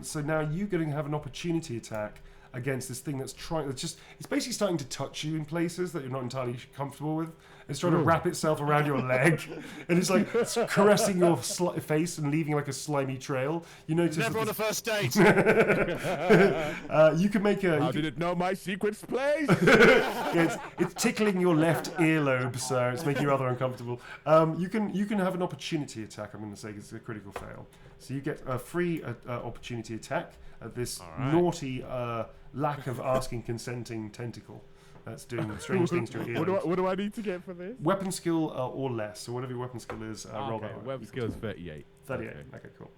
Speaker 1: So now you're going to have an opportunity attack against this thing that's it's basically starting to touch you in places that you're not entirely comfortable with. It's trying to wrap itself around your leg, and it's like caressing your face and leaving like a slimy trail. You notice
Speaker 5: Never on a first date.
Speaker 1: you can make a.
Speaker 2: How did it know my secret place?
Speaker 1: Yeah, it's tickling your left earlobe, so it's making you rather uncomfortable. You can have an opportunity attack. I'm going to say 'cause it's a critical fail, so you get a free opportunity attack at this naughty lack of asking consenting tentacle. That's doing strange things to your earlobes.
Speaker 2: What do I need to get for this?
Speaker 1: Weapon skill or less. So whatever your weapon skill is, roll that.
Speaker 2: Weapon skill is 38.
Speaker 1: 38. Okay, cool.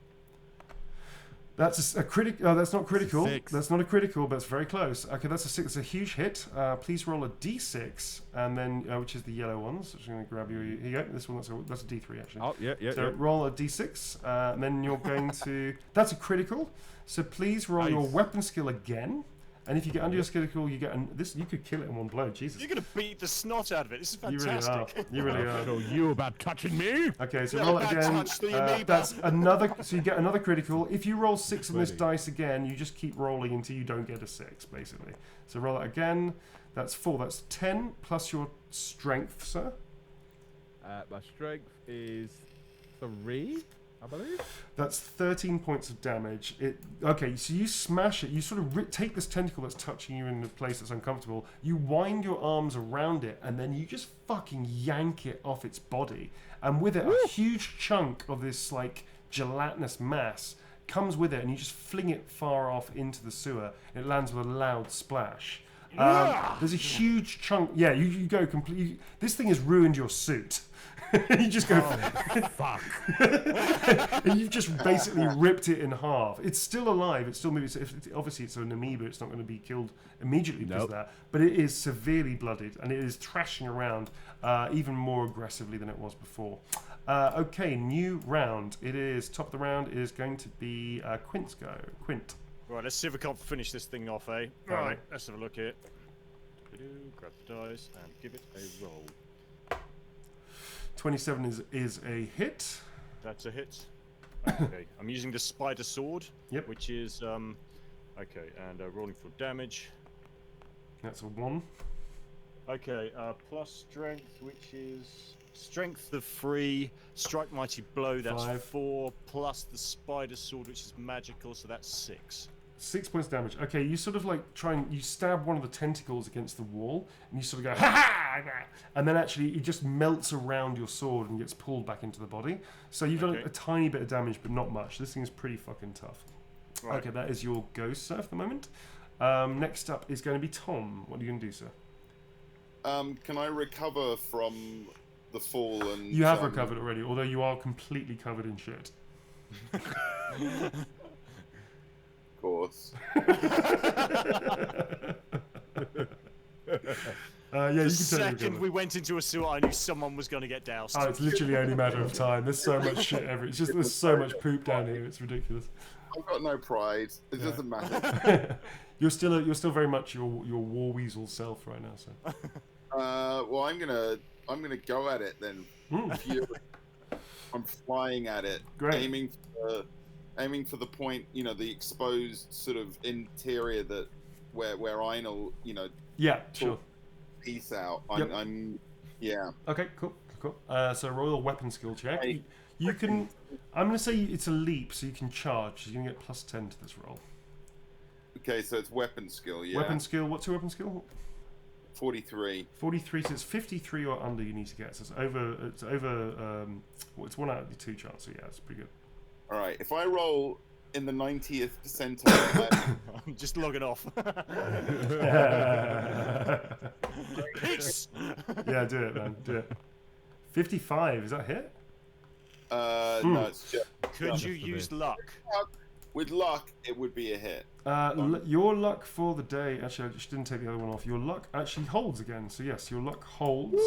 Speaker 1: That's a critical. That's not critical.
Speaker 2: 6.
Speaker 1: That's not a critical, but it's very close. Okay, that's a 6. It's a huge hit. Please roll a d6, and then which is the yellow ones. I'm going to grab you. Here you go. This one. That's a d3 actually.
Speaker 2: Oh yeah.
Speaker 1: So roll a d6, and then you're going to. That's a critical. So please roll your weapon skill again. And if you get under your critical, you get this. You could kill it in one blow. Jesus.
Speaker 5: You're gonna beat the snot out of it. This is
Speaker 1: You
Speaker 5: fantastic.
Speaker 1: really are. You really are.
Speaker 2: So you about touching me?
Speaker 1: Okay, so
Speaker 5: Yeah,
Speaker 1: roll it
Speaker 5: bad
Speaker 1: again.
Speaker 5: touch, the amoeba.
Speaker 1: That's another. So you get another critical. If you roll 6 on this
Speaker 2: Ready.
Speaker 1: dice again, you just keep rolling until you don't get a 6, basically. So roll it again. That's 4. That's 10 plus your strength, sir.
Speaker 2: My strength is 3, I believe.
Speaker 1: That's 13 points of damage. Okay, so you smash it. You sort of take this tentacle that's touching you in a place that's uncomfortable. You wind your arms around it, and then you just fucking yank it off its body. And with it, a huge chunk of this like gelatinous mass comes with it, and you just fling it far off into the sewer. And it lands with a loud splash. There's a huge chunk. Yeah, you go completely. This thing has ruined your suit. You just go,
Speaker 2: Fuck.
Speaker 1: and you've just basically ripped it in half. It's still alive. It's still moving. Obviously, it's an amoeba. It's not going to be killed immediately because of that. But it is severely bloodied, and it is thrashing around even more aggressively than it was before. Okay, new round. It is top of the round. It is going to be Quint's go. Quint.
Speaker 5: Right, let's see if we can't finish this thing off, eh?
Speaker 1: Right.
Speaker 5: Right, let's have a look here. Grab the dice and give it a roll.
Speaker 1: 27 is a hit.
Speaker 5: That's a hit. Okay, I'm using the spider sword.
Speaker 1: Yep.
Speaker 5: Which is okay, and rolling for damage.
Speaker 1: That's a 1.
Speaker 5: Okay, plus strength, which is strength of 3, strike mighty blow, that's
Speaker 1: 5.
Speaker 5: 4, plus the spider sword, which is magical, so that's 6.
Speaker 1: 6 points damage. Okay, you sort of like you stab one of the tentacles against the wall, and you sort of go, ha ha! And then actually it just melts around your sword and gets pulled back into the body. So you've done a tiny bit of damage, but not much. This thing is pretty fucking tough. Right. Okay, that is your go, sir, for the moment. Next up is going to be Tom. What are you going to do, sir?
Speaker 3: Can I recover from the fall? And
Speaker 1: you have recovered already, although you are completely covered in shit.
Speaker 3: Of course.
Speaker 1: Yeah, you can
Speaker 5: The second
Speaker 1: recover.
Speaker 5: we went into a sewer, I knew someone was going to get doused.
Speaker 1: Oh, it's literally only a matter of time. There's so much shit it's just there's so much poop down here. It's ridiculous.
Speaker 3: I've got no pride. It doesn't matter.
Speaker 1: You're still very much your war weasel self right now, so.
Speaker 3: Well, I'm gonna go at it then. I'm flying at it,
Speaker 1: Great.
Speaker 3: aiming for the point, the exposed sort of interior that where I know,
Speaker 1: Yeah, sure.
Speaker 3: Piece out.
Speaker 1: Yep.
Speaker 3: Yeah.
Speaker 1: Okay, cool. So roll a weapon skill check. You can. I'm going to say it's a leap, so you can charge. So you can get plus 10 to this roll.
Speaker 3: Okay, so it's weapon skill. Yeah.
Speaker 1: Weapon skill. What's your weapon skill?
Speaker 3: 43.
Speaker 1: 43. So it's 53 or under. You need to get. So it's over. It's over. It's 1 out of the 2 chance. So yeah, it's pretty good.
Speaker 3: All right. If I roll in the 90th percentile,
Speaker 5: I'm just logging off. Peace!
Speaker 1: Yeah, do it, man. Do it. 55. Is that a hit?
Speaker 3: no, it's just.
Speaker 5: Could you use luck?
Speaker 3: With luck, it would be a hit.
Speaker 1: Your luck for the day. Actually, I just didn't take the other one off. Your luck actually holds again. So yes, your luck holds.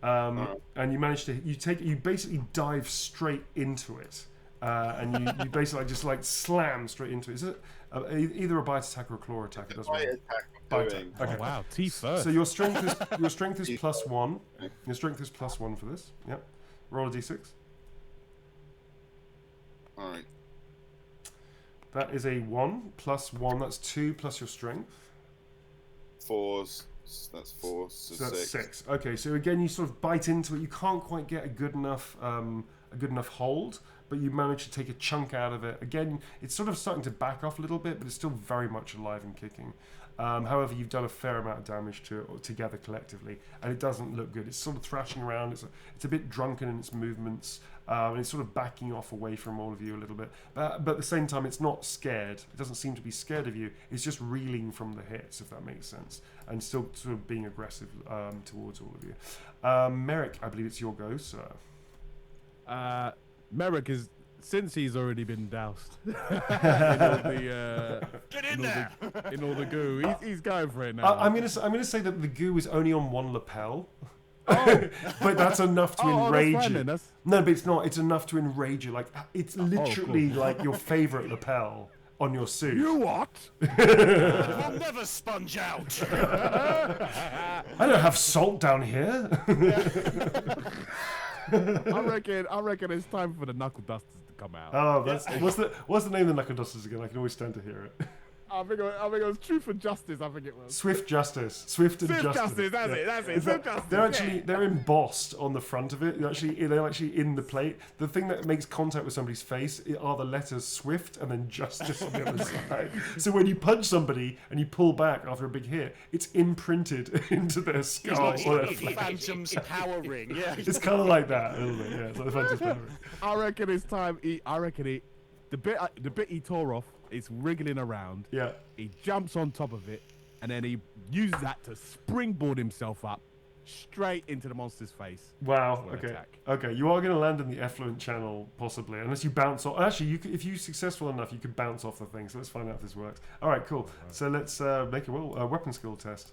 Speaker 1: And you manage to. You basically dive straight into it. And you basically just like slam straight into it. Is it either a bite attack or a claw attack? It doesn't
Speaker 3: Bite
Speaker 1: matter.
Speaker 3: attack.
Speaker 1: Bite
Speaker 3: Doing.
Speaker 1: attack. Okay.
Speaker 2: Oh, wow, T first.
Speaker 1: So your strength is plus 1. Your strength is plus 1 for this. Yep. Roll a d6.
Speaker 3: All right.
Speaker 1: That is a 1 plus 1. That's 2 plus your strength.
Speaker 3: 4. That's 4. So
Speaker 1: that's
Speaker 3: 6.
Speaker 1: Okay. So again, you sort of bite into it. You can't quite get a good enough hold, but you manage to take a chunk out of it. Again, it's sort of starting to back off a little bit, but it's still very much alive and kicking. However, you've done a fair amount of damage to it together collectively, and it doesn't look good. It's sort of thrashing around. It's a bit drunken in its movements, and it's sort of backing off away from all of you a little bit. But at the same time, it's not scared. It doesn't seem to be scared of you. It's just reeling from the hits, if that makes sense, and still sort of being aggressive towards all of you. Merrick, I believe it's your go, sir.
Speaker 2: Merrick is, since he's already been doused in all the goo, he's going for it now.
Speaker 1: I'm gonna say that the goo is only on one lapel. But that's enough to enrage
Speaker 2: that's fine
Speaker 1: you.
Speaker 2: then,
Speaker 1: No, but it's not. It's enough to enrage you. Like it's literally like your favorite lapel on your suit.
Speaker 2: You what?
Speaker 5: I'll never sponge out.
Speaker 1: I don't have salt down here.
Speaker 2: I reckon it's time for the knuckle dusters to come out.
Speaker 1: Oh, that's what's the name of the knuckle dusters again? I can always stand to hear it.
Speaker 2: I think it was Truth and Justice. I think it was
Speaker 1: Swift Justice. Swift and Justice.
Speaker 2: That's it. Swift Justice.
Speaker 1: They're embossed on the front of it. They're actually in the plate. The thing that makes contact with somebody's face are the letters Swift and then Justice on the other side. So when you punch somebody and you pull back after a big hit, it's imprinted into their skull.
Speaker 5: It's
Speaker 1: or
Speaker 5: like
Speaker 1: their
Speaker 5: Phantom's power ring. Yeah.
Speaker 1: It's kind of like that, a little bit. Yeah, it's like the Phantom's power ring.
Speaker 2: I reckon it's time. The bit he tore off. It's wriggling around.
Speaker 1: Yeah.
Speaker 2: He jumps on top of it, and then he uses that to springboard himself up straight into the monster's face.
Speaker 1: Wow.
Speaker 2: for an
Speaker 1: Okay.
Speaker 2: attack.
Speaker 1: Okay. You are going to land in the effluent channel possibly, unless you bounce off. Actually, if you're successful enough, you could bounce off the thing. So let's find out if this works. All right. Cool. So let's make a weapon skill test.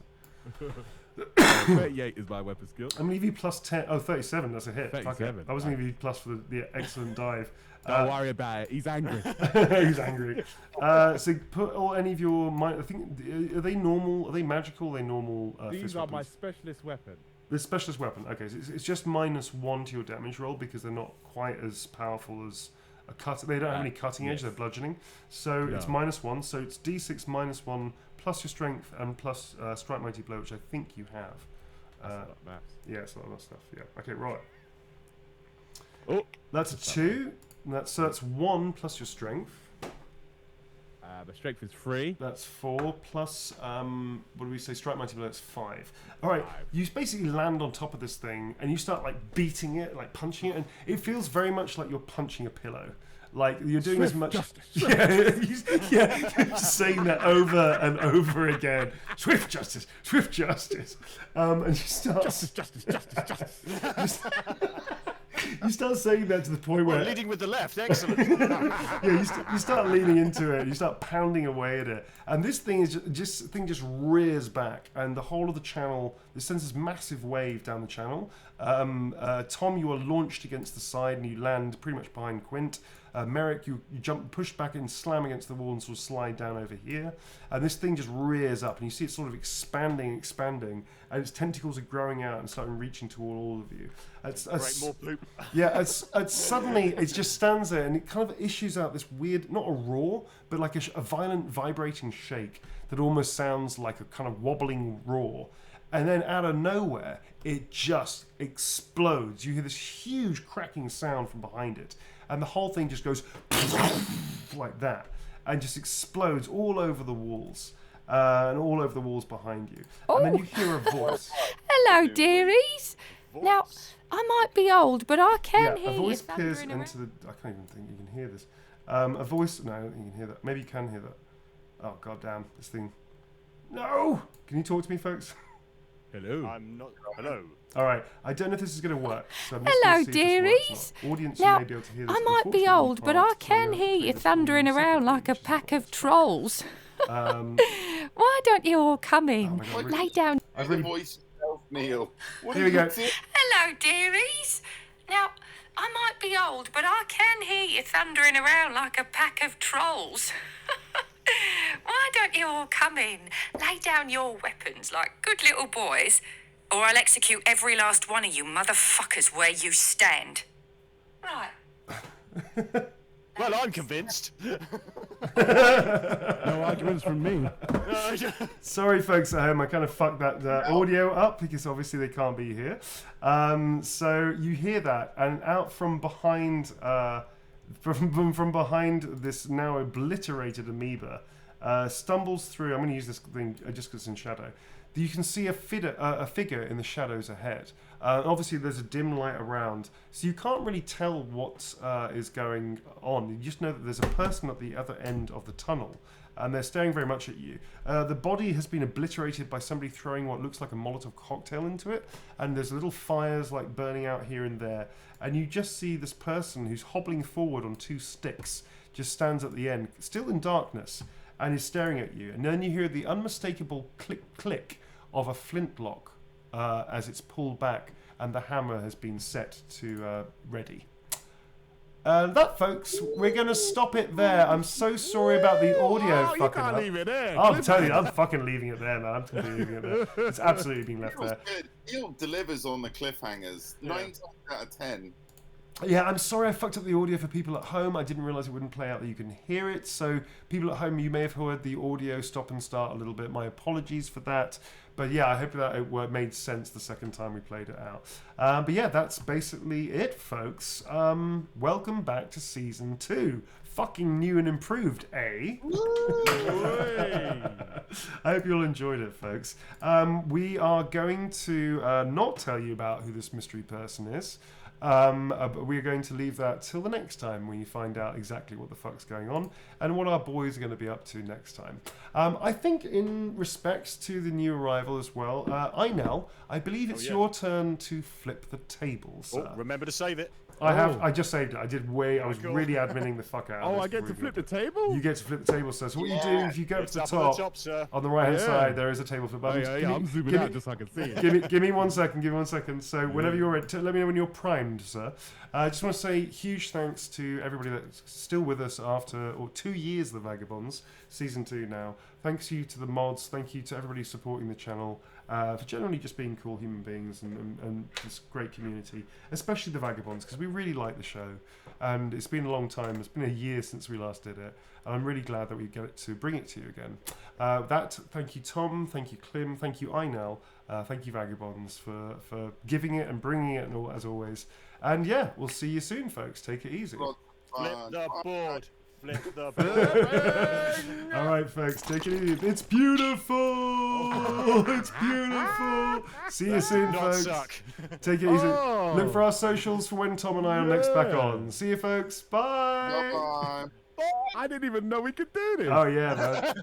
Speaker 2: 38 is my weapon skill.
Speaker 1: I'm going to give you plus 10. Oh, 37. That's a hit. Fuck it.
Speaker 2: 37.
Speaker 1: I was going to give you plus for the excellent dive.
Speaker 2: Don't worry about it. He's angry.
Speaker 1: He's angry. So put all any of your. I think are they normal? Are they magical? Are they normal?
Speaker 2: These
Speaker 1: fist
Speaker 2: are my
Speaker 1: weapons?
Speaker 2: specialist weapon.
Speaker 1: The specialist weapon. Okay, so it's just -1 to your damage roll because they're not quite as powerful as a cut. They don't have any cutting edge.
Speaker 2: Yes.
Speaker 1: They're bludgeoning. So
Speaker 2: No.
Speaker 1: it's -1. So it's D6 -1 plus your strength and plus strike mighty blow, which I think you have.
Speaker 2: That's a lot of maths.
Speaker 1: Yeah, it's a lot of that stuff. Yeah. Okay, right.
Speaker 2: Oh,
Speaker 1: That's a 2. So that's 1 plus your strength.
Speaker 2: the strength is 3.
Speaker 1: That's 4 plus what do we say? Strike mighty blow. It's 5. All right.
Speaker 2: 5.
Speaker 1: You basically land on top of this thing and you start like beating it, like punching it, and it feels very much like you're punching a pillow. Like you're doing
Speaker 2: Swift
Speaker 1: as much.
Speaker 2: justice.
Speaker 1: You're just saying that over and over again. Swift justice, swift justice, and you start.
Speaker 2: Justice.
Speaker 1: You start saying that to the point where
Speaker 5: Leading with the left, excellent.
Speaker 1: you start leaning into it. You start pounding away at it, and this thing is just rears back, and the whole of the channel. It sends this massive wave down the channel. Tom, you are launched against the side, and you land pretty much behind Quint. Merrick, you jump, push back and slam against the wall and sort of slide down over here. And this thing just rears up, and you see it sort of expanding, and its tentacles are growing out and starting reaching toward all of you.
Speaker 5: Great, more poop.
Speaker 1: Yeah, suddenly it just stands there and it kind of issues out this weird, not a roar, but like a violent vibrating shake that almost sounds like a kind of wobbling roar. And then out of nowhere, it just explodes. You hear this huge cracking sound from behind it. And the whole thing just goes like that. And just explodes all over the walls. And all over the walls behind you. And then you hear a voice.
Speaker 6: Hello, dearies. Now, I might be old, but I can
Speaker 1: Yeah, a
Speaker 6: hear
Speaker 1: voice
Speaker 6: you
Speaker 1: peers
Speaker 6: thundering
Speaker 1: into the... I can't even think you can hear this. A voice... No, I don't think you can hear that. Maybe you can hear that. Oh, goddamn. This thing... No! Can you talk to me, folks?
Speaker 2: Hello.
Speaker 5: I'm not. Hello.
Speaker 1: All right. I don't know if this is going to work. So I'm just
Speaker 6: Hello,
Speaker 1: gonna see if this works or
Speaker 6: dearies.
Speaker 1: not. Audience,
Speaker 6: Now,
Speaker 1: you may be able to hear this.
Speaker 6: I might be
Speaker 1: Unfortunately,
Speaker 6: old,
Speaker 1: you
Speaker 6: but I
Speaker 1: can't.
Speaker 6: can
Speaker 1: I'll
Speaker 6: hear
Speaker 1: play
Speaker 6: you
Speaker 1: this
Speaker 6: thundering
Speaker 1: for you
Speaker 6: around like a
Speaker 1: separately,
Speaker 6: pack
Speaker 1: which
Speaker 6: of
Speaker 1: is
Speaker 6: trolls.
Speaker 1: Um,
Speaker 6: Why don't you all come
Speaker 1: oh
Speaker 6: in?
Speaker 1: my God,
Speaker 6: Lay down.
Speaker 1: I've
Speaker 3: The
Speaker 1: really...
Speaker 3: voice yourself, Neil. What
Speaker 1: Here
Speaker 3: are
Speaker 1: we go.
Speaker 3: you doing?
Speaker 6: Hello, dearies. Now, I might be old, but I can hear you thundering around like a pack of trolls. Why don't you all come in, lay down your weapons like good little boys, or I'll execute every last one of you motherfuckers where you stand. Right.
Speaker 5: Well, I'm convinced.
Speaker 2: No arguments from me.
Speaker 1: Sorry, folks at home. I kind of fucked that audio up because obviously they can't be here. So you hear that, and out from behind, from behind this now obliterated amoeba, stumbles through. I'm going to use this thing just because it's in shadow. You can see a figure in the shadows ahead. Obviously, there's a dim light around, so you can't really tell what is going on. You just know that there's a person at the other end of the tunnel, and they're staring very much at you. The body has been obliterated by somebody throwing what looks like a Molotov cocktail into it, and there's little fires like burning out here and there. And you just see this person who's hobbling forward on 2 sticks, just stands at the end, still in darkness, and is staring at you. And then you hear the unmistakable click of a flintlock as it's pulled back and the hammer has been set to ready. That, folks, we're going to stop it there. I'm so sorry about the audio
Speaker 2: Oh, you
Speaker 1: fucking
Speaker 2: can't
Speaker 1: up.
Speaker 2: leave it there.
Speaker 1: I'm telling you, I'm fucking leaving it there, man. I'm completely leaving it there. It's absolutely been left there.
Speaker 3: Neil delivers on the cliffhangers. 9 times out of 10.
Speaker 1: Yeah, I'm sorry I fucked up the audio for people at home. I didn't realise it wouldn't play out that you can hear it. So people at home, you may have heard the audio stop and start a little bit. My apologies for that. But yeah, I hope that it made sense the second time we played it out. But yeah, that's basically it, folks. Welcome back to Season 2. Fucking new and improved, eh? I hope you all enjoyed it, folks. We are going to not tell you about who this mystery person is. But we're going to leave that till the next time when you find out exactly what the fuck's going on and what our boys are going to be up to next time. I think in respects to the new arrival as well, I believe it's your turn to flip the table, sir.
Speaker 5: Oh, remember to save it.
Speaker 1: I just saved it. I did I was
Speaker 5: cool.
Speaker 1: really adminning the fuck out of
Speaker 2: Oh,
Speaker 1: this
Speaker 2: I get to
Speaker 1: before we
Speaker 2: flip the
Speaker 1: got it.
Speaker 2: table?
Speaker 1: You get to flip the table, sir. So what you do, if you go up
Speaker 5: It's
Speaker 1: to the
Speaker 5: up
Speaker 1: top,
Speaker 5: on the top, sir.
Speaker 1: on the right-hand
Speaker 2: Yeah.
Speaker 1: side, there is a table flip
Speaker 2: Oh,
Speaker 1: button.
Speaker 2: yeah, I'm zooming out just so I can see it.
Speaker 1: Give me 1 second. Give me 1 second. So whenever you're ready, let me know when you're primed, sir. I just want to say huge thanks to everybody that's still with us after 2 years of the Vagabonds, season 2 now. Thanks you to the mods. Thank you to everybody supporting the channel for generally just being cool human beings and this great community, especially the Vagabonds, because we really like the show. And it's been a long time. It's been a year since we last did it. And I'm really glad that we get to bring it to you again. Thank you, Tom. Thank you, Clem. Thank you, Einel. Thank you, Vagabonds, for giving it and bringing it, and all, as always. And yeah, we'll see you soon, folks. Take it easy.
Speaker 5: Flip the board. Flip the board.
Speaker 1: All right, folks, take it easy. It's beautiful. It's beautiful. See you soon,
Speaker 5: Not
Speaker 1: folks.
Speaker 5: suck.
Speaker 1: Take it easy.
Speaker 2: Oh.
Speaker 1: Look for our socials for when Tom and I are next back on. See you, folks. Bye.
Speaker 3: Bye-bye.
Speaker 2: I didn't even know we could do this.
Speaker 1: Oh yeah, man.